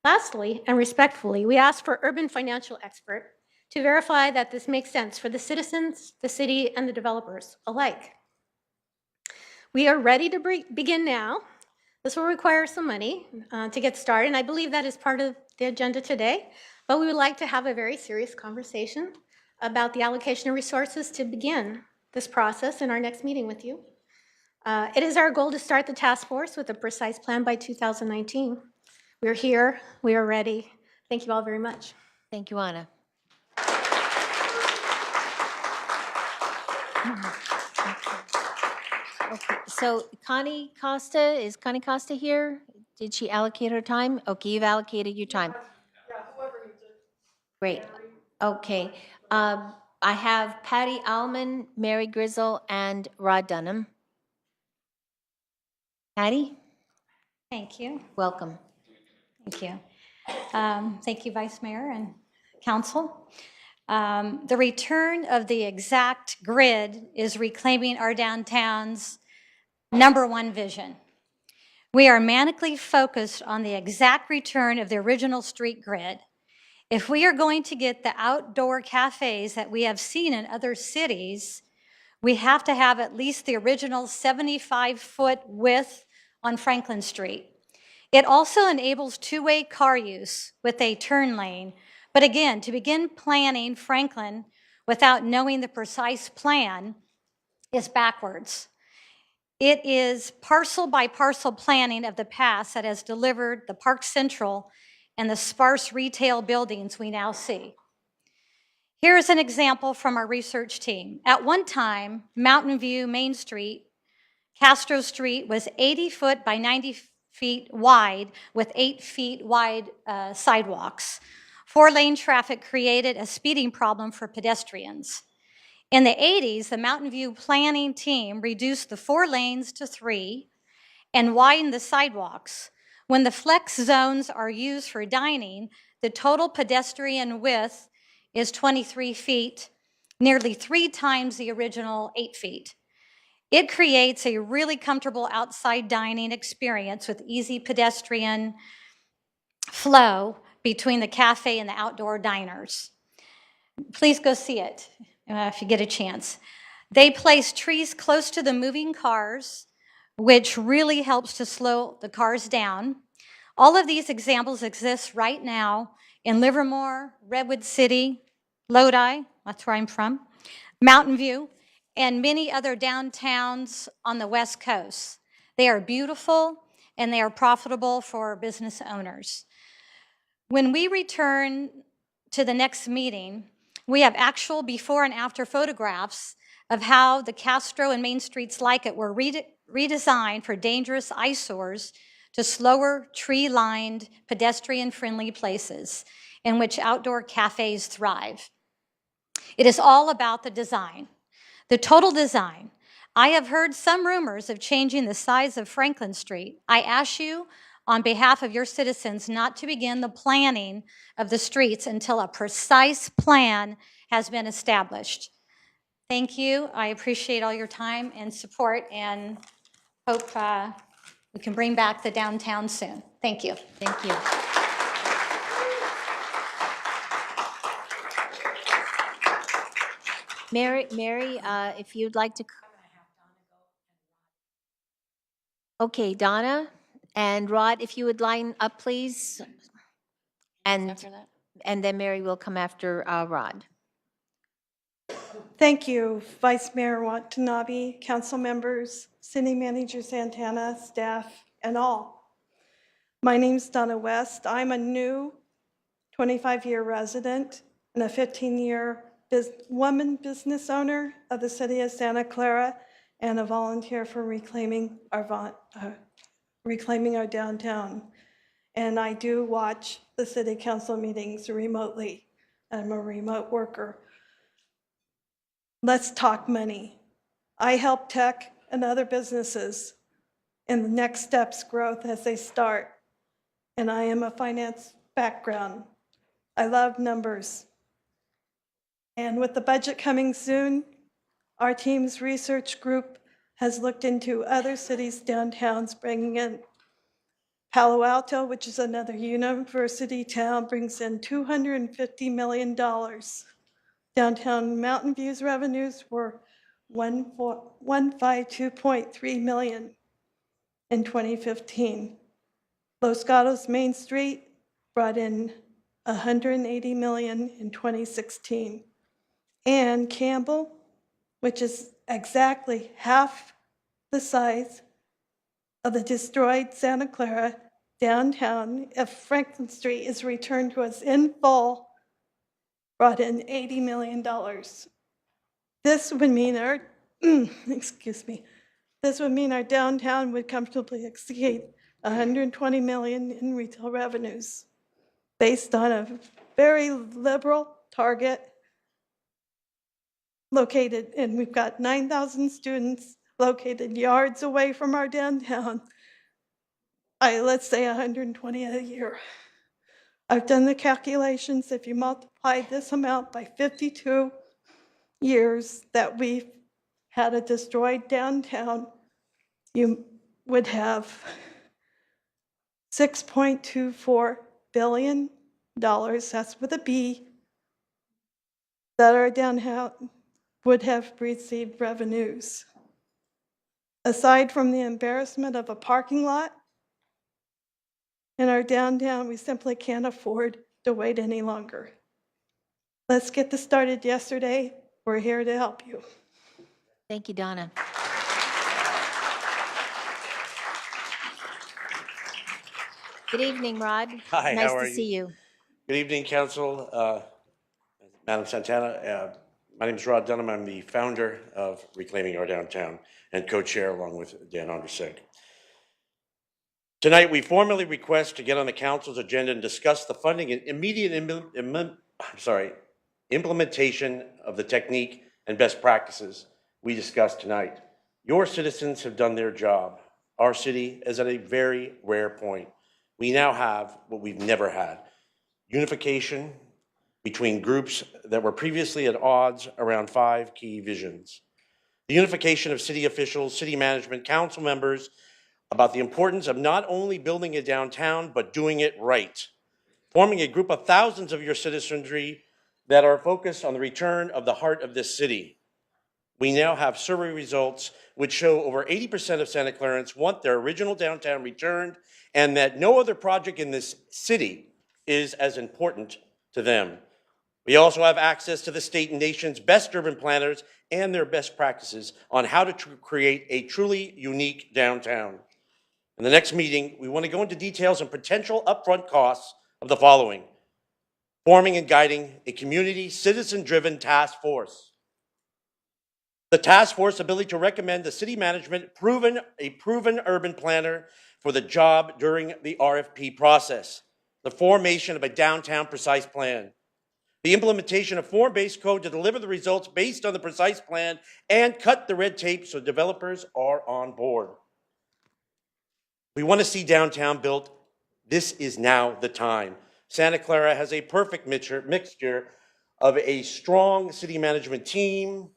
Lastly, and respectfully, we ask for urban financial expert to verify that this makes sense for the citizens, the city, and the developers alike. We are ready to begin now. This will require some money to get started, and I believe that is part of the agenda today, but we would like to have a very serious conversation about the allocation of resources to begin this process in our next meeting with you. It is our goal to start the task force with a precise plan by 2019. We're here, we are ready. Thank you all very much. Thank you, Anna. Okay, so Connie Costa, is Connie Costa here? Did she allocate her time? Okay, you've allocated your time. Great, okay. I have Patty Allman, Mary Grizzle, and Rod Dunham. Patty, Thank you. welcome. Thank you. Thank you, Vice Mayor and Council. The return of the exact grid is reclaiming our downtown's #1 vision. We are manically focused on the exact return of the original street grid. If we are going to get the outdoor cafes that we have seen in other cities, we have to have at least the original 75-foot width on Franklin Street. It also enables two-way car use with a turn lane. But again, to begin planning Franklin without knowing the precise plan is backwards. It is parcel by parcel planning of the past that has delivered the Park Central and the sparse retail buildings we now see. Here is an example from our research team. At one time, Mountain View Main Street, Castro Street was 80 foot by 90 feet wide with 8 feet wide sidewalks. 4-lane traffic created a speeding problem for pedestrians. In the 80s, the Mountain View planning team reduced the 4 lanes to 3 and widened the sidewalks. When the flex zones are used for dining, the total pedestrian width is 23 feet, nearly 3 times the original 8 feet. It creates a really comfortable outside dining experience with easy pedestrian flow between the cafe and the outdoor diners. Please go see it if you get a chance. They place trees close to the moving cars, which really helps to slow the cars down. All of these examples exist right now in Livermore, Redwood City, Lodi, that's where I'm from, Mountain View, and many other downtowns on the West Coast. They are beautiful and they are profitable for business owners. When we return to the next meeting, We have actual before and after photographs of how the Castro and main streets like it were redesigned for dangerous eyesores to slower, tree-lined, pedestrian-friendly places in which outdoor cafes thrive. It is all about the design, the total design. I have heard some rumors of changing the size of Franklin Street. I ask you, on behalf of your citizens, not to begin the planning of the streets until a precise plan has been established. Thank you. I appreciate all your time and support and hope we can bring back the downtown soon. Thank you. Thank you. Mary, if you'd like to. Okay, Donna and Rod, if you would line up, please. And then Mary will come after Rod. Thank you, Vice Mayor Watanabe, council members, City Manager Santana, staff, and all. My name's Donna West. I'm a new 25-year resident and a 15-year woman business owner of the city of Santa Clara and a volunteer for reclaiming our downtown. And I do watch the city council meetings remotely. I'm a remote worker. Let's talk money. I help tech and other businesses in the next steps growth as they start. And I am a finance background. I love numbers. And with the budget coming soon, our team's research group has looked into other cities' downtowns, bringing in Palo Alto, which is another university town, brings in $250 million. Downtown Mountain View's revenues were $152.3 million in 2015. Los Gatos Main Street brought in $180 million in 2016. And Campbell, which is exactly half the size of the destroyed Santa Clara downtown, if Franklin Street is returned to us in full, brought in $80 million. This would mean our, excuse me, this would mean our downtown would comfortably exceed $120 million in retail revenues based on a very liberal target located, and we've got 9,000 students located yards away from our downtown. Let's say 120 a year. I've done the calculations. If you multiply this amount by 52 years that we've had a destroyed downtown, you would have $6.24 billion, that's with a B, that our downtown would have received revenues. Aside from the embarrassment of a parking lot in our downtown, we simply can't afford to wait any longer. Let's get this started yesterday. We're here to help you. Thank you, Donna. Good evening, Rod. Hi, nice how are to you? see you. Good evening, Council. Madam Santana, my name is Rod Dunham. I'm the founder of Reclaiming Our Downtown and co-chair along with Dan Ondrusek. Tonight, we formally request to get on the Council's agenda and discuss the funding and immediate implementation of the technique and best practices we discussed tonight. Your citizens have done their job. Our city is at a very rare point. We now have what we've never had: unification between groups that were previously at odds around 5 key visions. The unification of city officials, city management, council members about the importance of not only building a downtown, but doing it right. Forming a group of thousands of your citizenry that are focused on the return of the heart of this city. We now have survey results which show over 80% of Santa Clarans want their original downtown returned, and that no other project in this city is as important to them. We also have access to the state and nation's best urban planners and their best practices on how to create a truly unique downtown. In the next meeting, we want to go into details on potential upfront costs of the following: forming and guiding a community citizen-driven task force. The task force ability to recommend the city management a proven urban planner for the job during the RFP process, the formation of a downtown precise plan, the implementation of form-based code to deliver the results based on the precise plan and cut the red tape so developers are on board. We want to see downtown built. This is now the time. Santa Clara has a perfect mixture of a strong city management team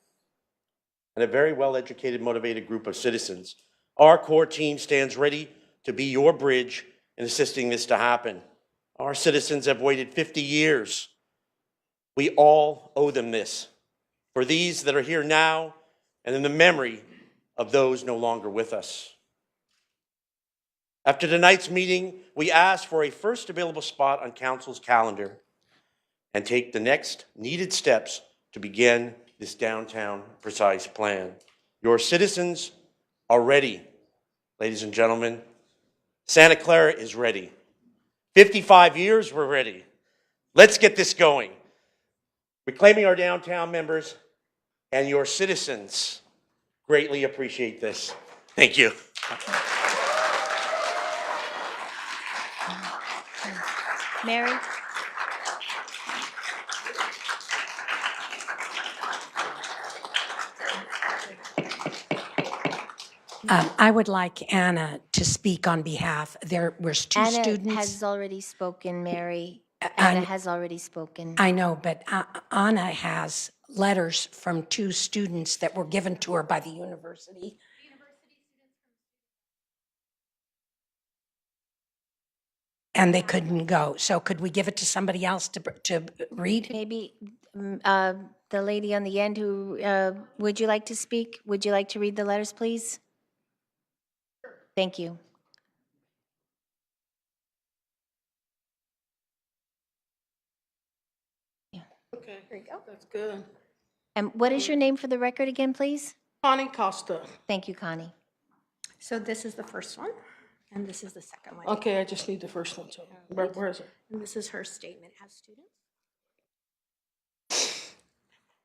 and a very well-educated, motivated group of citizens. Our core team stands ready to be your bridge in assisting this to happen. Our citizens have waited 50 years. We all owe them this. For these that are here now and in the memory of those no longer with us. After tonight's meeting, we ask for a first available spot on council's calendar and take the next needed steps to begin this downtown precise plan. Your citizens are ready, ladies and gentlemen. Santa Clara is ready. 55 years, we're ready. Let's get this going. Reclaiming our downtown members and your citizens greatly appreciate this. Thank you. Mary? I would like Anna to speak on behalf. There were two Anna students. has already spoken, Mary. Anna has already spoken. I know, but Anna has letters from two students that were given to her by the university. And they couldn't go. So could we give it to somebody else to read? Maybe the lady on the end who, would you like to speak? Would you like to read the letters, please? Thank you. Okay, there you go. That's good. And what is your name for the record again, please? Connie Costa. Thank you, Connie. So this is the first one, and this is the second one. Okay, I just need the first one, so where is it? And this is her statement as student.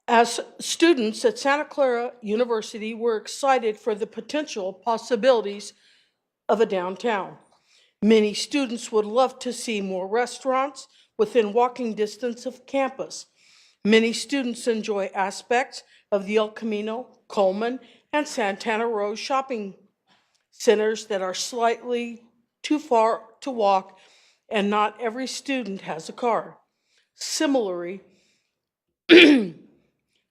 As students at Santa Clara University, we're excited for the potential possibilities of a downtown. Many students would love to see more restaurants within walking distance of campus. Many students enjoy aspects of the El Camino, Coleman, and Santana Row shopping centers that are slightly too far to walk, and not every student has a car. Similarly,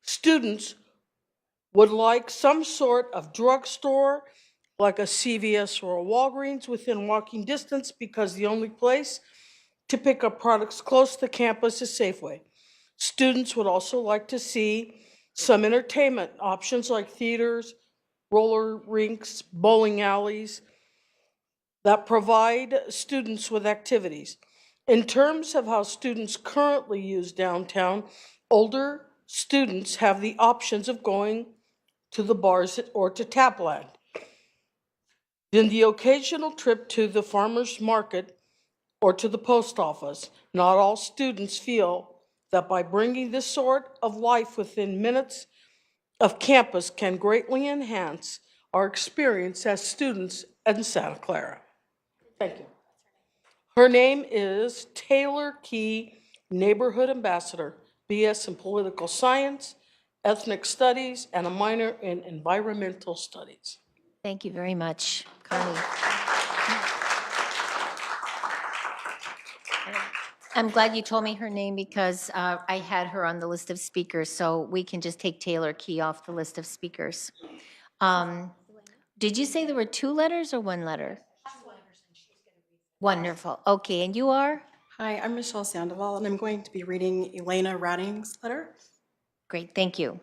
students would like some sort of drugstore, like a CVS or a Walgreens within walking distance, because the only place to pick up products close to campus is Safeway. Students would also like to see some entertainment options like theaters, roller rinks, bowling alleys that provide students with activities. In terms of how students currently use downtown, older students have the options of going to the bars or to Tapland. Then the occasional trip to the farmer's market or to the post office. Not all students feel that by bringing this sort of life within minutes of campus can greatly enhance our experience as students in Santa Clara. Thank you. Her name is Taylor Key, Neighborhood Ambassador, BS in Political Science, Ethnic Studies, and a minor in Environmental Studies. Thank you very much, Connie. I'm glad you told me her name because I had her on the list of speakers, so we can just take Taylor Key off the list of speakers. Did you say there were two letters or one letter? Wonderful. Okay, and you are? Hi, I'm Michelle Sandoval, and I'm going to be reading Elena Ratting's letter. Great, thank you.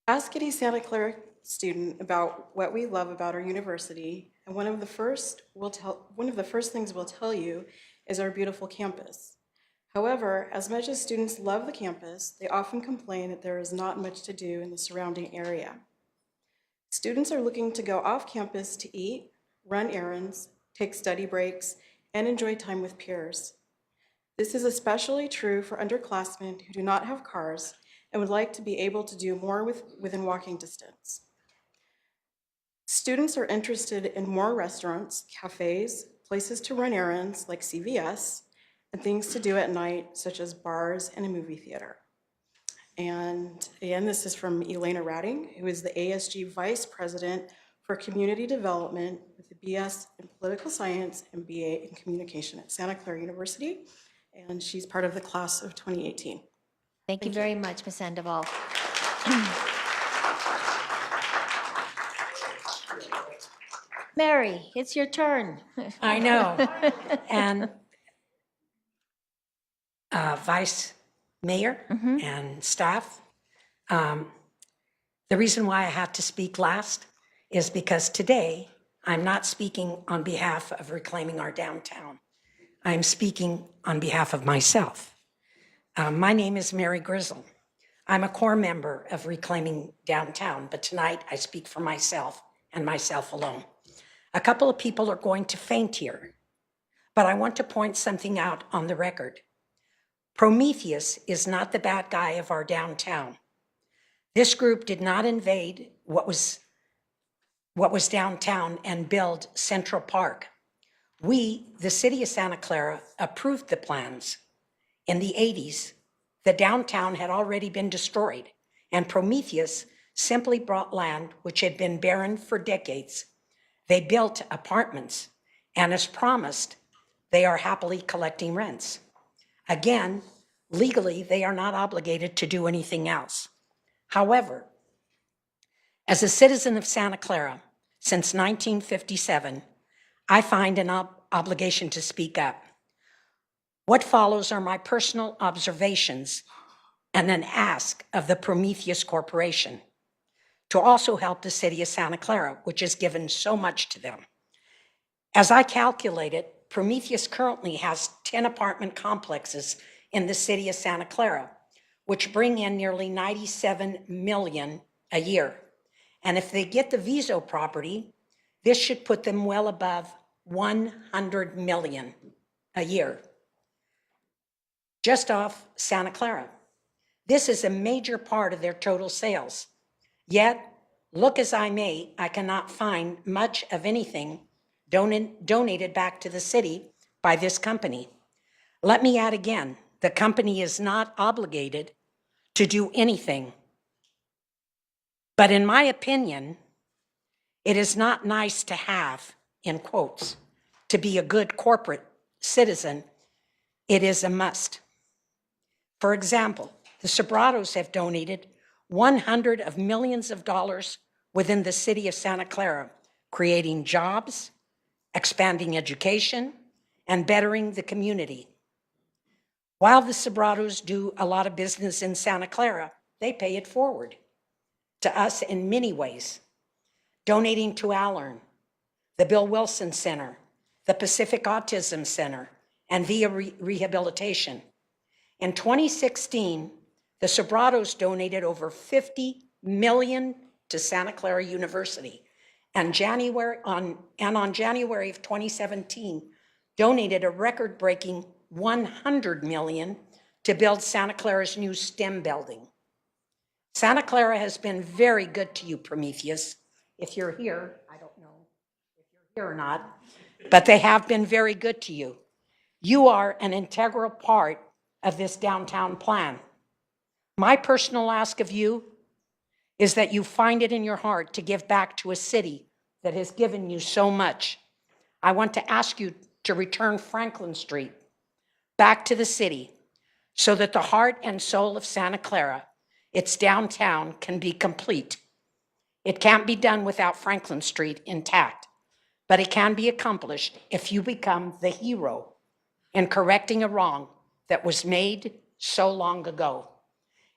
Ask any Santa Clara student about what we love about our university, and one of the first things we'll tell you is our beautiful campus. However, as much as students love the campus, they often complain that there is not much to do in the surrounding area. Students are looking to go off campus to eat, run errands, take study breaks, and enjoy time with peers. This is especially true for underclassmen who do not have cars and would like to be able to do more within walking distance. Students are interested in more restaurants, cafes, places to run errands like CVS, and things to do at night, such as bars and a movie theater. And again, this is from Elena Ratting, who is the ASG Vice President for Community Development with the BS in Political Science and BA in Communication at Santa Clara University. And she's part of the class of 2018. Thank you very much, Ms. Sandoval. Mary, it's your turn. I know. And Vice Mayor and staff, the reason why I have to speak last is because today I'm not speaking on behalf of reclaiming our downtown. I'm speaking on behalf of myself. My name is Mary Grizzle. I'm a core member of Reclaiming Downtown, but tonight I speak for myself and myself alone. A couple of people are going to faint here, but I want to point something out on the record. Prometheus is not the bad guy of our downtown. This group did not invade what was downtown and build Central Park. We, the city of Santa Clara, approved the plans. In the 80s, the downtown had already been destroyed, and Prometheus simply brought land which had been barren for decades. They built apartments, and as promised, they are happily collecting rents. Again, legally, they are not obligated to do anything else. However, as a citizen of Santa Clara since 1957, I find an obligation to speak up. What follows are my personal observations and an ask of the Prometheus Corporation to also help the city of Santa Clara, which has given so much to them. As I calculated, Prometheus currently has 10 apartment complexes in the city of Santa Clara, which bring in nearly $97 million a year. And if they get the Viso property, this should put them well above $100 million a year. Just off Santa Clara. This is a major part of their total sales. Yet, look as I may, I cannot find much of anything donated back to the city by this company. Let me add again, the company is not obligated to do anything. But in my opinion, it is not nice to have, in quotes, to be a good corporate citizen. It is a must. For example, the Sobratos have donated $100 of millions of dollars within the city of Santa Clara, creating jobs, expanding education, and bettering the community. While the Sobratos do a lot of business in Santa Clara, they pay it forward to us in many ways, donating to Allern, the Bill Wilson Center, the Pacific Autism Center, and Via Rehabilitation. In 2016, the Sobratos donated over $50 million to Santa Clara University, and on January of 2017, donated a record-breaking $100 million to build Santa Clara's new STEM building. Santa Clara has been very good to you, Prometheus. If you're here, I don't know if you're here or not, but they have been very good to you. You are an integral part of this downtown plan. My personal ask of you is that you find it in your heart to give back to a city that has given you so much. I want to ask you to return Franklin Street back to the city so that the heart and soul of Santa Clara, its downtown, can be complete. It can't be done without Franklin Street intact, but it can be accomplished if you become the hero in correcting a wrong that was made so long ago.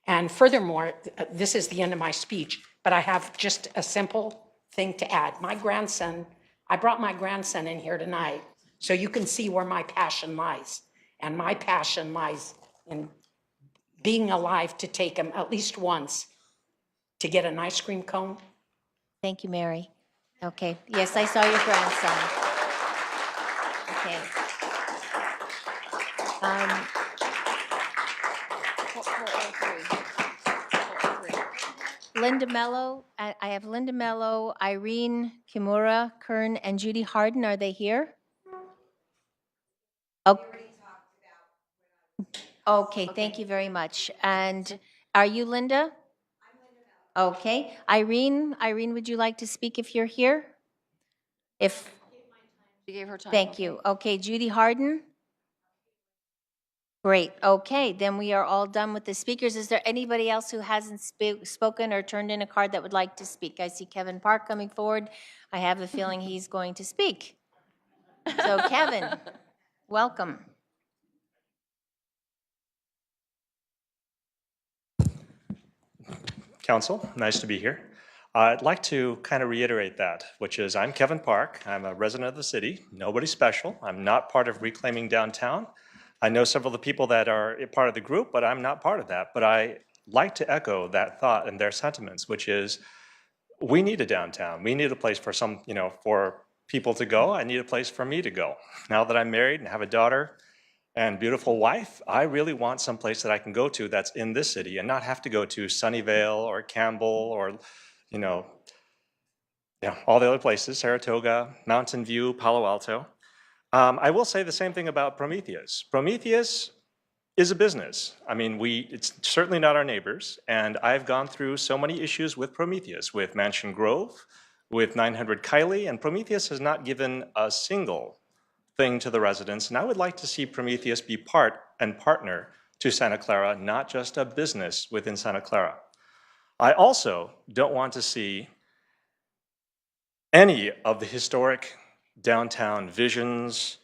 And furthermore, this is the end of my speech, but I have just a simple thing to add. My grandson, I brought my grandson in here tonight so you can see where my passion lies. And my passion lies in being alive to take him at least once to get an ice cream cone. Thank you, Mary. Okay, yes, I saw your grandson. Okay. Um, Linda Mello, I have Linda Mello, Irene Kimura, Kern, and Judy Harden. Are they here? Okay, thank you very much. And are you Linda? Okay. Irene, would you like to speak if you're here? If, You gave her time. thank you. Okay, Judy Harden? Great. Okay, then we are all done with the speakers. Is there anybody else who hasn't spoken or turned in a card that would like to speak? I see Kevin Park coming forward. I have a feeling he's going to speak. So Kevin, welcome. Council, nice to be here. I'd like to kind of reiterate that, which is I'm Kevin Park. I'm a resident of the city, nobody special. I'm not part of Reclaiming Downtown. I know several of the people that are part of the group, but I'm not part of that. But I like to echo that thought and their sentiments, which is we need a downtown. We need a place for some, for people to go. I need a place for me to go. Now that I'm married and have a daughter and beautiful wife, I really want some place that I can go to that's in this city and not have to go to Sunnyvale or Campbell or, all the other places, Saratoga, Mountain View, Palo Alto. I will say the same thing about Prometheus. Prometheus is a business. I mean, it's certainly not our neighbors, and I've gone through so many issues with Prometheus, with Mansion Grove, with 900 Kiley, and Prometheus has not given a single thing to the residents, and I would like to see Prometheus be part and partner to Santa Clara, not just a business within Santa Clara. I also don't want to see any of the historic downtown visions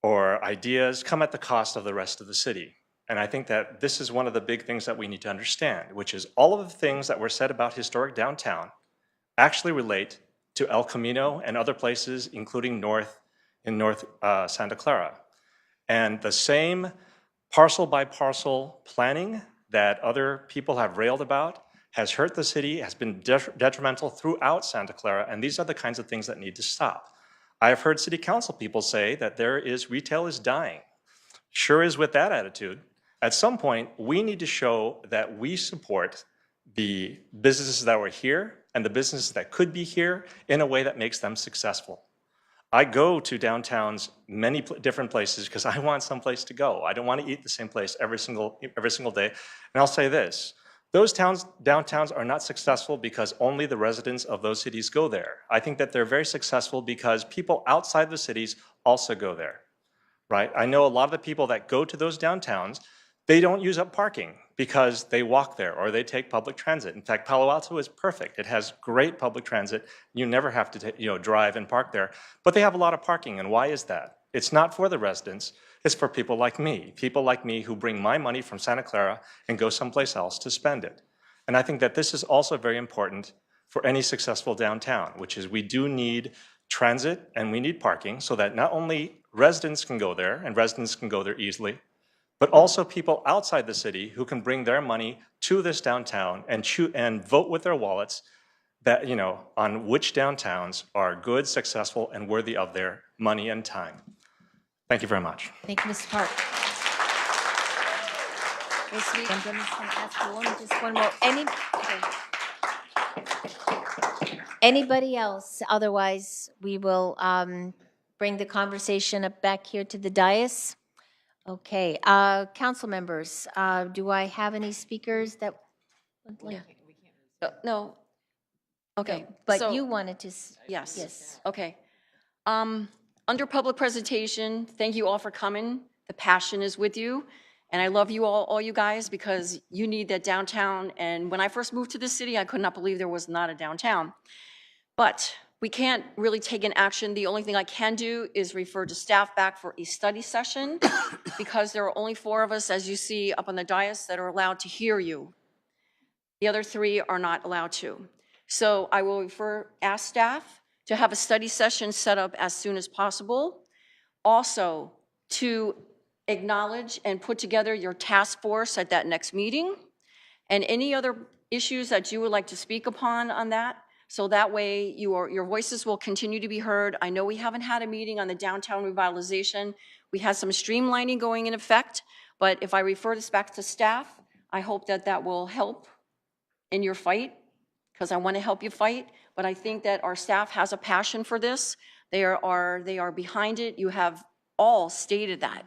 or ideas come at the cost of the rest of the city. And I think that this is one of the big things that we need to understand, which is all of the things that were said about historic downtown actually relate to El Camino and other places, including North Santa Clara. And the same parcel by parcel planning that other people have railed about has hurt the city, has been detrimental throughout Santa Clara, and these are the kinds of things that need to stop. I have heard city council people say that retail is dying. Sure is with that attitude. At some point, we need to show that we support the businesses that were here and the businesses that could be here in a way that makes them successful. I go to downtowns, many different places, because I want someplace to go. I don't want to eat the same place every single day. And I'll say this, those downtowns are not successful because only the residents of those cities go there. I think that they're very successful because people outside the cities also go there, right? I know a lot of the people that go to those downtowns, they don't use up parking because they walk there or they take public transit. In fact, Palo Alto is perfect. It has great public transit. You never have to drive and park there, but they have a lot of parking. And why is that? It's not for the residents. It's for people like me who bring my money from Santa Clara and go someplace else to spend it. And I think that this is also very important for any successful downtown, which is we do need transit and we need parking so that not only residents can go there and residents can go there easily, but also people outside the city who can bring their money to this downtown and vote with their wallets that, on which downtowns are good, successful, and worthy of their money and time. Thank you very much. Thank you, Mr. Park. I'm going to ask you one more. Anybody else? Otherwise, we will bring the conversation up back here to the dais. Okay, council members, do I have any speakers that would like? No. Okay. But so- you wanted to. Yes. Yes. Okay. Under public presentation, thank you all for coming. The passion is with you. And I love you all you guys, because you need that downtown. And when I first moved to the city, I could not believe there was not a downtown. But we can't really take an action. The only thing I can do is refer to staff back for a study session, because there are only 4 of us, as you see up on the dais, that are allowed to hear you. The other 3 are not allowed to. So I will ask staff to have a study session set up as soon as possible. Also, to acknowledge and put together your task force at that next meeting, and any other issues that you would like to speak upon on that, So that way your voices will continue to be heard. I know we haven't had a meeting on the downtown revitalization. We had some streamlining going in effect, but if I refer this back to staff, I hope that that will help in your fight, because I want to help you fight, but I think that our staff has a passion for this. They are behind it. You have all stated that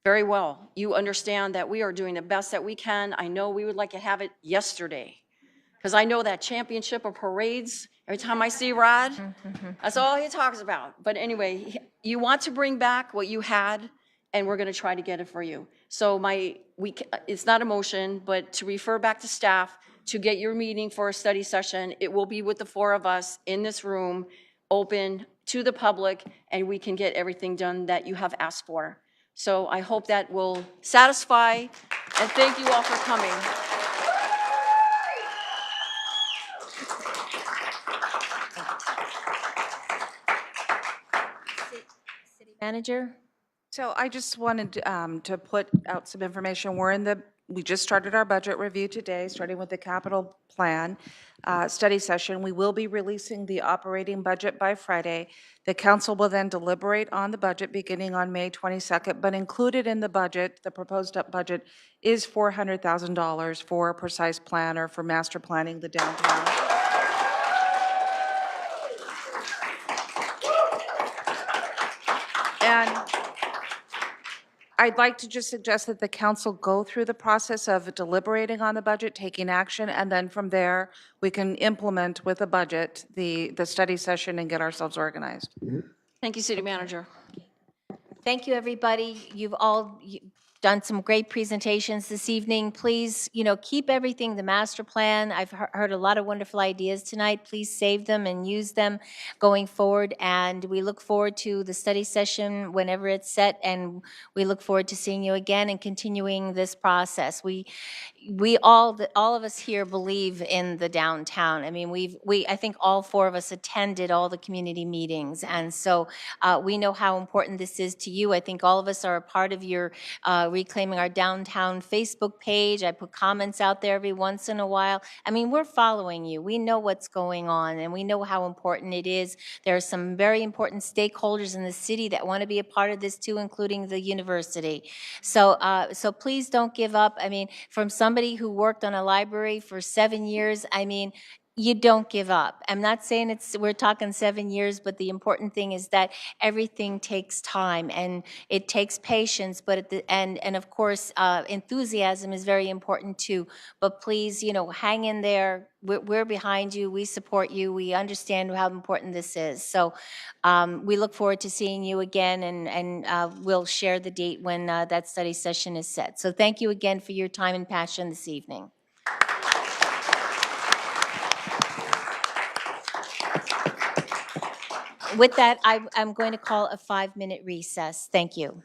very well. You understand that we are doing the best that we can. I know we would like to have it yesterday, because I know that championship of parades, every time I see Rod, that's all he talks about. But anyway, you want to bring back what you had, and we're going to try to get it for you. So it's not a motion, but to refer back to staff to get your meeting for a study session. It will be with the four of us in this room, open to the public, and we can get everything done that you have asked for. So I hope that will satisfy, and thank you all for coming. City Manager? So I just wanted to put out some information. We just started our budget review today, starting with the capital plan study session. We will be releasing the operating budget by Friday. The council will then deliberate on the budget beginning on May 22nd, but included in the budget, the proposed budget, is $400,000 for a precise planner for master planning the downtown. And I'd like to just suggest that the council go through the process of deliberating on the budget, taking action, and then from there, we can implement with a budget the study session and get ourselves organized. Thank you, City Manager. Thank you, everybody. You've all done some great presentations this evening. Please, keep everything, the master plan. I've heard a lot of wonderful ideas tonight. Please save them and use them going forward. And we look forward to the study session whenever it's set. And we look forward to seeing you again and continuing this process. We all of us here believe in the downtown. I mean, I think all four of us attended all the community meetings. And so we know how important this is to you. I think all of us are a part of your Reclaiming Our Downtown Facebook page. I put comments out there every once in a while. I mean, we're following you. We know what's going on, and we know how important it is. There are some very important stakeholders in the city that want to be a part of this too, including the university. So please don't give up. I mean, from somebody who worked on a library for 7 years, I mean, you don't give up. I'm not saying we're talking 7 years, but the important thing is that everything takes time and it takes patience, but at the end, and of course, enthusiasm is very important too. But please, hang in there. We're behind you. We support you. We understand how important this is. So we look forward to seeing you again, and we'll share the date when that study session is set. So thank you again for your time and passion this evening. With that, I'm going to call a 5-minute recess. Thank you.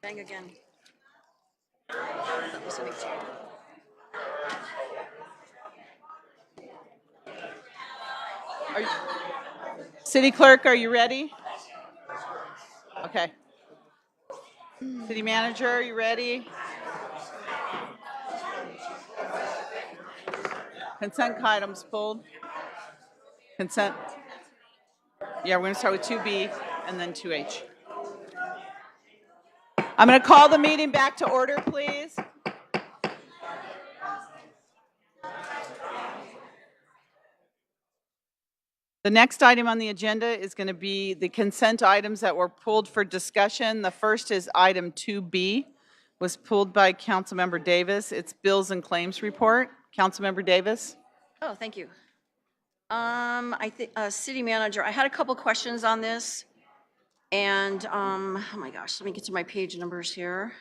Bang again. I'm listening to you. City Clerk, are you ready? Okay. City Manager, are you ready? Consent items pulled. Consent. Yeah, we're going to start with 2B and then 2H. I'm going to call the meeting back to order, please. The next item on the agenda is going to be the consent items that were pulled for discussion. The first is item 2B, was pulled by Councilmember Davis. It's bills and claims report. Councilmember Davis. Oh, thank you. I think, City Manager, I had a couple questions on this. And, oh my gosh, let me get to my page numbers here.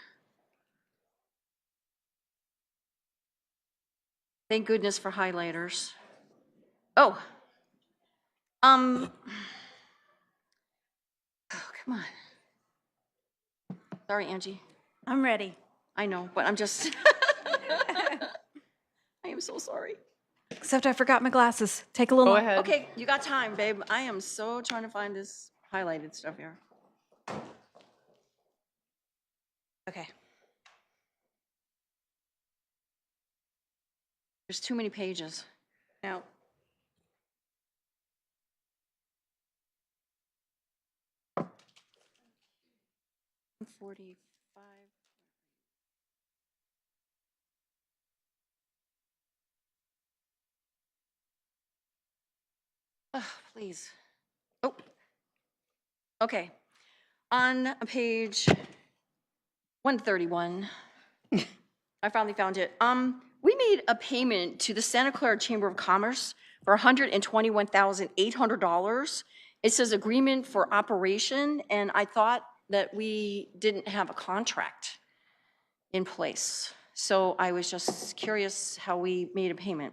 Thank goodness for highlighters. Oh, oh, come on. Sorry, Angie. I'm ready. I know, but I'm just, I am so sorry. Except I forgot my glasses. Take a little. Go ahead. Okay, you got time, babe. I am so trying to find this highlighted stuff here. Okay. There's too many pages. Now. $45. Oh, please. Oh. Okay. On page 131, I finally found it. We made a payment to the Santa Clara Chamber of Commerce for $121,800. It says agreement for operation, and I thought that we didn't have a contract in place. So I was just curious how we made a payment.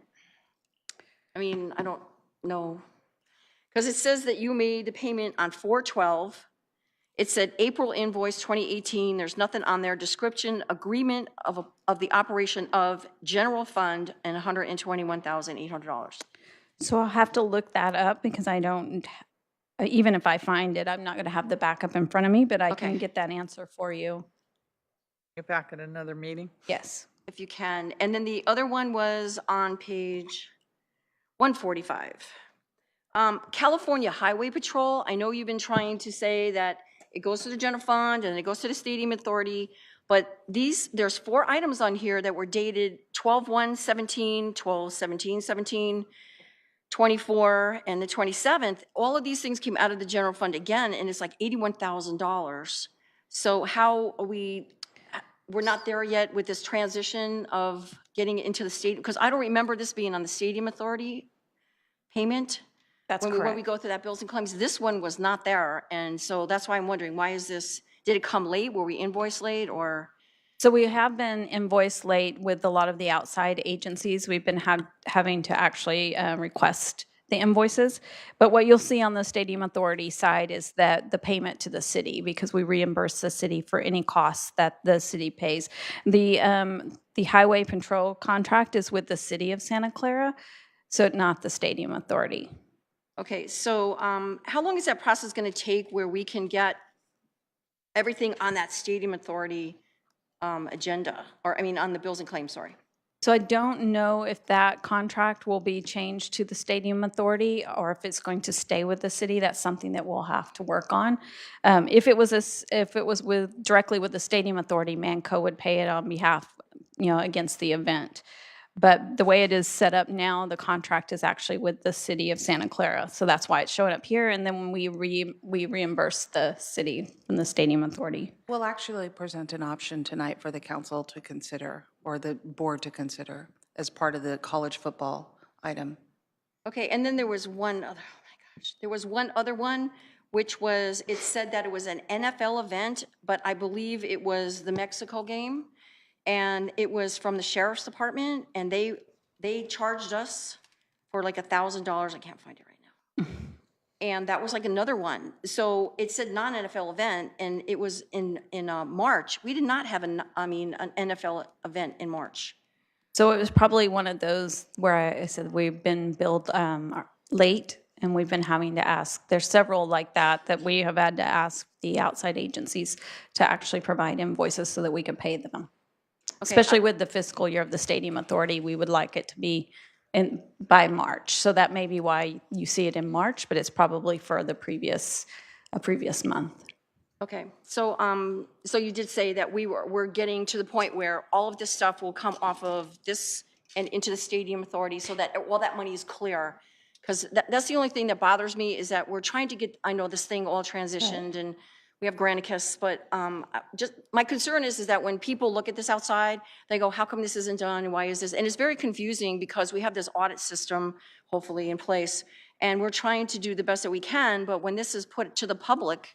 I mean, I don't know. Because it says that you made the payment on 4/12. It said April invoice 2018. There's nothing on there. Description, agreement of the operation of general fund and $121,800. So I'll have to look that up because I don't, even if I find it, I'm not going to have the backup in front of me, but I can get that answer for you. Get back at another meeting. Yes. If you can. And then the other one was on page 145. California Highway Patrol, I know you've been trying to say that it goes to the general fund and it goes to the Stadium Authority, but there's 4 items on here that were dated 12/1/17, 12/17/17, 24, and the 27th. All of these things came out of the general fund again, and it's like $81,000. So how are we're not there yet with this transition of getting it into the state, because I don't remember this being on the Stadium Authority payment. That's When we correct. go through that bills and claims, this one was not there, and so that's why I'm wondering, why is this, did it come late? Were we invoiced late, or? So we have been invoiced late with a lot of the outside agencies. We've been having to actually request the invoices. But what you'll see on the Stadium Authority side is that the payment to the city, because we reimburse the city for any costs that the city pays. The highway patrol contract is with the city of Santa Clara, so not the Stadium Authority. Okay, so how long is that process going to take where we can get everything on that Stadium Authority agenda, or I mean on the bills and claims, sorry? So I don't know if that contract will be changed to the Stadium Authority or if it's going to stay with the city. That's something that we'll have to work on. If it was directly with the Stadium Authority, Manco would pay it on behalf, against the event. But the way it is set up now, the contract is actually with the city of Santa Clara. So that's why it's showing up here. And then when we reimburse the city from the Stadium Authority. We'll actually present an option tonight for the council to consider, or the board to consider, as part of the college football item. Okay, and then there was one other, oh my gosh, there was one other one, which was, it said that it was an NFL event, but I believe it was the Mexico game. And it was from the sheriff's department, and they charged us for like $1,000. I can't find it right now. and that was like another one. So it said non-NFL event, and it was in March. We did not have an NFL event in March. So it was probably one of those where I said we've been billed late, and we've been having to ask. There's several like that we have had to ask the outside agencies to actually provide invoices so that we can pay them. Especially with the fiscal year of the Stadium Authority, we would like it to be by March. So that may be why you see it in March, but it's probably for the previous month. Okay, so so you did say that we're getting to the point where all of this stuff will come off of this and into the Stadium Authority, so that all that money is clear. Because that's the only thing that bothers me, is that we're trying to get, I know, this thing all transitioned, and we have Granicus, but just my concern is that when people look at this outside, they go, how come this isn't done, and why is this? And it's very confusing because we have this audit system hopefully in place, and we're trying to do the best that we can, but when this is put to the public,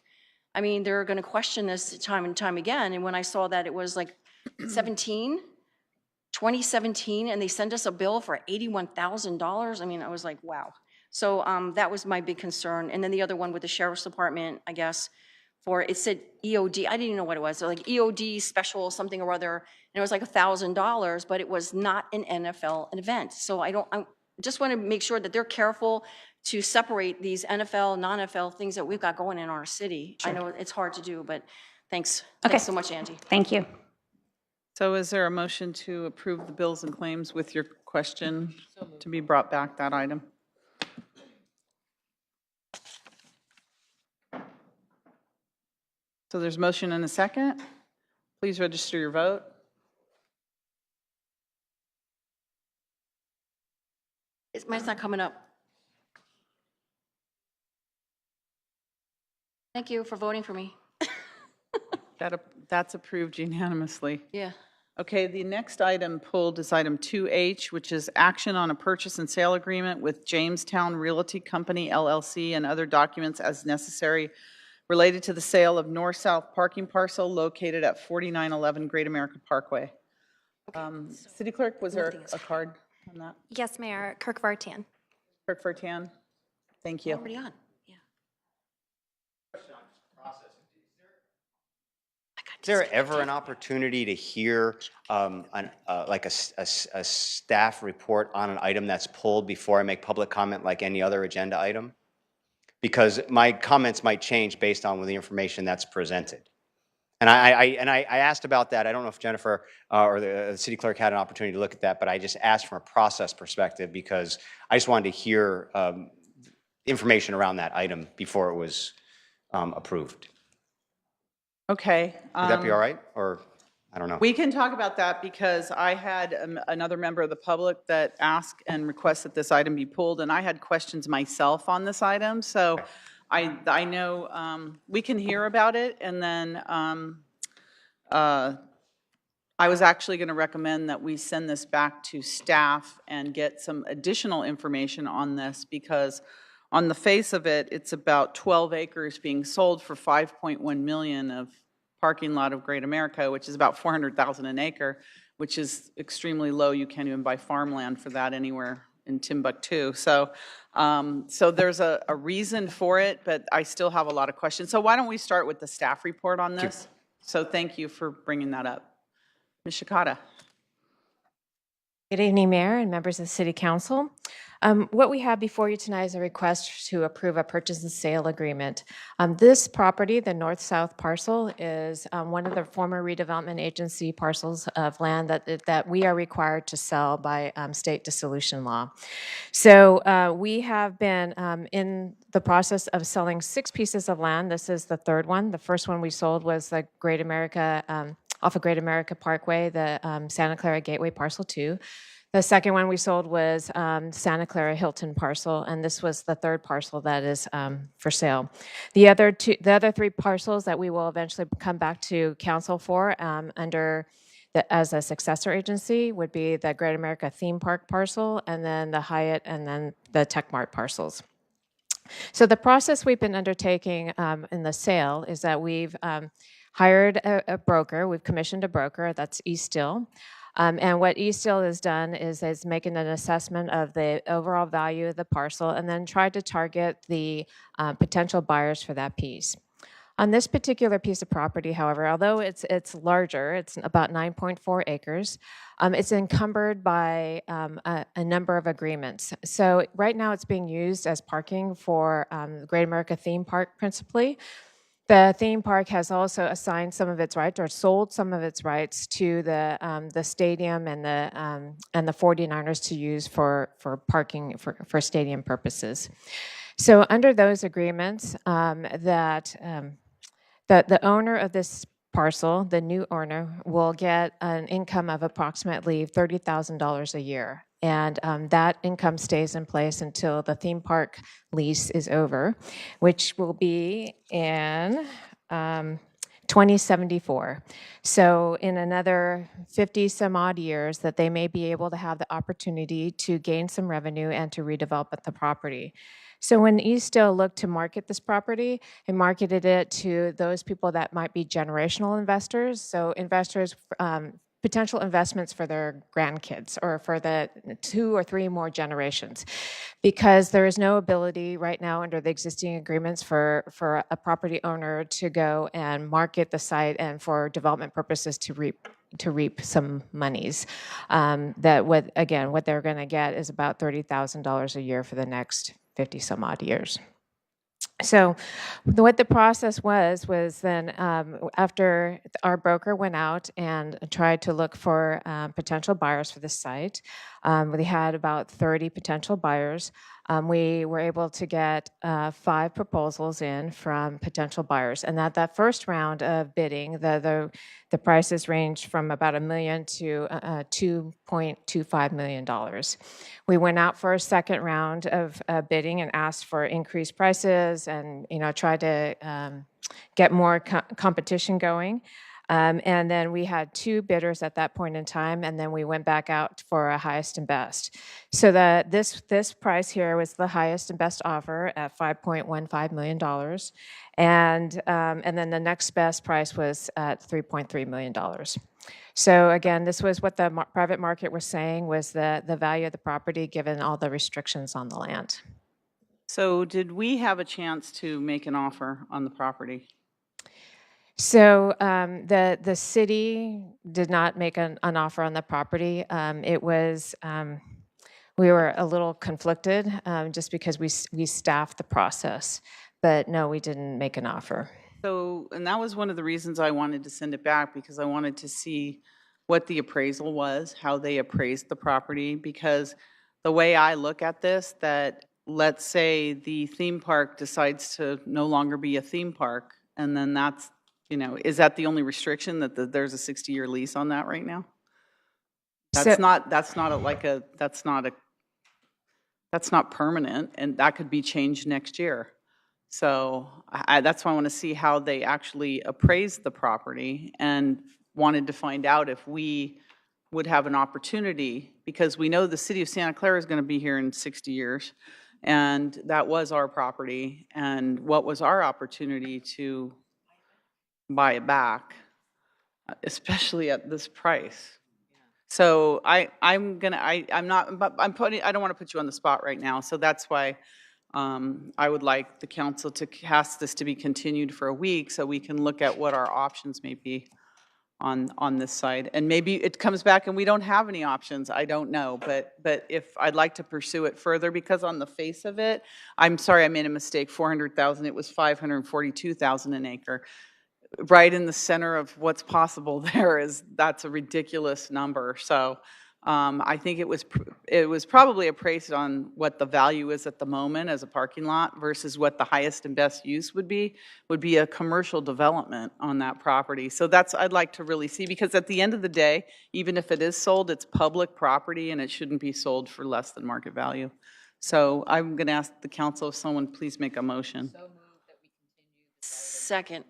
I mean, they're going to question this time and time again. And when I saw that it was like 2017, and they sent us a bill for $81,000, I mean, I was like, wow. So that was my big concern. And then the other one with the Sheriff's Department, I guess, it said EOD, I didn't even know what it was, so like EOD special something or other, and it was like $1,000, but it was not an NFL event. So I just want to make sure that they're careful to separate these NFL, non-NFL things that we've got going in our city. I know it's hard to do, but thanks. Okay. Thanks so much, Angie. Thank you. So is there a motion to approve the bills and claims with your question to be brought back, that item? So there's motion and a second. Please register your vote. Mine's not coming up. Thank you for voting for me. That's approved unanimously. Yeah. Okay, the next item pulled is item 2H, which is action on a purchase and sale agreement with Jamestown Realty Company, LLC, and other documents as necessary related to the sale of north-south parking parcel located at 4911 Great America Parkway. City Clerk, was there a card on that? Yes, Mayor. Kirk Vartan. Kirk Vartan, thank you. Already on. Is there ever an opportunity to hear like a staff report on an item that's pulled before I make public comment like any other agenda item? Because my comments might change based on the information that's presented. And I asked about that. I don't know if Jennifer or the city clerk had an opportunity to look at that, but I just asked from a process perspective because I just wanted to hear information around that item before it was approved. Okay. Would that be all right? Or, I don't know. We can talk about that because I had another member of the public that asked and requested this item be pulled, and I had questions myself on this item. So I know we can hear about it, and then I was actually going to recommend that we send this back to staff and get some additional information on this because on the face of it, it's about 12 acres being sold for $5.1 million of parking lot of Great America, which is about $400,000 an acre, which is extremely low. You can't even buy farmland for that anywhere in Timbuktu. So, so there's a reason for it, but I still have a lot of questions. So why don't we start with the staff report on this? So thank you for bringing that up. Ms. Shikata. Good evening, Mayor and members of the City Council. What we have before you tonight is a request to approve a purchase and sale agreement. This property, the north-south parcel, is one of the former redevelopment agency parcels of land that we are required to sell by state dissolution law. So we have been in the process of selling 6 pieces of land. This is the third one. The first one we sold was the Great America off of Great America Parkway, the Santa Clara Gateway Parcel 2. The second one we sold was Santa Clara Hilton parcel, and this was the third parcel that is for sale. The other 3 parcels that we will eventually come back to council for as a successor agency would be the Great America Theme Park parcel, and then the Hyatt, and then the Tech Mart parcels. So the process we've been undertaking in the sale is that we've hired a broker. We've commissioned a broker, that's East Still. And what East Hill has done is making an assessment of the overall value of the parcel and then tried to target the potential buyers for that piece. On this particular piece of property, however, although it's larger, it's about 9.4 acres, it's encumbered by a number of agreements. So right now it's being used as parking for Great America Theme Park principally. The theme park has also assigned some of its rights or sold some of its rights to the stadium and the 49ers to use for parking for stadium purposes. So under those agreements, the owner of this parcel, the new owner, will get an income of approximately $30,000 a year. And that income stays in place until the theme park lease is over, which will be in 2074. So in another 50 some odd years that they may be able to have the opportunity to gain some revenue and to redevelop the property. So when East Hill looked to market this property, it marketed it to those people that might be generational investors. So investors, potential investments for their grandkids or for the 2 or 3 more generations, because there is no ability right now under the existing agreements for a property owner to go and market the site and for development purposes to reap some monies. That what they're going to get is about $30,000 a year for the next 50 some odd years. So what the process was then after our broker went out and tried to look for potential buyers for the site, we had about 30 potential buyers. We were able to get 5 proposals in from potential buyers. And that first round of bidding, the prices ranged from about $1 million to $2.25 million. We went out for a second round of bidding and asked for increased prices and tried to get more competition going. And then we had 2 bidders at that point in time, and then we went back out for a highest and best. So this price here was the highest and best offer at $5.15 million, and then the next best price was at $3.3 million. So again, this was what the private market was saying was the value of the property given all the restrictions on the land. So did we have a chance to make an offer on the property? So the city did not make an offer on the property. It was, we were a little conflicted just because we staffed the process. But no, we didn't make an offer. So, and that was one of the reasons I wanted to send it back, because I wanted to see what the appraisal was, how they appraised the property, because the way I look at this, that let's say the theme park decides to no longer be a theme park, and then that's, is that the only restriction, that there's a 60-year lease on that right now? That's not permanent, and that could be changed next year. So that's why I want to see how they actually appraised the property, and wanted to find out if we would have an opportunity, because we know the city of Santa Clara is going to be here in 60 years, and that was our property, and what was our opportunity to buy it back, especially at this price. So I don't want to put you on the spot right now, so that's why I would like the council to ask this to be continued for a week so we can look at what our options may be on this side. And maybe it comes back and we don't have any options, I don't know, but if I'd like to pursue it further, because on the face of it, I'm sorry, I made a mistake, 400,000, it was 542,000 an acre. Right in the center of what's possible there that's a ridiculous number. So I think it was probably appraised on what the value is at the moment as a parking lot versus what the highest and best use would be a commercial development on that property. So that's, I'd like to really see, because at the end of the day, even if it is sold, it's public property and it shouldn't be sold for less than market value. So I'm going to ask the council if someone please make a motion. So moved that we continue. Second.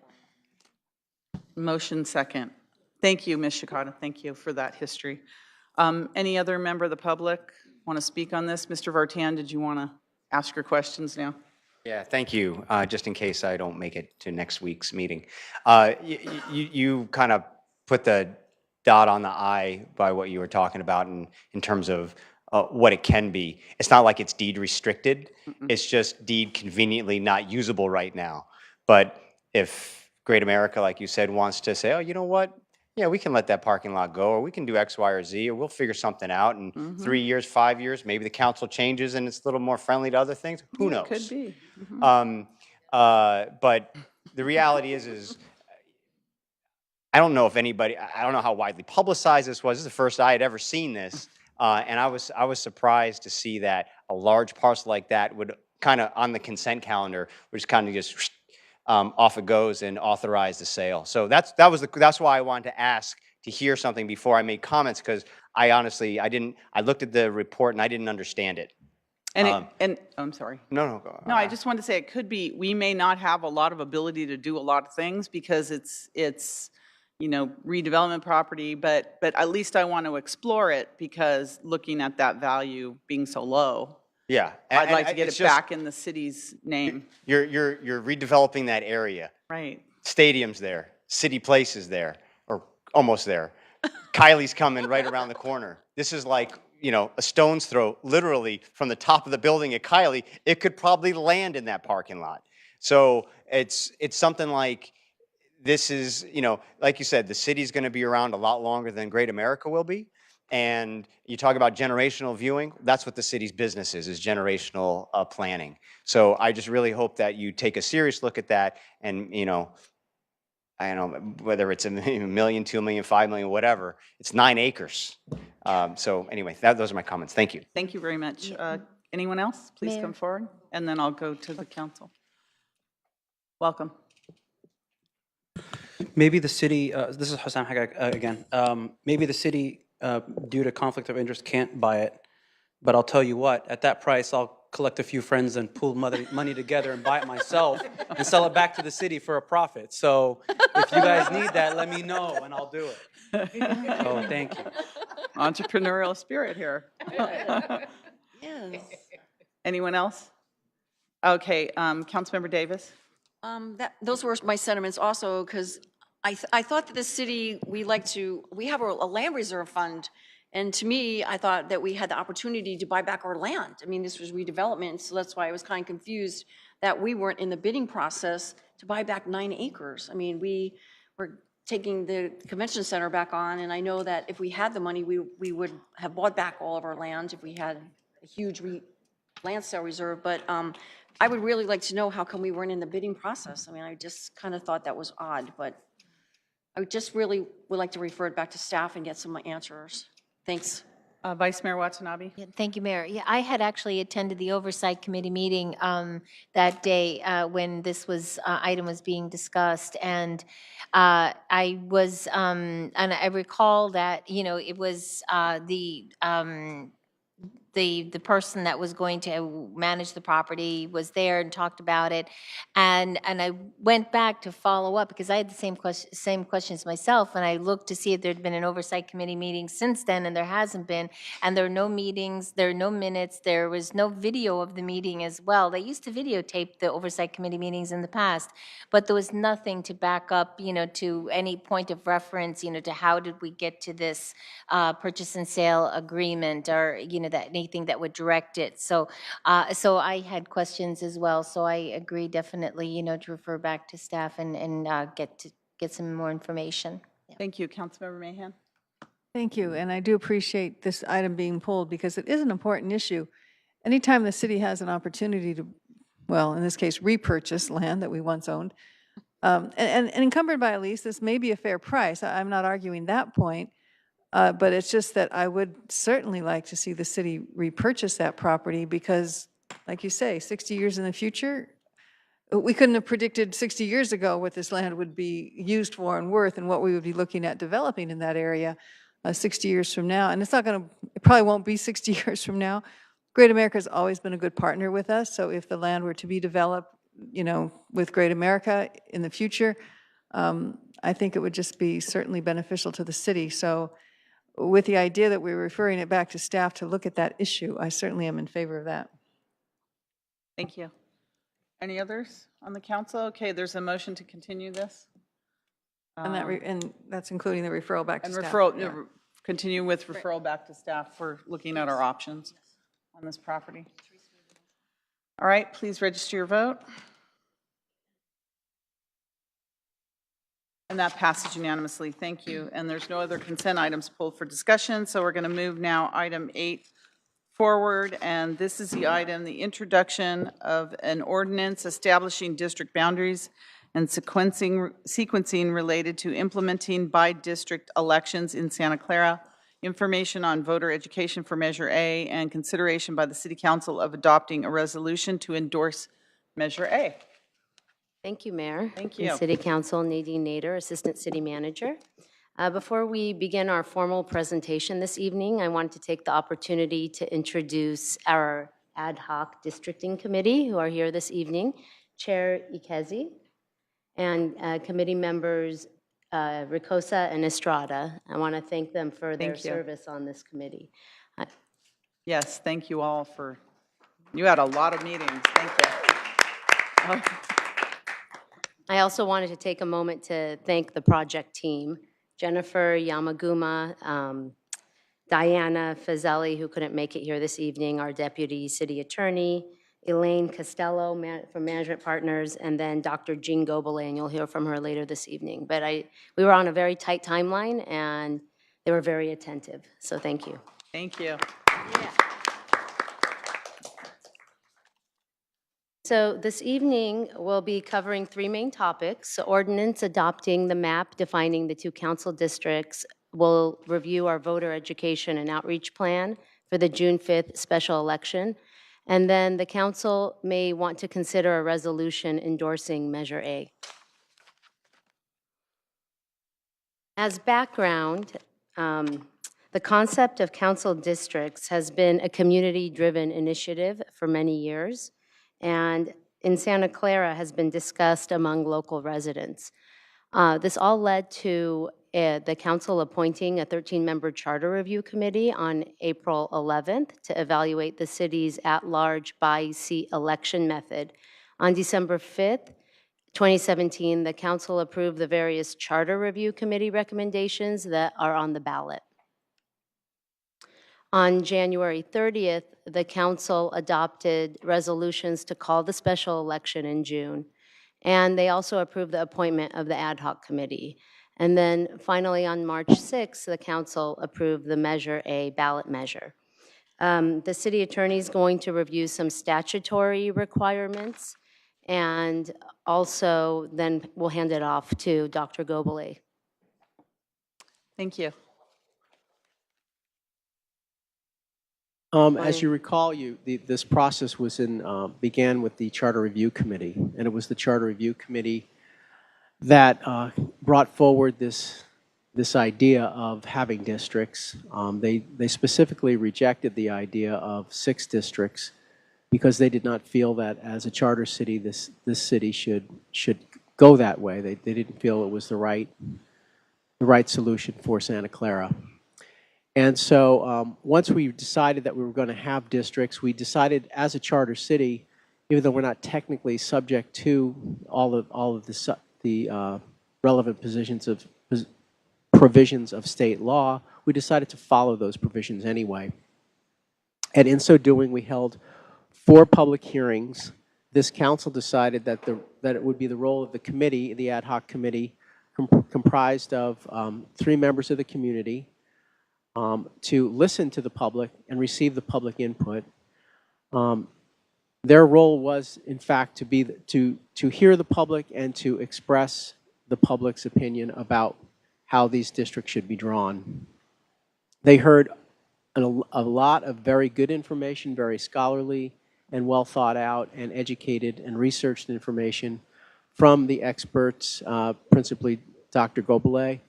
Motion second. Thank you, Ms. Shikata. Thank you for that history. Any other member of the public want to speak on this? Mr. Vartan, did you want to ask your questions now? Yeah, thank you. Just in case I don't make it to next week's meeting. You kind of put the dot on the I by what you were talking about in terms of what it can be. It's not like it's deed restricted. It's just deed conveniently not usable right now. But if Great America, like you said, wants to say, oh, you know what? Yeah, we can let that parking lot go, or we can do X, Y, or Z, or we'll figure something out in 3 years, 5 years. Maybe the council changes and it's a little more friendly to other things. Who knows? Could be. But the reality is I don't know if anybody, I don't know how widely publicized this was. This is the first I had ever seen this. And I was surprised to see that a large parcel like that would kind of on the consent calendar, which kind of just off it goes and authorize the sale. So that's why I wanted to ask to hear something before I made comments, because I honestly, I looked at the report and I didn't understand it. And I'm sorry. No, go on. No, I just wanted to say it could be, we may not have a lot of ability to do a lot of things because it's redevelopment property, but at least I want to explore it because looking at that value being so low. Yeah. I'd like to get it back in the city's name. You're redeveloping that area. Right. Stadium's there, City Place is there, or almost there. Kylie's coming right around the corner. This is like, a stone's throw, literally from the top of the building at Kylie. It could probably land in that parking lot. So it's something like, this is, like you said, the city's going to be around a lot longer than Great America will be. And you talk about generational viewing, that's what the city's business is generational planning. So I just really hope that you take a serious look at that and, I don't know, whether it's $1 million, $2 million, $5 million, whatever, it's 9 acres. So anyway, those are my comments. Thank you. Thank you very much. Anyone else? Please come forward, and then I'll go to the council. Welcome. Maybe the city, this is Hassan Hagag again, maybe the city, due to conflict of interest, can't buy it, but I'll tell you what, at that price, I'll collect a few friends and pool money together and buy it myself and sell it back to the city for a profit. So if you guys need that, let me know and I'll do it. So thank you. Entrepreneurial spirit here. Yes. Anyone else? Okay, Councilmember Davis. Those were my sentiments also, because I thought that the city, we have a land reserve fund, and to me, I thought that we had the opportunity to buy back our land. I mean, this was redevelopment, so that's why I was kind of confused that we weren't in the bidding process to buy back 9 acres. I mean, we were taking the convention center back on, and I know that if we had the money, we would have bought back all of our land if we had a huge land sale reserve, but I would really like to know how come we weren't in the bidding process. I mean, I just kind of thought that was odd, but I just really would like to refer it back to staff and get some answers. Thanks. Vice Mayor Watanabe. Yeah, thank you, Mayor. Yeah, I had actually attended the Oversight Committee meeting that day when this item was being discussed, and I was, and I recall that, it was the person that was going to manage the property was there and talked about it, and I went back to follow up because I had the same questions myself, and I looked to see if there'd been an oversight committee meeting since then, and there hasn't been, and there are no meetings, there are no minutes, there was no video of the meeting as well. They used to videotape the oversight committee meetings in the past, but there was nothing to back up, to any point of reference, to how did we get to this purchase and sale agreement, or that anything that would direct it. So I had questions as well. So I agree definitely, to refer back to staff and get some more information. Yeah. Thank you, Councilmember Mahan. Thank you, and I do appreciate this item being pulled because it is an important issue. Anytime the city has an opportunity to, well, in this case, repurchase land that we once owned, and encumbered by a lease, this may be a fair price. I'm not arguing that point. But it's just that I would certainly like to see the city repurchase that property because, like you say, 60 years in the future, we couldn't have predicted 60 years ago what this land would be used for and worth and what we would be looking at developing in that area 60 years from now. And it probably won't be 60 years from now. Great America has always been a good partner with us. So if the land were to be developed, with Great America in the future, I think it would just be certainly beneficial to the city. So with the idea that we're referring it back to staff to look at that issue, I certainly am in favor of that. Thank you. Any others on the council? Okay, there's a motion to continue this. And and that's including the referral back to And staff. referral, Yeah. continue with referral back to staff for looking at our options on this property. All right, please register your vote. And that passes unanimously. Thank you. And there's no other consent items pulled for discussion, so we're going to move now item 8 forward. And this is the item, the introduction of an ordinance establishing district boundaries and sequencing related to implementing by district elections in Santa Clara, information on voter education for Measure A, and consideration by the City Council of adopting a resolution to endorse Measure A. Thank you, Mayor. Thank And you. City Council, Nadine Nader, Assistant City Manager. Before we begin our formal presentation this evening, I wanted to take the opportunity to introduce our ad hoc districting committee who are here this evening, Chair Ikezi, and committee members Ricosa and Estrada. I want to thank them for their Thank you. service on this committee. Yes, thank you all for, you had a lot of meetings. Thank you. I also wanted to take a moment to thank the project team, Jennifer Yamaguma, Diana Fazeli, who couldn't make it here this evening, our Deputy City Attorney, Elaine Costello from Management Partners, and then Dr. Jean Gobele, and you'll hear from her later this evening. But we were on a very tight timeline, and they were very attentive, so thank you. Thank you. So this evening, we'll be covering 3 main topics. Ordinance adopting the map defining the 2 council districts. We'll review our voter education and outreach plan for the June 5th special election. And then the council may want to consider a resolution endorsing Measure A. As background, the concept of council districts has been a community-driven initiative for many years, and in Santa Clara has been discussed among local residents. This all led to the council appointing a 13-member charter review committee on April 11th to evaluate the city's at-large by-seat election method. On December 5th, 2017, the council approved the various charter review committee recommendations that are on the ballot. On January 30th, the council adopted resolutions to call the special election in June, and they also approved the appointment of the ad hoc committee. And then finally, on March 6th, the council approved the Measure A ballot measure. The city attorney is going to review some statutory requirements, and also then we'll hand it off to Dr. Gobele. Thank you. As you recall, this process was began with the Charter Review Committee, and it was the Charter Review Committee that brought forward this idea of having districts. They specifically rejected the idea of 6 districts because they did not feel that as a charter city, this city should go that way. They didn't feel it was the right solution for Santa Clara. And so once we decided that we were going to have districts, we decided as a charter city, even though we're not technically subject to all of the relevant provisions of state law, we decided to follow those provisions anyway. And in so doing, we held 4 public hearings. This council decided that it would be the role of the committee, the ad hoc committee, comprised of 3 members of the community, to listen to the public and receive the public input. Their role was, in fact, to hear the public and to express the public's opinion about how these districts should be drawn. They heard a lot of very good information, very scholarly and well thought out and educated and researched information from the experts, principally Dr. Gobele,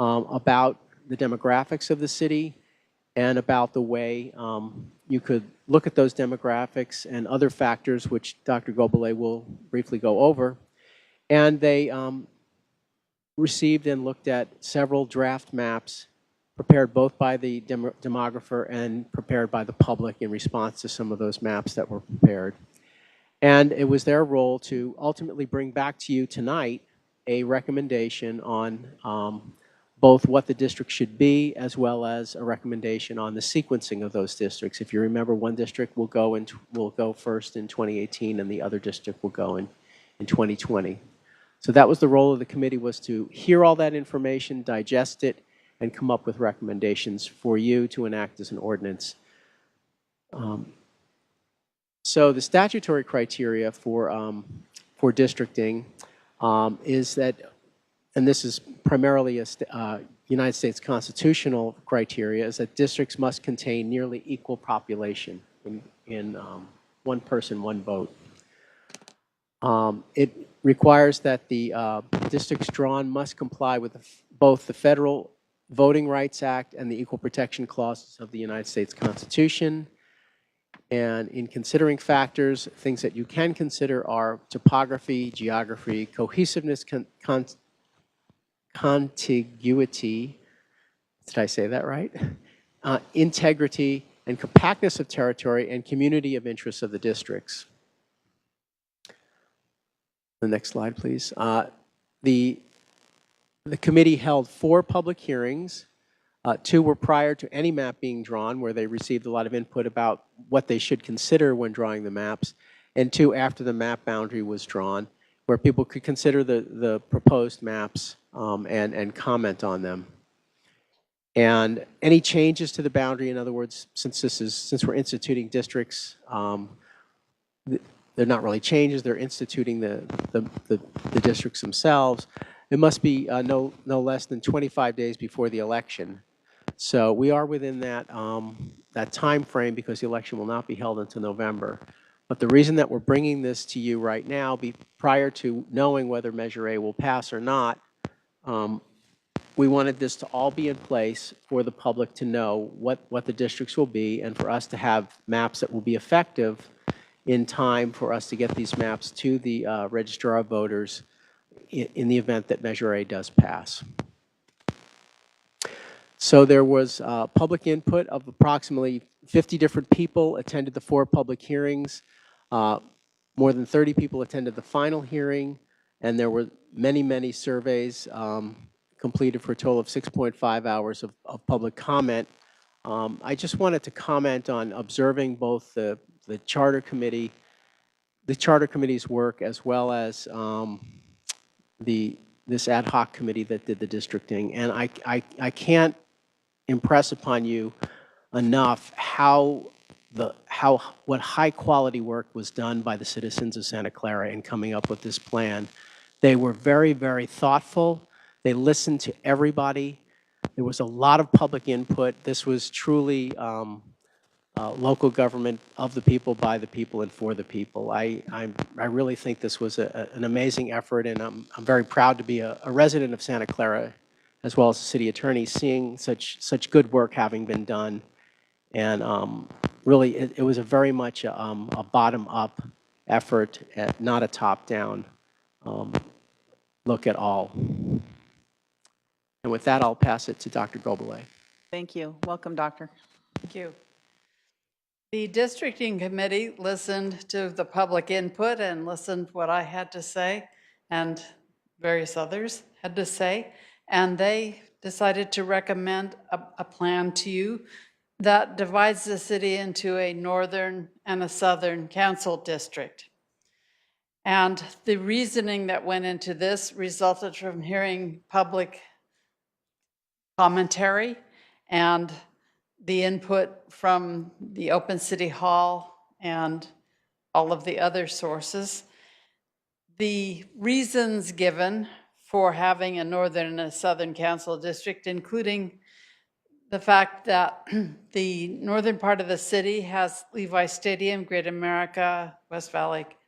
about the demographics of the city and about the way you could look at those demographics and other factors, which Dr. Gobele will briefly go over. And they received and looked at several draft maps prepared both by the demographer and prepared by the public in response to some of those maps that were prepared. And it was their role to ultimately bring back to you tonight a recommendation on both what the district should be as well as a recommendation on the sequencing of those districts. If you remember, one district will go first in 2018 and the other district will go in 2020. So that was the role of the committee, was to hear all that information, digest it, and come up with recommendations for you to enact as an ordinance. So the statutory criteria for districting is that, and this is primarily a United States constitutional criteria, is that districts must contain nearly equal population in one person, one vote. It requires that the districts drawn must comply with both the Federal Voting Rights Act and the Equal Protection Clauses of the United States Constitution. And in considering factors, things that you can consider are topography, geography, cohesiveness, contiguity, did I say that right? Integrity and compactness of territory and community of interest of the districts. The next slide, please. The committee held 4 public hearings. 2 were prior to any map being drawn, where they received a lot of input about what they should consider when drawing the maps, and 2 after the map boundary was drawn, where people could consider the proposed maps and comment on them. And any changes to the boundary, in other words, since we're instituting districts, they're not really changes, they're instituting the districts themselves. It must be no less than 25 days before the election. So we are within that time frame, because the election will not be held until November. But the reason that we're bringing this to you right now, prior to knowing whether Measure A will pass or not, we wanted this to all be in place for the public to know what the districts will be, and for us to have maps that will be effective in time for us to get these maps to the Registrar of Voters in the event that Measure A does pass. So there was public input of approximately 50 different people attended the 4 public hearings. More than 30 people attended the final hearing, and there were many, many surveys completed for a total of 6.5 hours of public comment. I just wanted to comment on observing both the charter committee's work, as well as this ad hoc committee that did the districting. And I can't impress upon you enough what high quality work was done by the citizens of Santa Clara in coming up with this plan. They were very, very thoughtful. They listened to everybody. There was a lot of public input. This was truly local government of the people, by the people, and for the people. I really think this was an amazing effort, and I'm very proud to be a resident of Santa Clara, as well as the city attorney, seeing such good work having been done. And really, it was very much a bottom-up effort, not a top-down look at all. And with that, I'll pass it to Dr. Gobelay. Thank you. Welcome, Doctor. Thank you. The districting committee listened to the public input and listened to what I had to say and various others had to say, and they decided to recommend a plan to you that divides the city into a northern and a southern council district. And the reasoning that went into this resulted from hearing public commentary and the input from the Open City Hall and all of the other sources. The reasons given for having a northern and a southern council district, including the fact that the northern part of the city has Levi Stadium, Great America,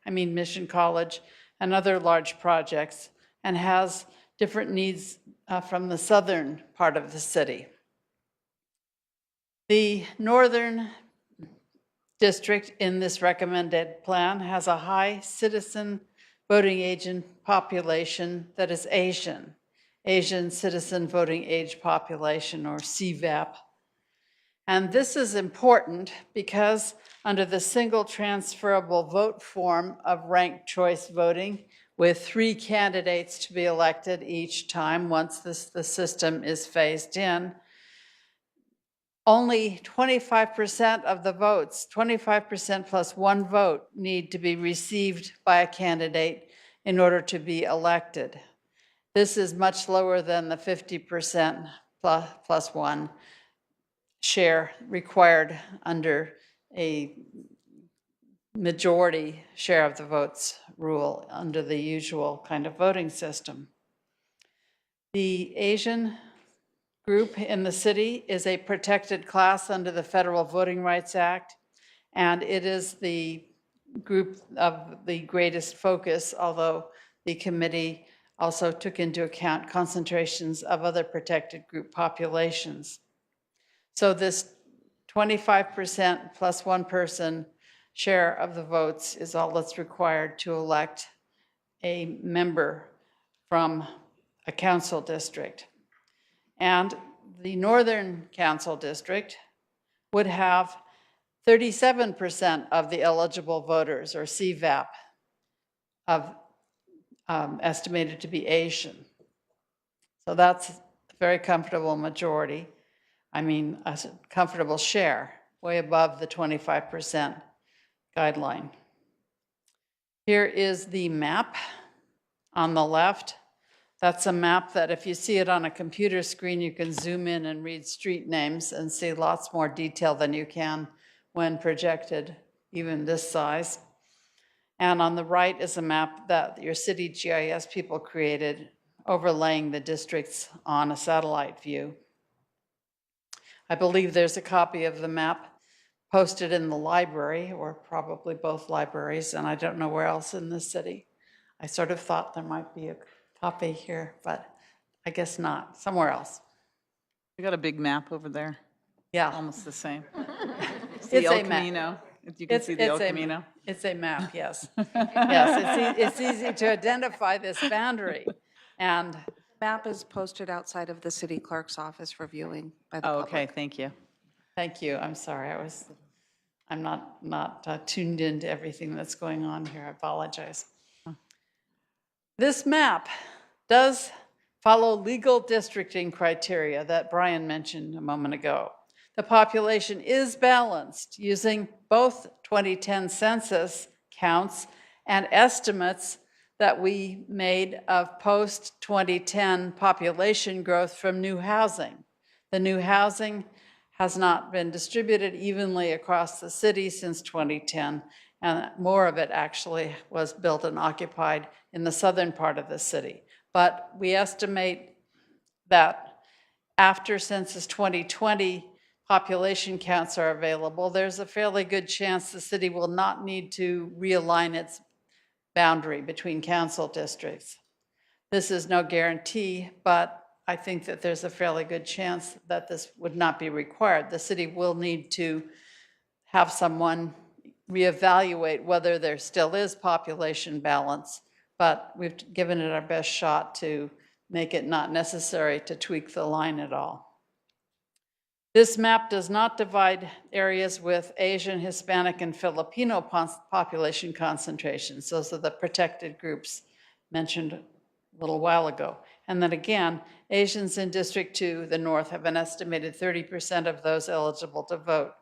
Mission College, and other large projects, and has different needs from the southern part of the city. The northern district in this recommended plan has a high citizen voting age population that is Asian Citizen Voting Age Population, or CVAP. And this is important because under the single transferable vote form of ranked choice voting, with 3 candidates to be elected each time once the system is phased in. Only 25% of the votes, 25% plus 1 vote, need to be received by a candidate in order to be elected. This is much lower than the 50% plus 1 share required under a majority share of the votes rule under the usual kind of voting system. The Asian group in the city is a protected class under the Federal Voting Rights Act, and it is the group of the greatest focus, although the committee also took into account concentrations of other protected group populations. So this 25% plus 1 person share of the votes is all that's required to elect a member from a council district. And the Northern Council District would have 37% of the eligible voters, or CVAP, of estimated to be Asian. So that's a very comfortable majority. I mean, a comfortable share, way above the 25% guideline. Here is the map on the left. That's a map that if you see it on a computer screen, you can zoom in and read street names and see lots more detail than you can when projected, even this size. And on the right is a map that your city GIS people created, overlaying the districts on a satellite view. I believe there's a copy of the map posted in the library, or probably both libraries, and I don't know where else in the city. I sort of thought there might be a copy here, but I guess not, somewhere else. We got a big map over there. Yeah. Almost the same. It's the a El map. Camino. You can see the El Camino. It's a map, yes. Yes, it's easy to identify this boundary. And The map is posted outside of the city clerk's office for viewing by the public. Okay, thank you. thank you, I'm sorry, I'm not tuned into everything that's going on here, I apologize. This map does follow legal districting criteria that Brian mentioned a moment ago. The population is balanced using both 2010 census counts and estimates that we made of post-2010 population growth from new housing. The new housing has not been distributed evenly across the city since 2010, and more of it actually was built and occupied in the southern part of the city. But we estimate that after Census 2020, population counts are available, there's a fairly good chance the city will not need to realign its boundary between council districts. This is no guarantee, but I think that there's a fairly good chance that this would not be required. The city will need to have someone reevaluate whether there still is population balance, but we've given it our best shot to make it not necessary to tweak the line at all. This map does not divide areas with Asian, Hispanic, and Filipino population concentrations. Those are the protected groups mentioned a little while ago. And then again, Asians in District 2, the north, have an estimated 30% of those eligible to vote,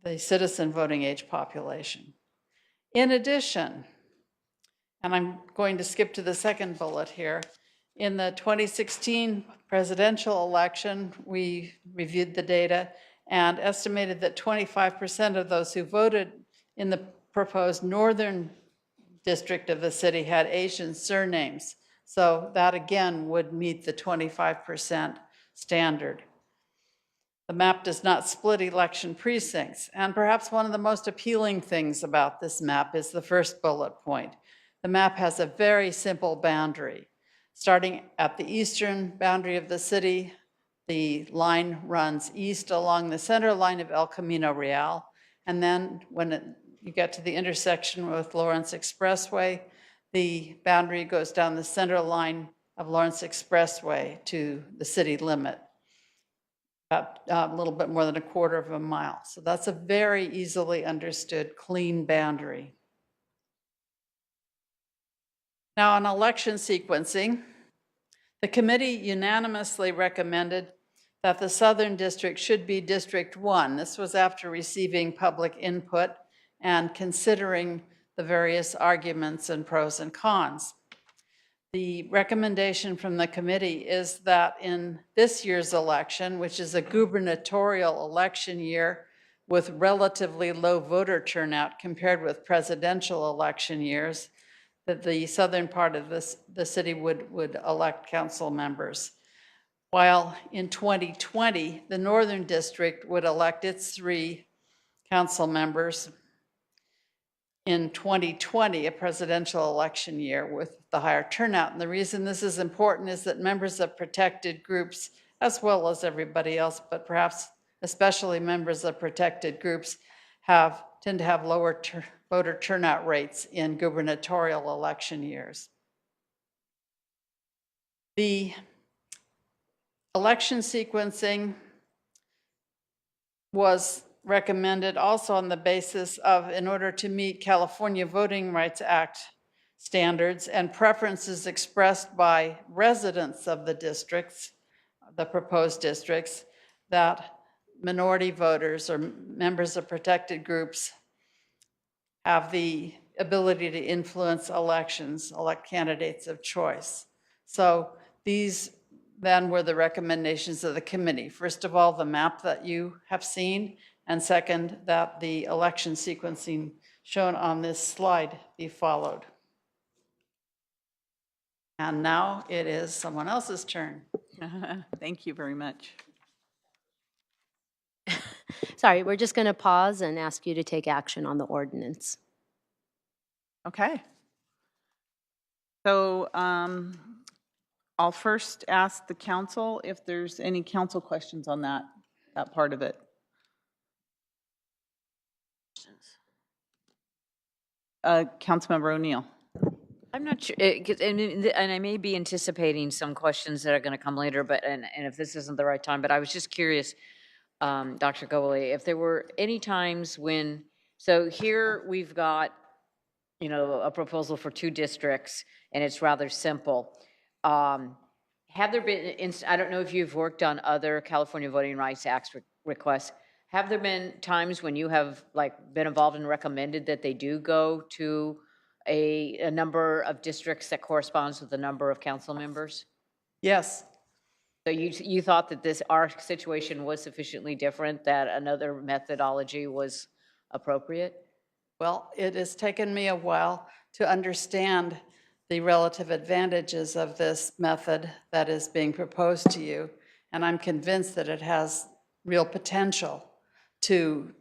the citizen voting age population. In addition, and I'm going to skip to the second bullet here, in the 2016 presidential election, we reviewed the data and estimated that 25% of those who voted in the proposed northern district of the city had Asian surnames. So that again would meet the 25% standard. The map does not split election precincts. And perhaps one of the most appealing things about this map is the first bullet point. The map has a very simple boundary. Starting at the eastern boundary of the city, the line runs east along the center line of El Camino Real. And then when you get to the intersection with Lawrence Expressway, the boundary goes down the center line of Lawrence Expressway to the city limit, about a little bit more than a quarter of a mile. So that's a very easily understood, clean boundary. Now, on election sequencing, the committee unanimously recommended that the Southern District should be District 1. This was after receiving public input and considering the various arguments and pros and cons. The recommendation from the committee is that in this year's election, which is a gubernatorial election year with relatively low voter turnout compared with presidential election years, that the southern part of the city would elect council members. While in 2020, the Northern District would elect its 3 council members. In 2020, a presidential election year with the higher turnout. And the reason this is important is that members of protected groups, as well as everybody else, but perhaps especially members of protected groups, tend to have lower voter turnout rates in gubernatorial election years. The election sequencing was recommended also on the basis of, in order to meet California Voting Rights Act standards and preferences expressed by residents of the districts, the proposed districts, that minority voters or members of protected groups have the ability to influence elections, elect candidates of choice. So these then were the recommendations of the committee. First of all, the map that you have seen, and second, that the election sequencing shown on this slide be followed. And now it is someone else's turn. Thank you very much. Sorry, we're just going to pause and ask you to take action on the ordinance. Okay. So I'll first ask the council if there's any council questions on that part of it. Councilmember O'Neill. I'm not sure, and I may be anticipating some questions that are going to come later, but and if this isn't the right time, but I was just curious, Dr. Gowley, if there were any times when, so here we've got, a proposal for 2 districts, and it's rather simple. Have there been, I don't know if you've worked on other California Voting Rights Act requests, have there been times when you have been involved and recommended that they do go to a number of districts that corresponds with the number of council members? Yes. So you thought that our situation was sufficiently different that another methodology was appropriate? Well, it has taken me a while to understand the relative advantages of this method that is being proposed to you, and I'm convinced that it has real potential to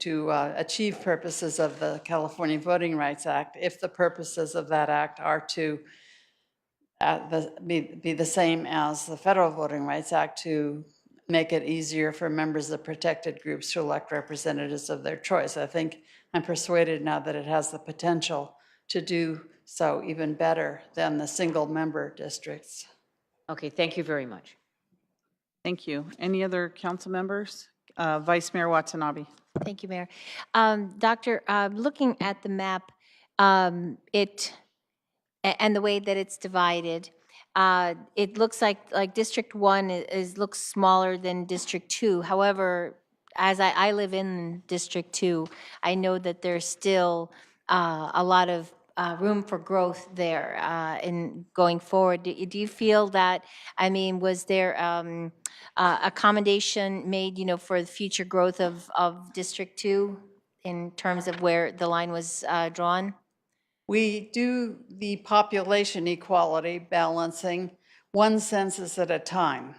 achieve purposes of the California Voting Rights Act, if the purposes of that act are to be the same as the Federal Voting Rights Act, to make it easier for members of protected groups to elect representatives of their choice. I think I'm persuaded now that it has the potential to do so even better than the single member districts. Okay, thank you very much. Thank you. Any other council members? Vice Mayor Watanabe. Thank you, Mayor. Doctor, looking at the map, and the way that it's divided, it looks like District 1 looks smaller than District 2. However, as I live in District 2, I know that there's still a lot of room for growth there in going forward. Do you feel that, was there accommodation made, for the future growth of District 2 in terms of where the line was drawn? We do the population equality balancing 1 census at a time.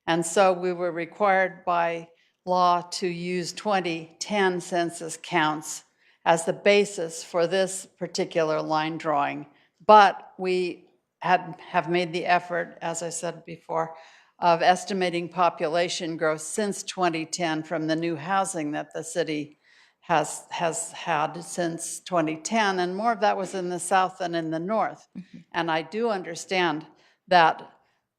And so we were required by law to use 2010 census counts as the basis for this particular line drawing. But we have made the effort, as I said before, of estimating population growth since 2010 from the new housing that the city has had since 2010, and more of that was in the south than in the north. Mm-hmm. And I do understand that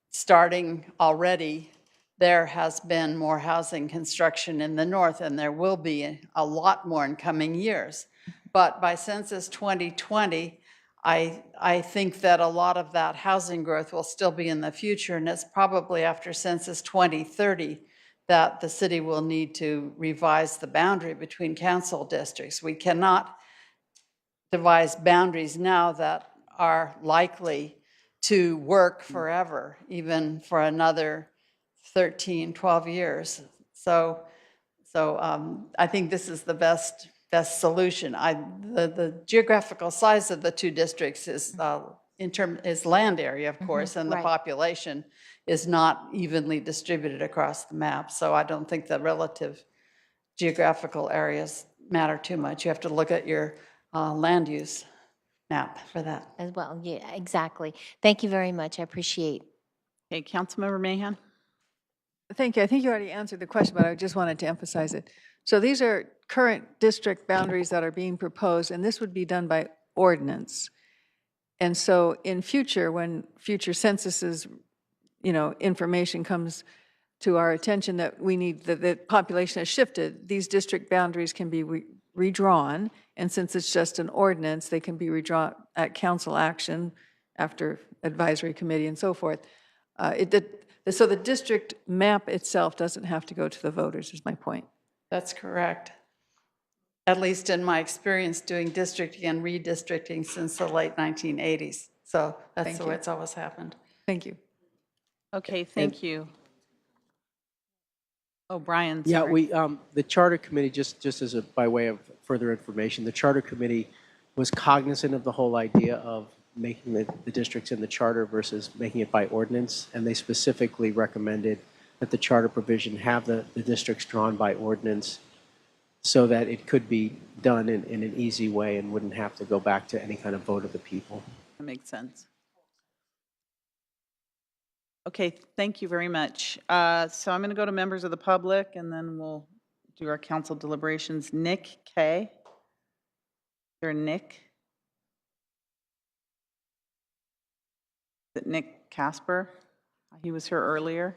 starting already, there has been more housing construction in the north, and there will be a lot more in coming years. But by Census 2020, I think that a lot of that housing growth will still be in the future, and it's probably after Census 2030 that the city will need to revise the boundary between council districts. We cannot devise boundaries now that are likely to work forever, even for another 13, 12 years. So I think this is the best solution. The geographical size of the two districts is is land area, of course, and the right. population is not evenly distributed across the map. So I don't think the relative geographical areas matter too much. You have to look at your land use map for that. As well, yeah, exactly. Thank you very much. I appreciate. Okay, Councilmember Mahan? Thank you. I think you already answered the question, but I just wanted to emphasize it. So these are current district boundaries that are being proposed, and this would be done by ordinance. And so in future, when future censuses, information comes to our attention that we need, that the population has shifted, these district boundaries can be redrawn. And since it's just an ordinance, they can be redrawn at council action after advisory committee and so forth. So the district map itself doesn't have to go to the voters, is my point. That's correct. At least in my experience doing districting and redistricting since the late 1980s. So that's Thank the you. way it's always happened. Thank you. Okay, thank you. Oh, Brian, Yeah, sorry. the Charter Committee, just as by way of further information, the Charter Committee was cognizant of the whole idea of making the districts in the charter versus making it by ordinance, and they specifically recommended that the charter provision have the districts drawn by ordinance so that it could be done in an easy way and wouldn't have to go back to any kind of vote of the people. That makes sense. Okay, thank you very much. So I'm going to go to members of the public, and then we'll do our council deliberations. Nick K. Is there a Nick? Is it Nick Casper? He was here earlier.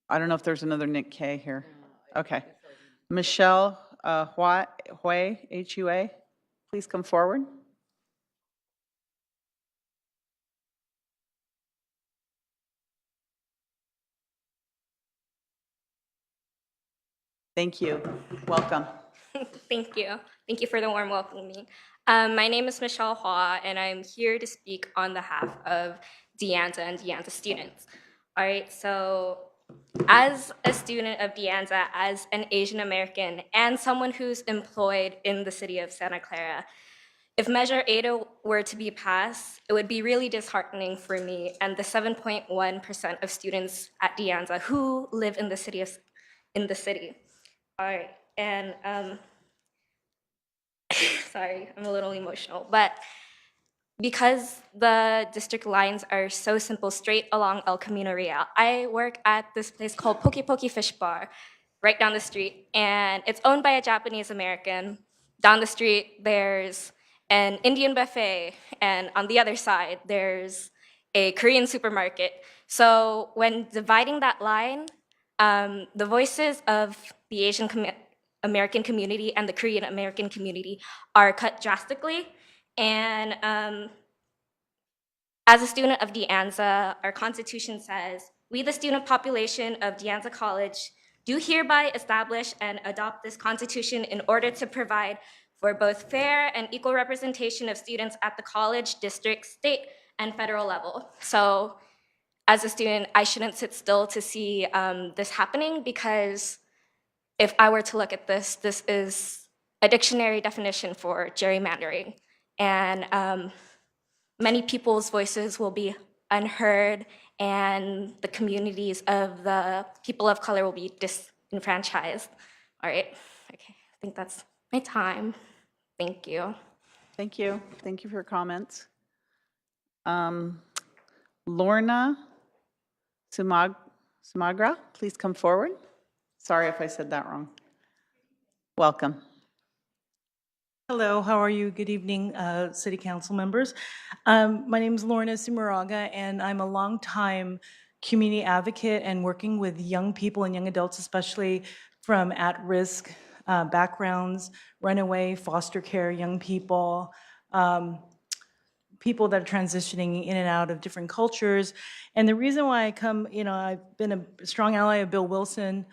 I don't know if there's another Nick K here. Okay. Michelle Hui, H-U-A, please come forward. Thank you. Welcome. Thank you. Thank you for the warm welcoming. My name is Michelle Hua, and I'm here to speak on behalf of De Anza and De Anza students. All right, so as a student of De Anza, as an Asian American, and someone who's employed in the city of Santa Clara, if Measure 8 were to be passed, it would be really disheartening for me and the 7.1% of students at De Anza who live in the city. All right, and sorry, I'm a little emotional, but because the district lines are so simple, straight along El Camino Real, I work at this place called Poke Poke Fish Bar, right down the street, and it's owned by a Japanese American. Down the street, there's an Indian buffet, and on the other side, there's a Korean supermarket. So when dividing that line, the voices of the Asian American community and the Korean American community are cut drastically. And as a student of De Anza, our constitution says, we, the student population of De Anza College, do hereby establish and adopt this constitution in order to provide for both fair and equal representation of students at the college, district, state, and federal level. So as a student, I shouldn't sit still to see this happening, because if I were to look at this, this is a dictionary definition for gerrymandering. And many people's voices will be unheard, and the communities of the people of color will be disenfranchised. All right, okay, I think that's my time. Thank you. Thank you. Thank you for your comments. Lorna Sumagra, please come forward. Sorry if I said that wrong. Welcome. Hello, how are you? Good evening, City Council members. My name is Lorna Sumaraga, and I'm a longtime community advocate and working with young people and young adults, especially from at-risk backgrounds, runaway, foster care young people. people that are transitioning in and out of different cultures. And the reason why I come, I've been a strong ally of Bill Wilson,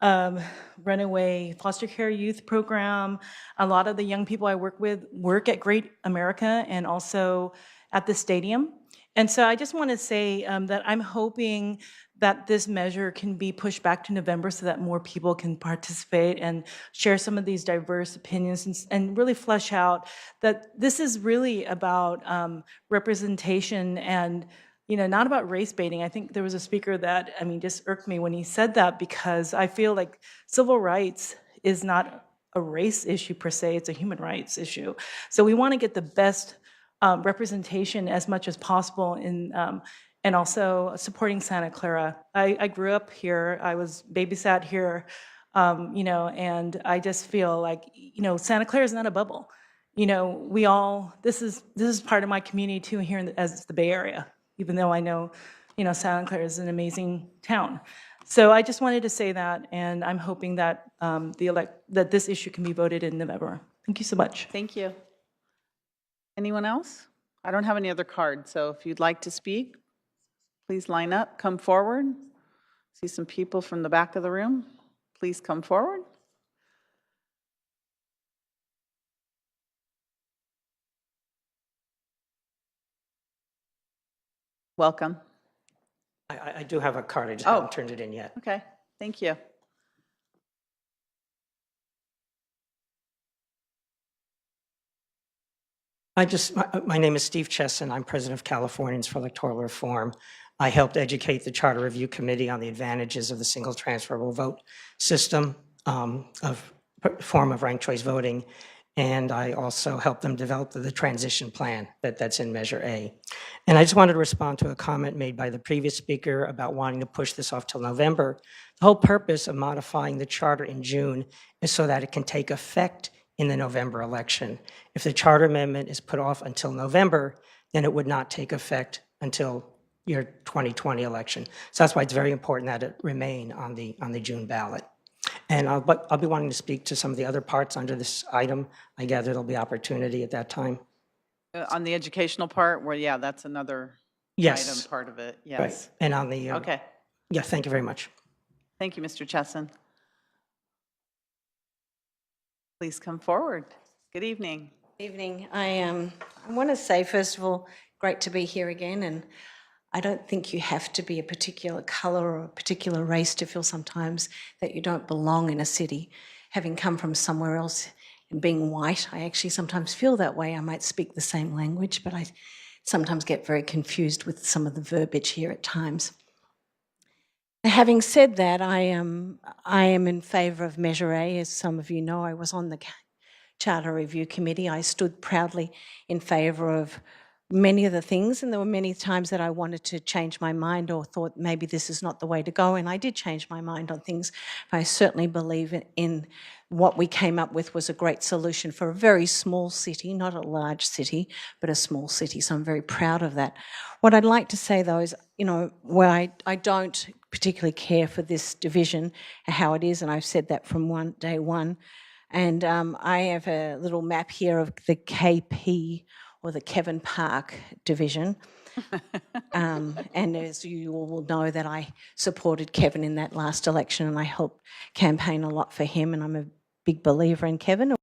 Runaway Foster Care Youth Program. A lot of the young people I work with work at Great America and also at the stadium. And so I just want to say that I'm hoping that this measure can be pushed back to November so that more people can participate and share some of these diverse opinions and really flesh out that this is really about representation and not about race baiting. I think there was a speaker that, just irked me when he said that, because I feel like civil rights is not a race issue per se, it's a human rights issue. So we want to get the best representation as much as possible and also supporting Santa Clara. I grew up here, I was babysat here, and I just feel like, Santa Clara is not a bubble. This is part of my community too here as the Bay Area, even though I know, Santa Clara is an amazing town. So I just wanted to say that, and I'm hoping that that this issue can be voted in November. Thank you so much. Thank you. Anyone else? I don't have any other cards, so if you'd like to speak, please line up, come forward. See some people from the back of the room. Please come forward. Welcome. I do have a card, I just haven't turned it in yet. Okay, thank you. My name is Steve Chesson. I'm president of Californians for Electoral Reform. I helped educate the Charter Review Committee on the advantages of the single transferable vote system form of ranked choice voting. And I also helped them develop the transition plan that's in Measure A. And I just wanted to respond to a comment made by the previous speaker about wanting to push this off till November. The whole purpose of modifying the charter in June is so that it can take effect in the November election. If the charter amendment is put off until November, then it would not take effect until your 2020 election. So that's why it's very important that it remain on the June ballot. And I'll be wanting to speak to some of the other parts under this item. I gather there'll be opportunity at that time. On the educational part, well, yeah, that's another Yes. item part of it, yes. Right. And on the, Okay, yeah, thank you very much. thank you, Mr. Chesson. Please come forward. Good evening. Evening. I want to say, first of all, great to be here again, and I don't think you have to be a particular colour or a particular race to feel sometimes that you don't belong in a city. Having come from somewhere else and being white, I actually sometimes feel that way. I might speak the same language, but I sometimes get very confused with some of the verbiage here at times. Having said that, I am in favour of Measure A. As some of you know, I was on the Charter Review Committee. I stood proudly in favour of many of the things, and there were many times that I wanted to change my mind or thought maybe this is not the way to go, and I did change my mind on things. I certainly believe in what we came up with was a great solution for a very small city, not a large city, but a small city, so I'm very proud of that. What I'd like to say though is, where I don't particularly care for this division, how it is, and I've said that from day one, and I have a little map here of the KP, or the Kevin Park division. And as you all will know that I supported Kevin in that last election and I helped campaign a lot for him, and I'm a big believer in Kevin.